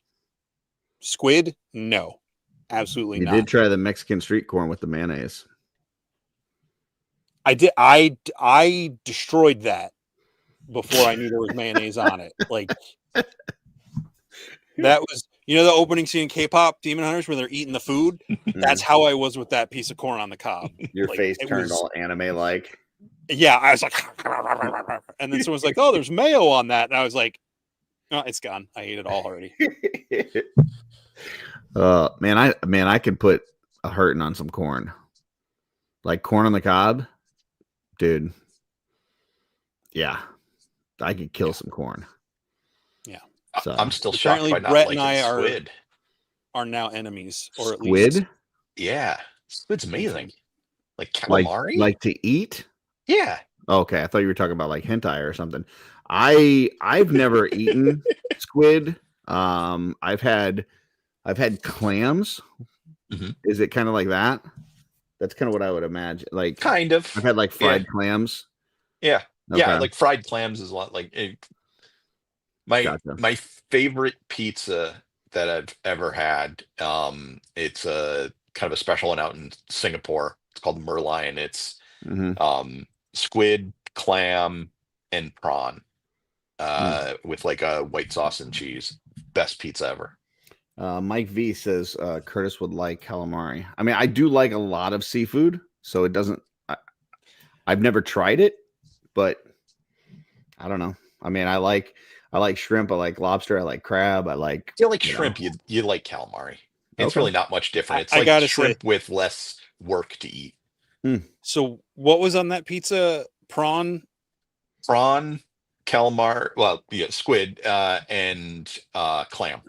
squid, no, absolutely You not. did try the Mexican street corn with the mayonnaise. I did. I destroyed that before I knew there was mayonnaise on it. Like that was, the opening scene in K-pop Demon Hunters where they're eating the food. That's how I was with that piece of corn on the cob. Your like, face turned all anime like. Yeah, I was like, and then someone's like, "Oh, there's mayo on that," and I was like, "Oh, it's gone. I ate it all already." Man, I could put a hurting on some corn, like corn on the cob, dude. Yeah, I could kill some corn. Yeah, so I'm still shocked by not Brett liking and I squid. Are now enemies, or at squid? least yeah, squid's amazing. Like calamari, like to eat. Yeah. Okay, I thought you were talking about like hentai or something. I've never eaten squid. I've had clams. Mm-hmm. Is it kind of like that? That's kind of what I would imagine. Like kind of. I've had like fried clams. Yeah. Okay. Yeah, like fried clams is a lot like my favorite pizza that I've ever had. It's a kind of a special one out in Singapore. It's called Merlion. It's squid, clam, and prawn with like a white sauce and cheese. Best pizza ever. Mike V says Curtis would like calamari. I mean, I do like a lot of seafood, so it doesn't. I've never tried it, but I don't know. I mean, I like shrimp. I like lobster. I like crab. I like. You like shrimp. You like calamari. It's really not much different. It's I like shrimp with less work to eat. So what was on that pizza? Prawn, calamari. Well, yeah, squid and clam.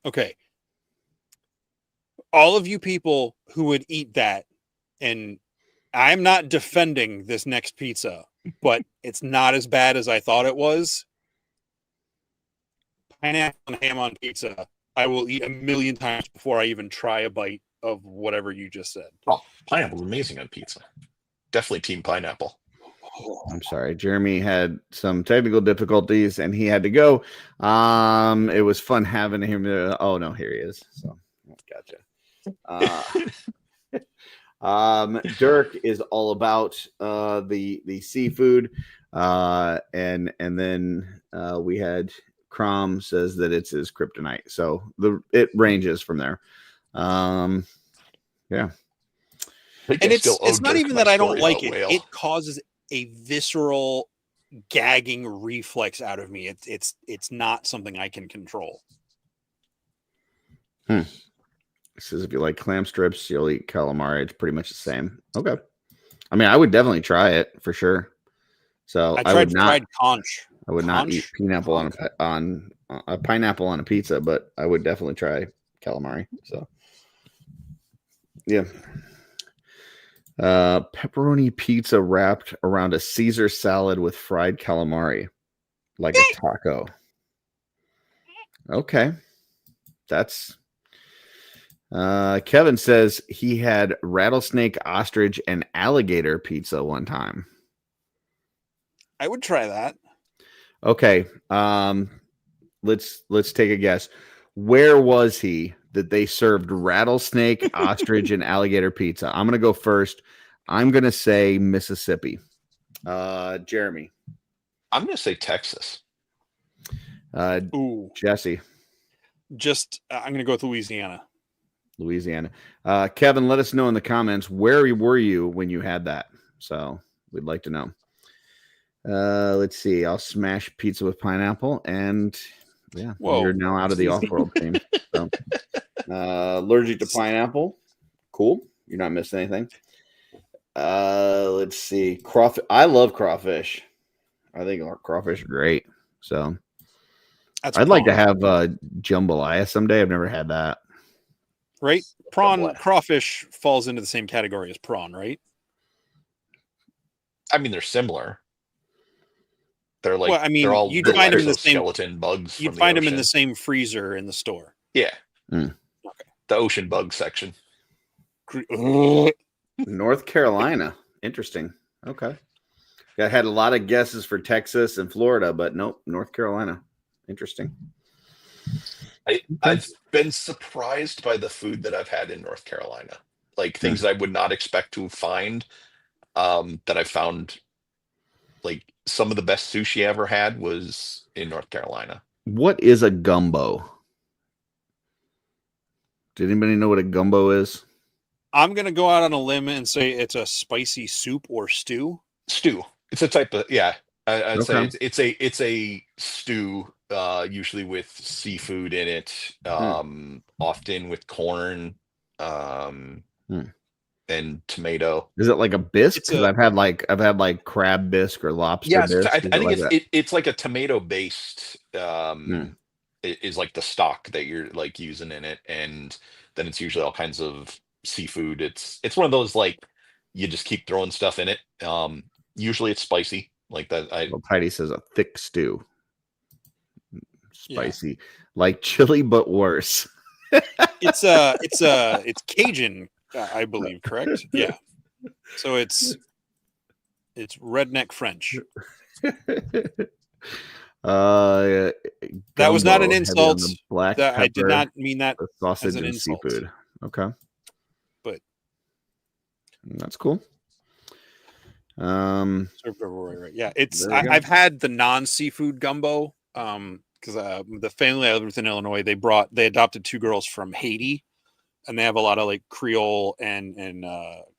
Okay. All of you people who would eat that, and I'm not defending this next pizza, but it's not as bad as I thought it was. Pineapple and ham on pizza, I will eat 1,000,000 times before I even try a bite of whatever you just said. Oh, pineapple's amazing on pizza. Definitely team pineapple. I'm sorry. Jeremy had some technical difficulties and he had to go. It was fun having him. Oh no, here he is. So gotcha. Dirk is all about the seafood. And then we had Crom says that it's his kryptonite. So it ranges from there. Yeah. And it's not even that I don't like it. It causes a visceral gagging reflex out of me. It's not something I can control. It says if you like clam strips, you'll eat calamari. It's pretty much the same. Okay. I mean, I would definitely try it for sure. So I tried fried conch. I would not eat pineapple on a pineapple on a pizza, but I would definitely try calamari. So yeah. Pepperoni pizza wrapped around a Caesar salad with fried calamari, like a taco. Okay. That's Kevin says he had rattlesnake, ostrich, and alligator pizza one time. I would try that. Okay. Let's take a guess. Where was he that they served rattlesnake, ostrich, and alligator pizza? I'm gonna go first. I'm gonna say Mississippi. Jeremy. I'm gonna say Texas. Jesse. I'm gonna go with Louisiana. Kevin, let us know in the comments where were you when you had that. So we'd like to know. Let's see. I'll smash pizza with pineapple, and yeah, you're now out of the off-world team. So, allergic to pineapple. Cool. You're not missing anything. Let's see. Crawfish. I love crawfish. I think our crawfish are great. So I'd like to have jambalaya someday. I've never had that. Right? Crawfish falls into the same category as prawn, right? I mean, they're similar. They're like, well, I mean, they're all you'd find them in the same skeleton bugs. You'd find them in the same freezer in the store. Yeah. Mm. The ocean bug section. North Carolina. Interesting. Okay. I had a lot of guesses for Texas and Florida, but nope, North Carolina. Interesting. I've been surprised by the food that I've had in North Carolina. Like things I would not expect to find, that I found. Like some of the best sushi I ever had was in North Carolina. What is a gumbo? Did anybody know what a gumbo is? I'm gonna go out on a limb and say it's a spicy soup or stew. Stew. It's a type of I'd say Okay. it's a stew, usually with seafood in it, often with corn, Hmm. and tomato. Is it like a bisque? It's Because a- I've had like crab bisque or lobster Yeah, bisque. I Is it think like that? it's like a tomato based, Hmm. is like the stock that you're like using in it, and then it's usually all kinds of seafood. It's one of those like you just keep throwing stuff in it. Usually it's spicy like that. Well, Heidi says a thick stew. Yeah. Spicy. Like chili, but worse. It's Cajun, I believe, correct? Yeah. So it's redneck French. That That was not an insult. Black That I did pepper, not mean that the as sausage an and insult. seafood. Okay, But that's cool. served over right. Yeah, it's There we go. I've had the non-seafood gumbo. Because the family I lived with in Illinois, they adopted 2 girls from Haiti, and they have a lot of like Creole and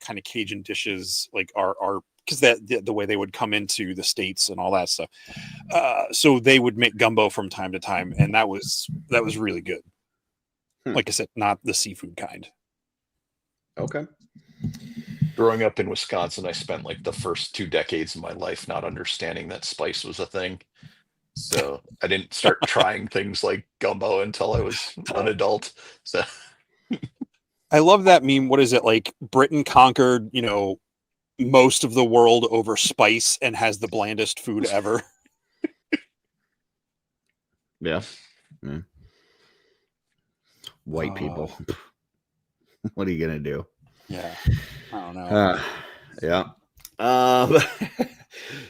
kind of Cajun dishes, like our because the way they would come into the States and all that stuff. So they would make gumbo from time to time, and that was really good. Like I said, not the seafood kind. Okay. Growing up in Wisconsin, I spent like the first 2 decades of my life not understanding that spice was a thing. So I didn't start trying things like gumbo until I was an adult. So I love that meme. What is it like? Britain conquered, most of the world over spice and has the blandest food ever. Yeah. White people. What are you gonna do? Yeah, I don't know. Yeah.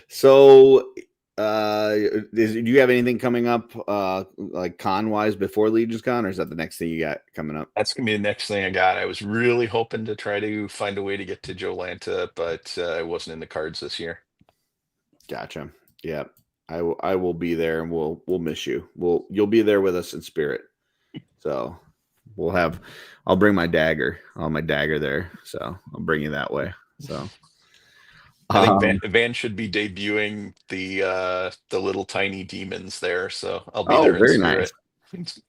So, do you have anything coming up, like con wise before Legion's Con, or is that the next thing you got coming up? that's gonna be the next thing I got. I was really hoping to try to find a way to get to Joe Lanta, but it wasn't in the cards this year. Gotcha. Yeah, I will be there, and we'll miss you. You'll be there with us in spirit. So I'll bring my dagger. I'll have my dagger there. So I'll bring you that way. So I think Van should be debuting the little tiny demons there, so I'll be there in very spirit. nice.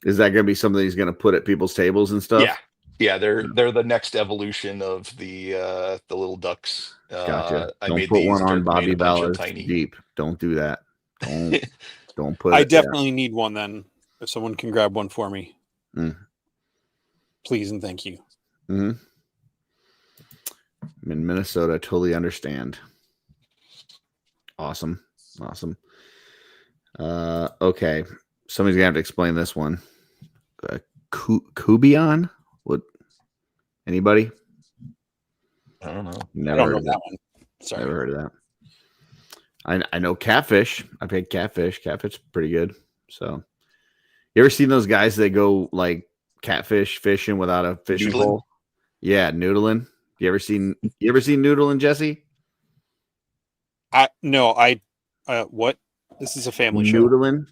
Is that going to be something he's going to put at people's tables and stuff? Yeah, they're the next evolution of the little ducks. Gotcha. I Don't made put these, one on made Bobby a bunch of Ballard's tiny. Jeep. Don't do that. Don't put. I definitely need one then. If someone can grab one for me, please and thank you. Mm-hmm. I'm in Minnesota. Totally understand. Awesome. Okay. Somebody's gonna have to explain this one. Kubion? What? Anybody? I don't know. Never I don't heard know of that one. Sorry. Never heard of that. I know catfish. I've had catfish. Catfish is pretty good. So, you ever seen those guys that go like catfish fishing without a fishing Noodling? pole? Yeah, noodling. You ever seen noodling, Jesse? What? This is a family show. Noodling.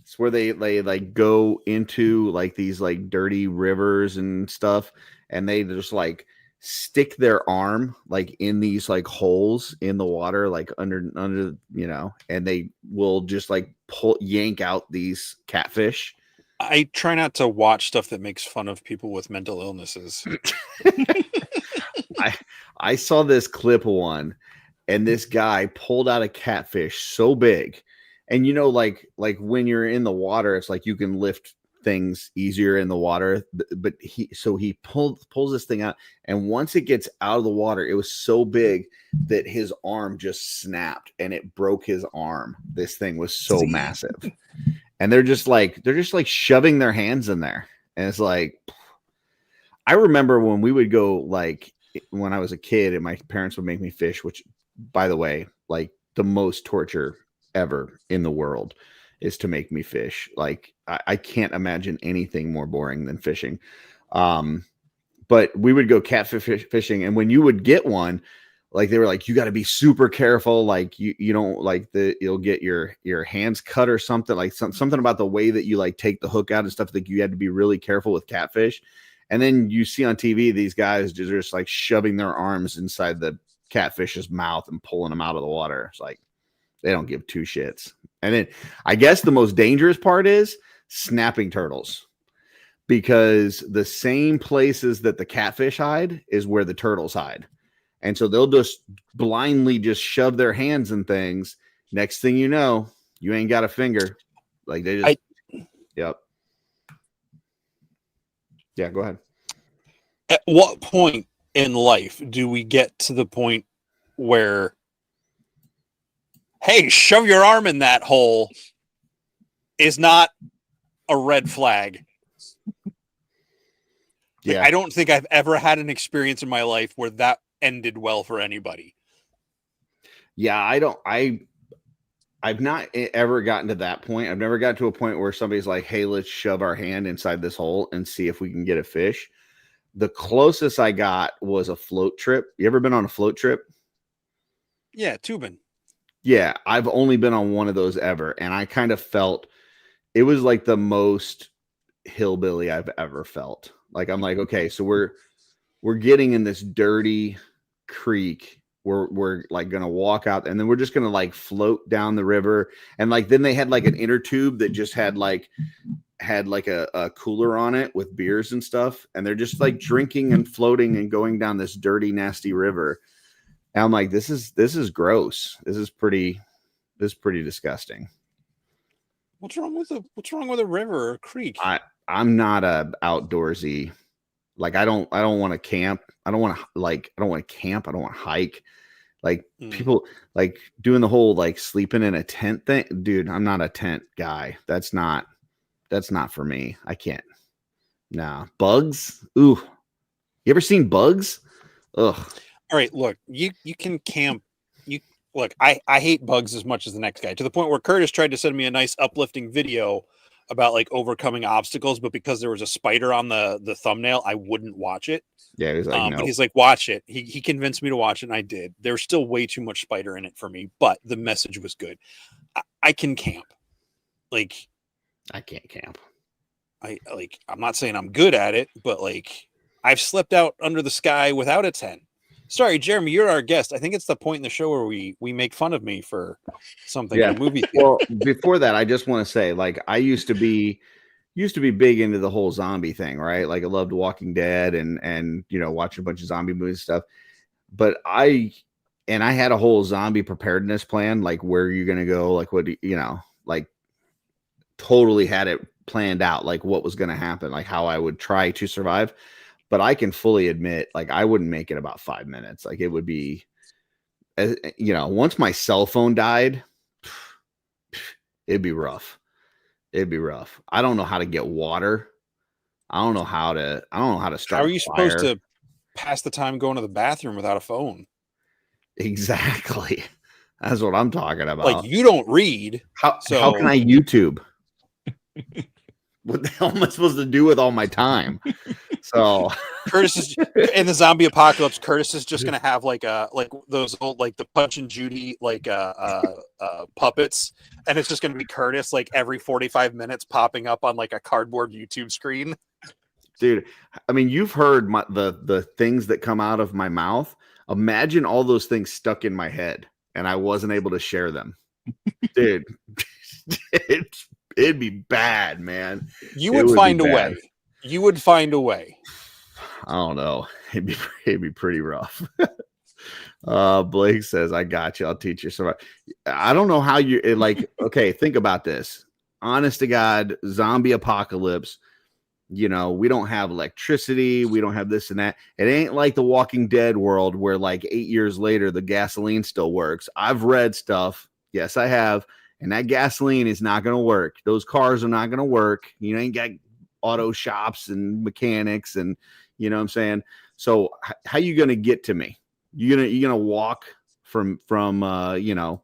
It's where they like go into like these like dirty rivers and stuff, and they just like stick their arm like in these like holes in the water, like under and they will just like yank out these catfish. I try not to watch stuff that makes fun of people with mental illnesses. I saw this clip of one, and this guy pulled out a catfish so big, and like when you're in the water, it's like you can lift things easier in the water, but he pulls this thing out, and once it gets out of the water, it was so big that his arm just snapped and it broke his arm. This thing was so massive. and they're just like shoving their hands in there. And it's like, I remember when we would go, like when I was a kid and my parents would make me fish, which by the way, like the most torture ever in the world is to make me fish. Like I can't imagine anything more boring than fishing. But we would go catfish fishing, and when you would get one, like they were like, you got to be super careful. Like you don't like you'll get your hands cut or something, like something about the way that you like take the hook out and stuff. Like you had to be really careful with catfish. And then you see on TV, these guys just like shoving their arms inside the catfish's mouth and pulling them out of the water. It's like, they don't give two shits. And then I guess the most dangerous part is snapping turtles, because the same places that the catfish hide is where the turtles hide. And so they'll just blindly just shove their hands in things. Next thing you know, you ain't got a finger. Like they just, yep. Yeah, go ahead. At what point in life do we get to the point where, hey, shove your arm in that hole is not a red flag? Yeah. I don't think I've ever had an experience in my life where that ended well for anybody. Yeah, I've not ever gotten to that point. I've never gotten to a point where somebody's like, hey, let's shove our hand inside this hole and see if we can get a fish. The closest I got was a float trip. You ever been on a float trip? Yeah, tubing. Yeah, I've only been on one of those ever. And I kind of felt it was like the most hillbilly I've ever felt. Like, I'm like, okay, so we're getting in this dirty creek. We're like gonna walk out, and then we're just gonna like float down the river. And like then they had like an inner tube that just had like a cooler on it with beers and stuff, and they're just like drinking and floating and going down this dirty, nasty river. And I'm like, this is gross. This is pretty disgusting. What's wrong with a river or a creek? I'm not a outdoorsy. Like I don't want to camp. I don't want to camp. I don't want to hike. Like people like doing the whole like sleeping in a tent thing. Dude, I'm not a tent guy. That's not for me. I can't. Nah. Bugs. Ooh. You ever seen bugs? Ugh. All right, look, you can camp. Look, I hate bugs as much as the next guy, to the point where Curtis tried to send me a nice uplifting video about like overcoming obstacles, but because there was a spider on the thumbnail, I wouldn't watch it. Yeah, he's like, no. But he's like, watch it. He convinced me to watch it, and I did. There's still way too much spider in it for me, but the message was good. I can camp. Like, I can't camp. I'm not saying I'm good at it, but like I've slept out under the sky without a tent. Sorry, Jeremy, you're our guest. I think it's the point in the show where we make fun of me for something in a movie theater. Well, before that, I just want to say, like, I used to be big into the whole zombie thing, right? Like, I loved Walking Dead and you know, watching a bunch of zombie movies and stuff. But I had a whole zombie preparedness plan, like where you're gonna go, like what you know, like totally had it planned out, like what was gonna happen, like how I would try to survive. But I can fully admit, like, I wouldn't make it about 5 minutes. Like, it would be, you know, once my cell phone died, it'd be rough. It'd be rough. I don't know how to get water. I don't know how to start. How are you supposed to pass the time going to the bathroom without a phone? Exactly. That's what I'm talking about. Like, you don't read. How can I YouTube? What the hell am I supposed to do with all my time? So Curtis is in the zombie apocalypse. Curtis is just gonna have like those old like the Punch and Judy puppets, and it's just gonna be Curtis like every 45 minutes popping up on like a cardboard YouTube screen. Dude, I mean, you've heard the things that come out of my mouth. Imagine all those things stuck in my head, and I wasn't able to share them. Dude, it'd be bad, man. You would find a way. You would find a way. I don't know. It'd be pretty rough. Blake says, I got you. I'll teach you some. I don't know how you like, okay, think about this. Honest to God, zombie apocalypse. You know, we don't have electricity. We don't have this and that. It ain't like the Walking Dead world where like 8 years later, the gasoline still works. I've read stuff. Yes, I have. and that gasoline is not going to work. Those cars are not going to work. You ain't got auto shops and mechanics, and you know what I'm saying? So how you going to get to me? You gonna walk from you know,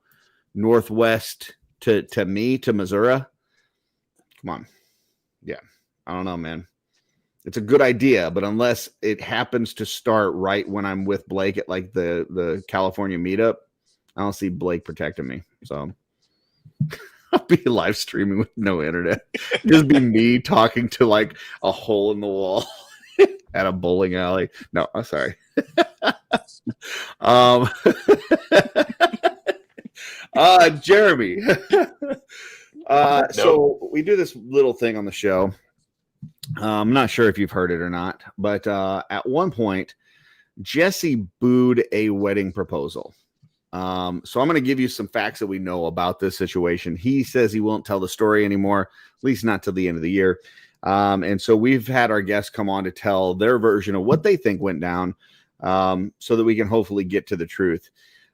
Northwest to me to Missouri? Come on. Yeah. I don't know, man. It's a good idea, but unless it happens to start right when I'm with Blake at like the California meetup, I don't see Blake protecting me. So I'll be live streaming with no internet. Just be me talking to like a hole in the wall at a bowling alley. No, I'm sorry. Jeremy. So we do this little thing on the show. I'm not sure if you've heard it or not, but at one point, Jesse booed a wedding proposal. So I'm going to give you some facts that we know about this situation. He says he won't tell the story anymore, at least not till the end of the year. And so we've had our guests come on to tell their version of what they think went down, so that we can hopefully get to the truth.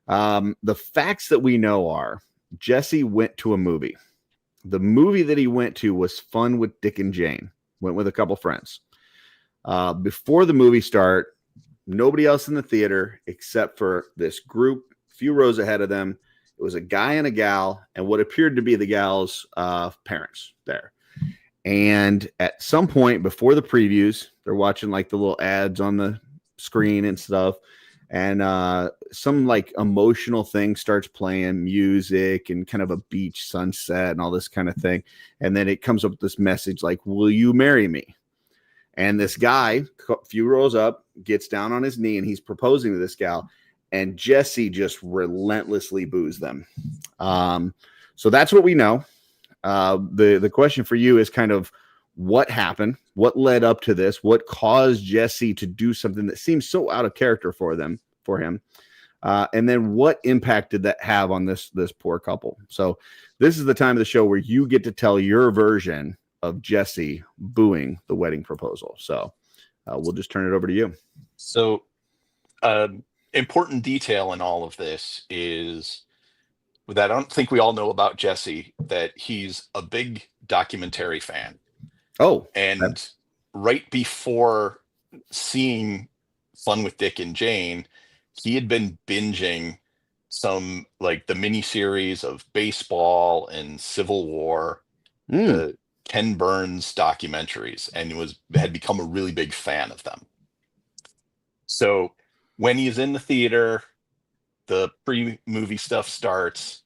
The facts that we know are Jesse went to a movie. The movie that he went to was Fun with Dick and Jane. Went with a couple friends. Before the movie start, nobody else in the theater except for this group, a few rows ahead of them. It was a guy and a gal, and what appeared to be the gal's parents there. And at some point before the previews, they're watching like the little ads on the screen and stuff. And some like emotional thing starts playing, music and kind of a beach sunset and all this kind of thing. And then it comes up with this message like, will you marry me? And this guy, a few rows up, gets down on his knee and he's proposing to this gal. And Jesse just relentlessly boos them. So that's what we know. The question for you is kind of what happened, what led up to this, what caused Jesse to do something that seems so out of character for him, and then what impact did that have on this poor couple. So this is the time of the show where you get to tell your version of Jesse booing the wedding proposal. So we'll just turn it over to you. So important detail in all of this is that I don't think we all know about Jesse, that he's a big documentary fan. Oh, and right before seeing Fun with Dick and Jane, he had been binging some like the miniseries of baseball and Civil War, the Ken Burns documentaries, and had become a really big fan of them. So when he's in the theater, the pre-movie stuff starts.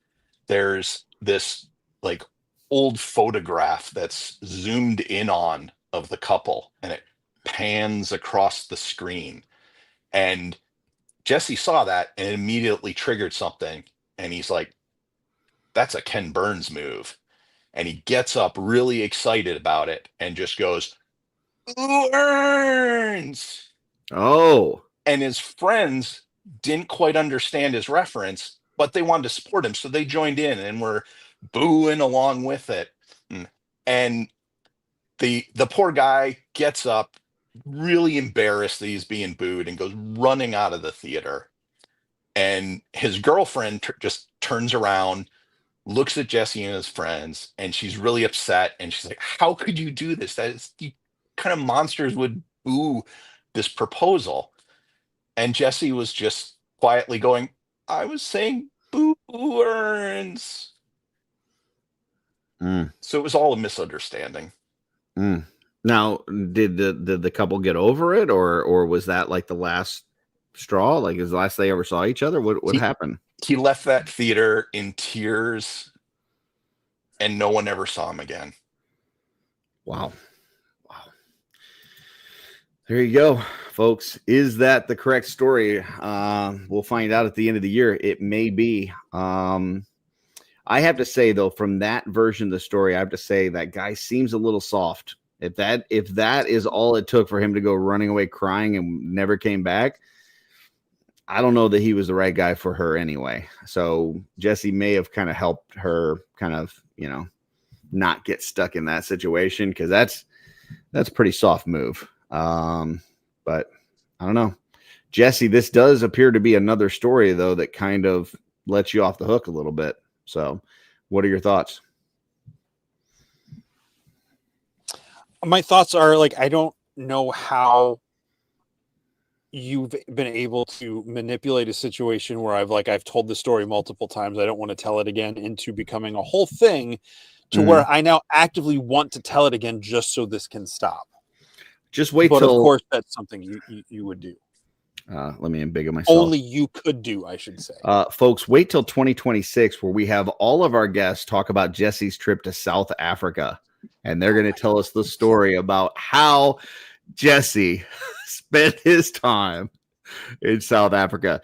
There's this like old photograph that's zoomed in on of the couple, and it pans across the screen. And Jesse saw that and it immediately triggered something. And he's like, that's a Ken Burns move. And he gets up really excited about it and just goes, Burns! Oh. And his friends didn't quite understand his reference, but they wanted to support him. So they joined in and were booing along with it. And the poor guy gets up really embarrassed that he's being booed and goes running out of the theater. And his girlfriend just turns around, looks at Jesse and his friends, and she's really upset. And she's like, how could you do this? You kind of monsters would boo this proposal. And Jesse was just quietly going, I was saying boo Burns. So it was all a misunderstanding. Now, did the couple get over it, or was that like the last straw? Like, is the last they ever saw each other? What happened? He left that theater in tears, and no one ever saw him again. Wow. There you go, folks. Is that the correct story? We'll find out at the end of the year. It may be. I have to say, though, from that version of the story, I have to say that guy seems a little soft. If that is all it took for him to go running away crying and never came back, I don't know that he was the right guy for her anyway. So Jesse may have kind of helped her kind of, not get stuck in that situation, because that's a pretty soft move. But I don't know. Jesse, this does appear to be another story, though, that kind of lets you off the hook a little bit. So What are your thoughts? My thoughts are like, I don't know how you've been able to manipulate a situation where I've told the story multiple times. I don't want to tell it again, into becoming a whole thing to where I now actively want to tell it again just so this can stop. Just wait But till. of course, that's something you would do. Let me embiggen myself. Only you could do, I should say. Folks, wait till 2026 where we have all of our guests talk about Jesse's trip to South Africa. And they're going to tell us the story about how Jesse spent his time in South Africa.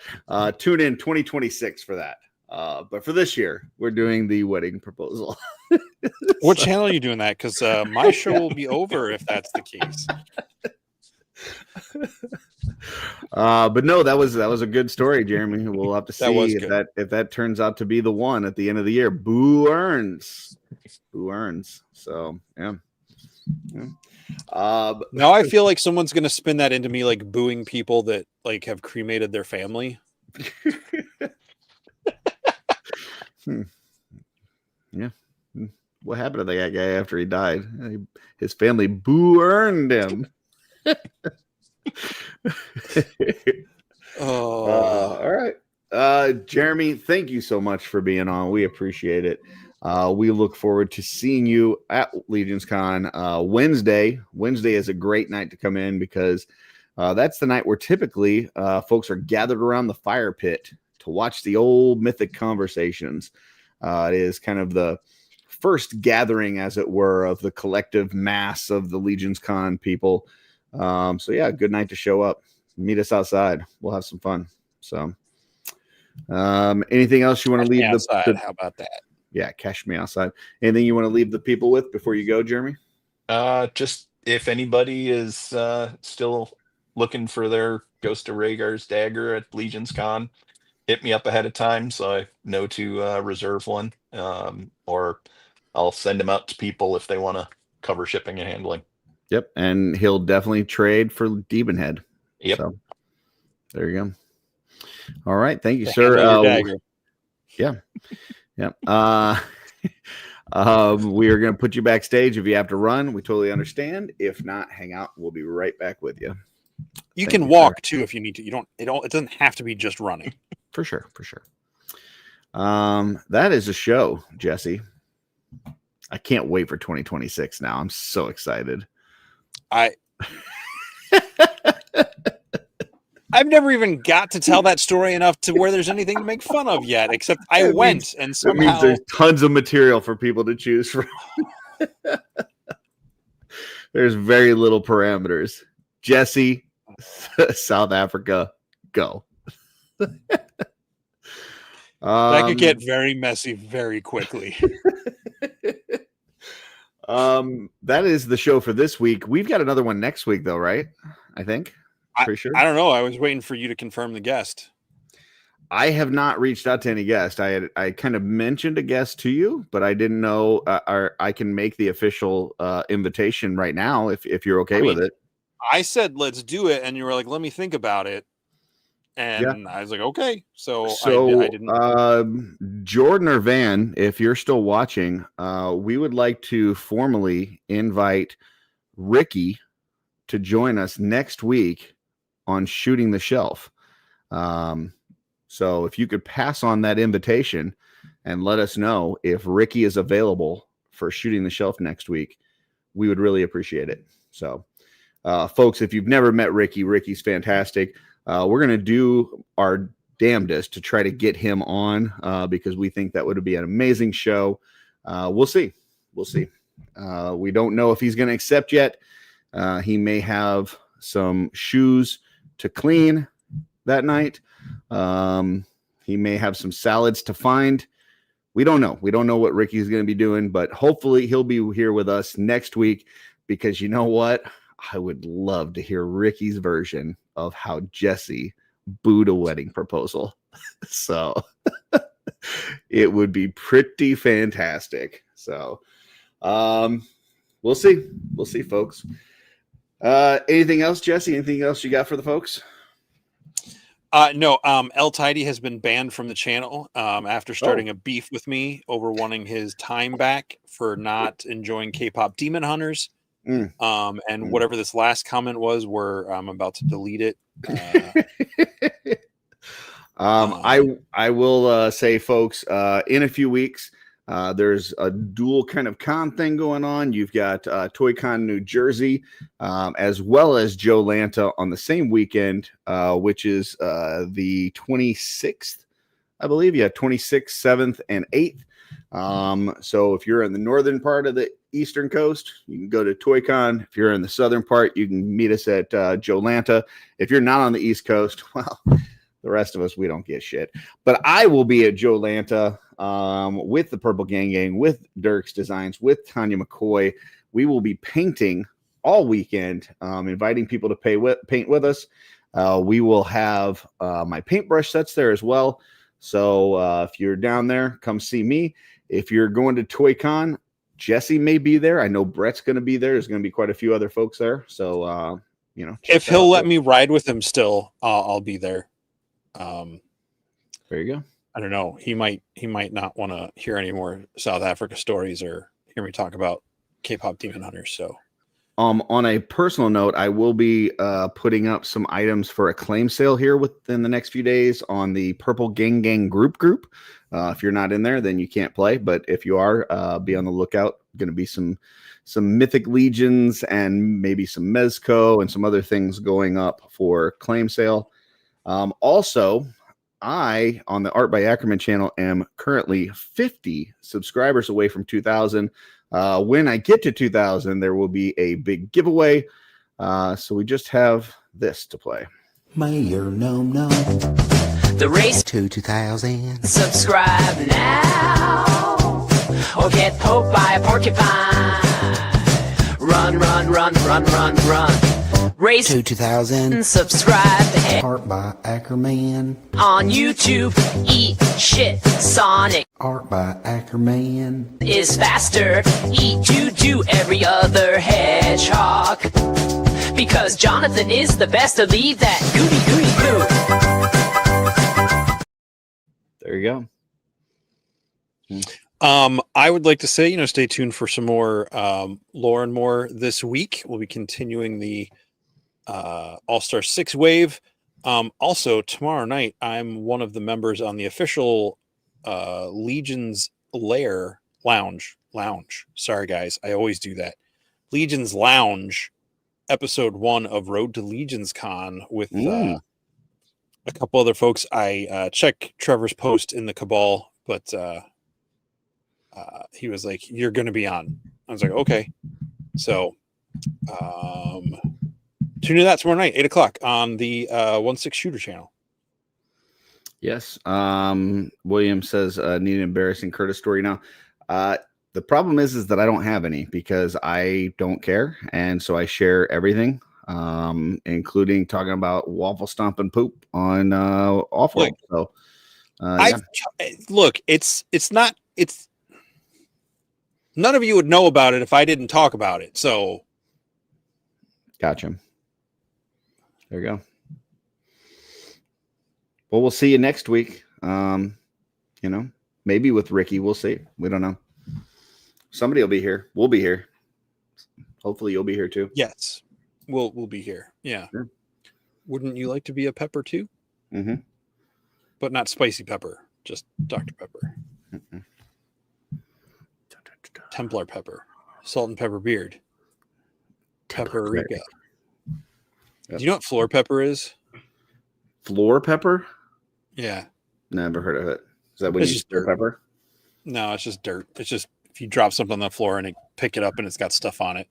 Tune in 2026 for that. But for this year, we're doing the wedding proposal. What channel are you doing that? Because my show will be over if that's the case. But no, that was a good story, Jeremy. We'll have to see if that turns out to be the one at the end of the year. Boo earns. So yeah. Now I feel like someone's gonna spin that into me like booing people that like have cremated their family. Yeah. What happened to that guy after he died? His family boo earned him. All right. Jeremy, thank you so much for being on. We appreciate it. We look forward to seeing you at Legions Con Wednesday. Wednesday is a great night to come in because that's the night where typically folks are gathered around the fire pit to watch the old mythic conversations. It is kind of the first gathering, as it were, of the collective mass of the Legions Con people. So yeah, good night to show up. Meet us outside. We'll have some fun. So anything else you want to leave outside? How about that? Yeah, cash me outside. Anything you want to leave the people with before you go, Jeremy? Just if anybody is still looking for their Ghost of Rhaegar's dagger at Legion's Con, hit me up ahead of time so I know to reserve one, or I'll send them out to people if they want to cover shipping and handling. Yep, and he'll definitely trade for Demonhead. Yep. So there you go. All right, thank you, sir. Yeah. Yep. We are going to put you backstage if you have to run. We totally understand. If not, hang out. We'll be right back with you. You can walk too if you need to. It doesn't have to be just running. For sure. That is a show, Jesse. I can't wait for 2026 now. I'm so excited. I've never even got to tell that story enough to where there's anything to make fun of yet, except I went and somehow... That means there's tons of material for people to choose from. There's very little parameters. Jesse, South Africa, go. That could get very messy very quickly. That is the show for this week. We've got another one next week, though, right? I think. Pretty sure. I don't know. I was waiting for you to confirm the guest. I have not reached out to any guest. I kind of mentioned a guest to you, but I didn't know. I can make the official invitation right now if you're okay with it. I said let's do it, and you were like, "Let me think about it." And I was like, "Okay." So I didn't. Jordan or Van, if you're still watching, we would like to formally invite Ricky to join us next week on Shooting the Shelf. So if you could pass on that invitation and let us know if Ricky is available for Shooting the Shelf next week, we would really appreciate it. So, folks, if you've never met Ricky, Ricky's fantastic. We're going to do our damnedest to try to get him on because we think that would be an amazing show. We'll see. We don't know if he's going to accept yet. He may have some shoes to clean that night. He may have some salads to find. We don't know. We don't know what Ricky's going to be doing, but hopefully he'll be here with us next week because you know what? I would love to hear Ricky's version of how Jesse booed a wedding proposal. So it would be pretty fantastic. So we'll see. We'll see, folks. Anything else, Jesse? Anything else you got for the folks? No, El Tidy has been banned from the channel after starting a beef with me over wanting his time back for not enjoying K-pop Demon Hunters. And whatever this last comment was, I'm about to delete it. I will say, folks, in a few weeks, there's a dual kind of con thing going on. You've got ToyCon New Jersey, as well as Joe Lanta on the same weekend, which is the 26th, I believe. Yeah, 26th, 7th, and 8th. So if you're in the northern part of the Eastern Coast, you can go to ToyCon. If you're in the southern part, you can meet us at Joe Lanta. If you're not on the East Coast, well, the rest of us, we don't get shit. But I will be at Joe Lanta with the Purple Gang, with Dirk's Designs, with Tanya McCoy. We will be painting all weekend, inviting people to paint with us. We will have my paintbrush sets there as well. So if you're down there, come see me. If you're going to ToyCon, Jesse may be there. I know Brett's going to be there. There's going to be quite a few other folks there. So, if he'll let me ride with him still, I'll be there. There you go. I don't know. He might not want to hear any more South Africa stories or hear me talk about K-pop Demon Hunters. So, on a personal note, I will be putting up some items for a claim sale here within the next few days on the Purple Gang group. If you're not in there, then you can't play. But if you are, be on the lookout. Going to be some Mythic Legions and maybe some Mezco and some other things going up for claim sale. Also, I, on the Art by Akerman channel, am currently 50 subscribers away from 2,000. When I get to 2,000, there will be a big giveaway. So we just have this to play. Mayor Gnome Gnome. The race to 2000. Subscribe now, or get poked by a porcupine. Run, run, run, run, run, run. Race To 2000. subscribe to Art by Akerman. on YouTube. Eat shit. Sonic Art by Akerman. is faster. Eat to do every other hedgehog. Because Jonathan is the best to leave that gooey gooey goo. There you go. I would like to say, stay tuned for some more lore and more this week. We'll be continuing the All-Star 6 wave. Also, tomorrow night, I'm one of the members on the official Legion's Lair Lounge. Sorry, guys. I always do that. Legion's Lounge, episode 1 of Road to Legion's Con with a couple other folks. I checked Trevor's post in the Cabal, but he was like, "You're going to be on." I was like, "Okay." So, tune in that tomorrow night, 8:00 on the 1/6 Shooter channel. Yes. William says, need an embarrassing Curtis story now. The problem is that I don't have any because I don't care. And so I share everything, including talking about waffle stomp and poop on OffWorld. So, Look, it's none of you would know about it if I didn't talk about it. So, gotcha. There you go. Well, we'll see you next week. Maybe with Ricky. We'll see. We don't know. Somebody will be here. We'll be here. Hopefully you'll be here too. yes, we'll be here. Yeah. Sure. Wouldn't you like to be a pepper too? Mm-hmm. But not spicy pepper, just Dr. Pepper. Mm-mm. Templar pepper, salt and pepper beard, paprika. Yep. Do you know what floor pepper is? Floor pepper? Yeah. Never heard of it. Is that when It's you just stir dirt. pepper? No, it's just dirt. It's just if you drop something on the floor and pick it up and it's got stuff on it.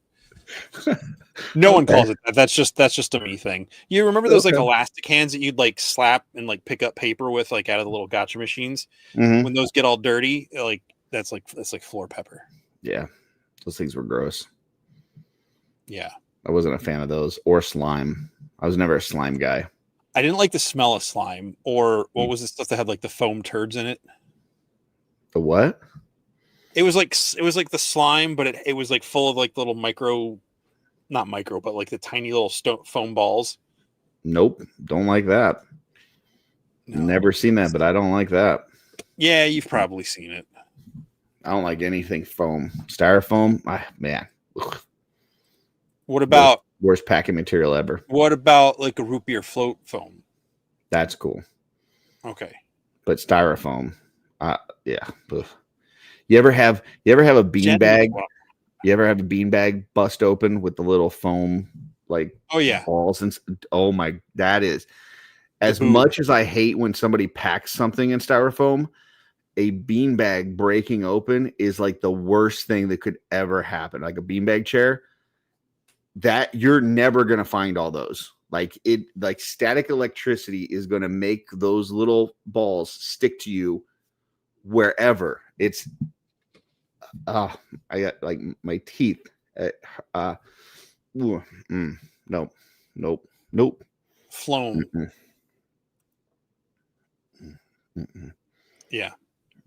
No one calls it that. That's just a me thing. You remember those like elastic hands that you'd like slap and like pick up paper with like out of the little gotcha machines? Mm-hmm. When those get all dirty, that's like floor pepper. Yeah. Those things were gross. Yeah. I wasn't a fan of those or slime. I was never a slime guy. I didn't like the smell of slime, or what was the stuff that had like the foam turds in it? The what? It was like the slime, but it was like full of like little not micro, but like the tiny little foam balls. Nope. Don't like that. No. Never seen that, but I don't like that. Yeah, you've probably seen it. I don't like anything foam. Styrofoam, man. Ugh. What about Worst packing material ever. what about like a root beer float foam? That's cool. Okay. But styrofoam, yeah. Ugh. You ever have a beanbag? You ever have a beanbag bust open with the little foam like Oh yeah. balls and oh my, that is as boo. much as I hate when somebody packs something in styrofoam, a beanbag breaking open is like the worst thing that could ever happen. Like a beanbag chair, that you're never gonna find all those. Like static electricity is gonna make those little balls stick to you wherever. It's I got like my teeth. Nope. Floam. Mm-mm. Mm-mm. Yeah.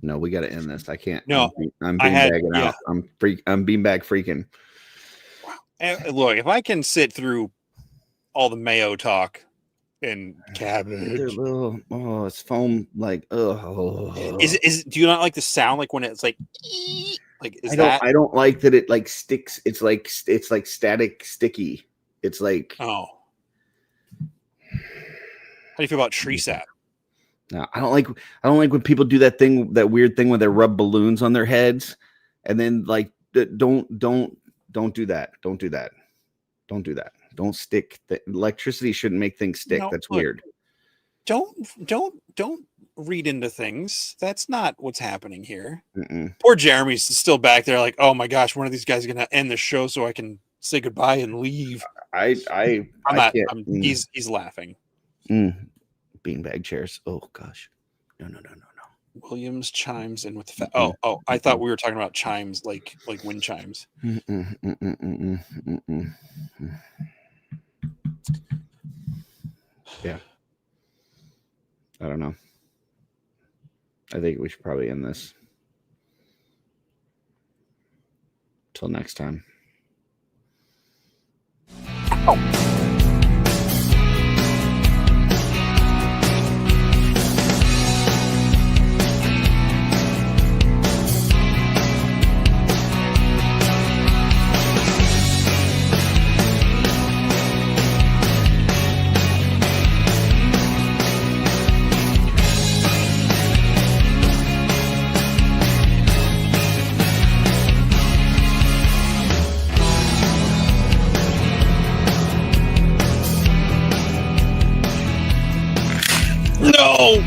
No, we got to end this. I can't. No, I'm I had- beanbagging yeah. out. I'm beanbag freaking. And look, if I can sit through all the mayo talk and cabbage, It's foam. Like, is do you not like the sound like when it's like is that? I don't like that it like sticks. It's like static sticky. It's like Oh, how do you feel about tree sap? no, I don't like when people do that weird thing where they rub balloons on their heads and then like don't do that. Don't do that. Don't do that. Don't stick. Electricity shouldn't make things stick. No, That's look, weird. Don't read into things. That's not what's happening here. Mm-mm. Poor Jeremy's still back there, like, oh my gosh, one of these guys is gonna end the show so I can say goodbye and leave. I'm not. can't- He's laughing. Beanbag chairs. Oh gosh. No. Williams chimes in with the oh, I thought we were talking about chimes like wind chimes. Yeah. I don't know. I think we should probably end this. Till next time. No.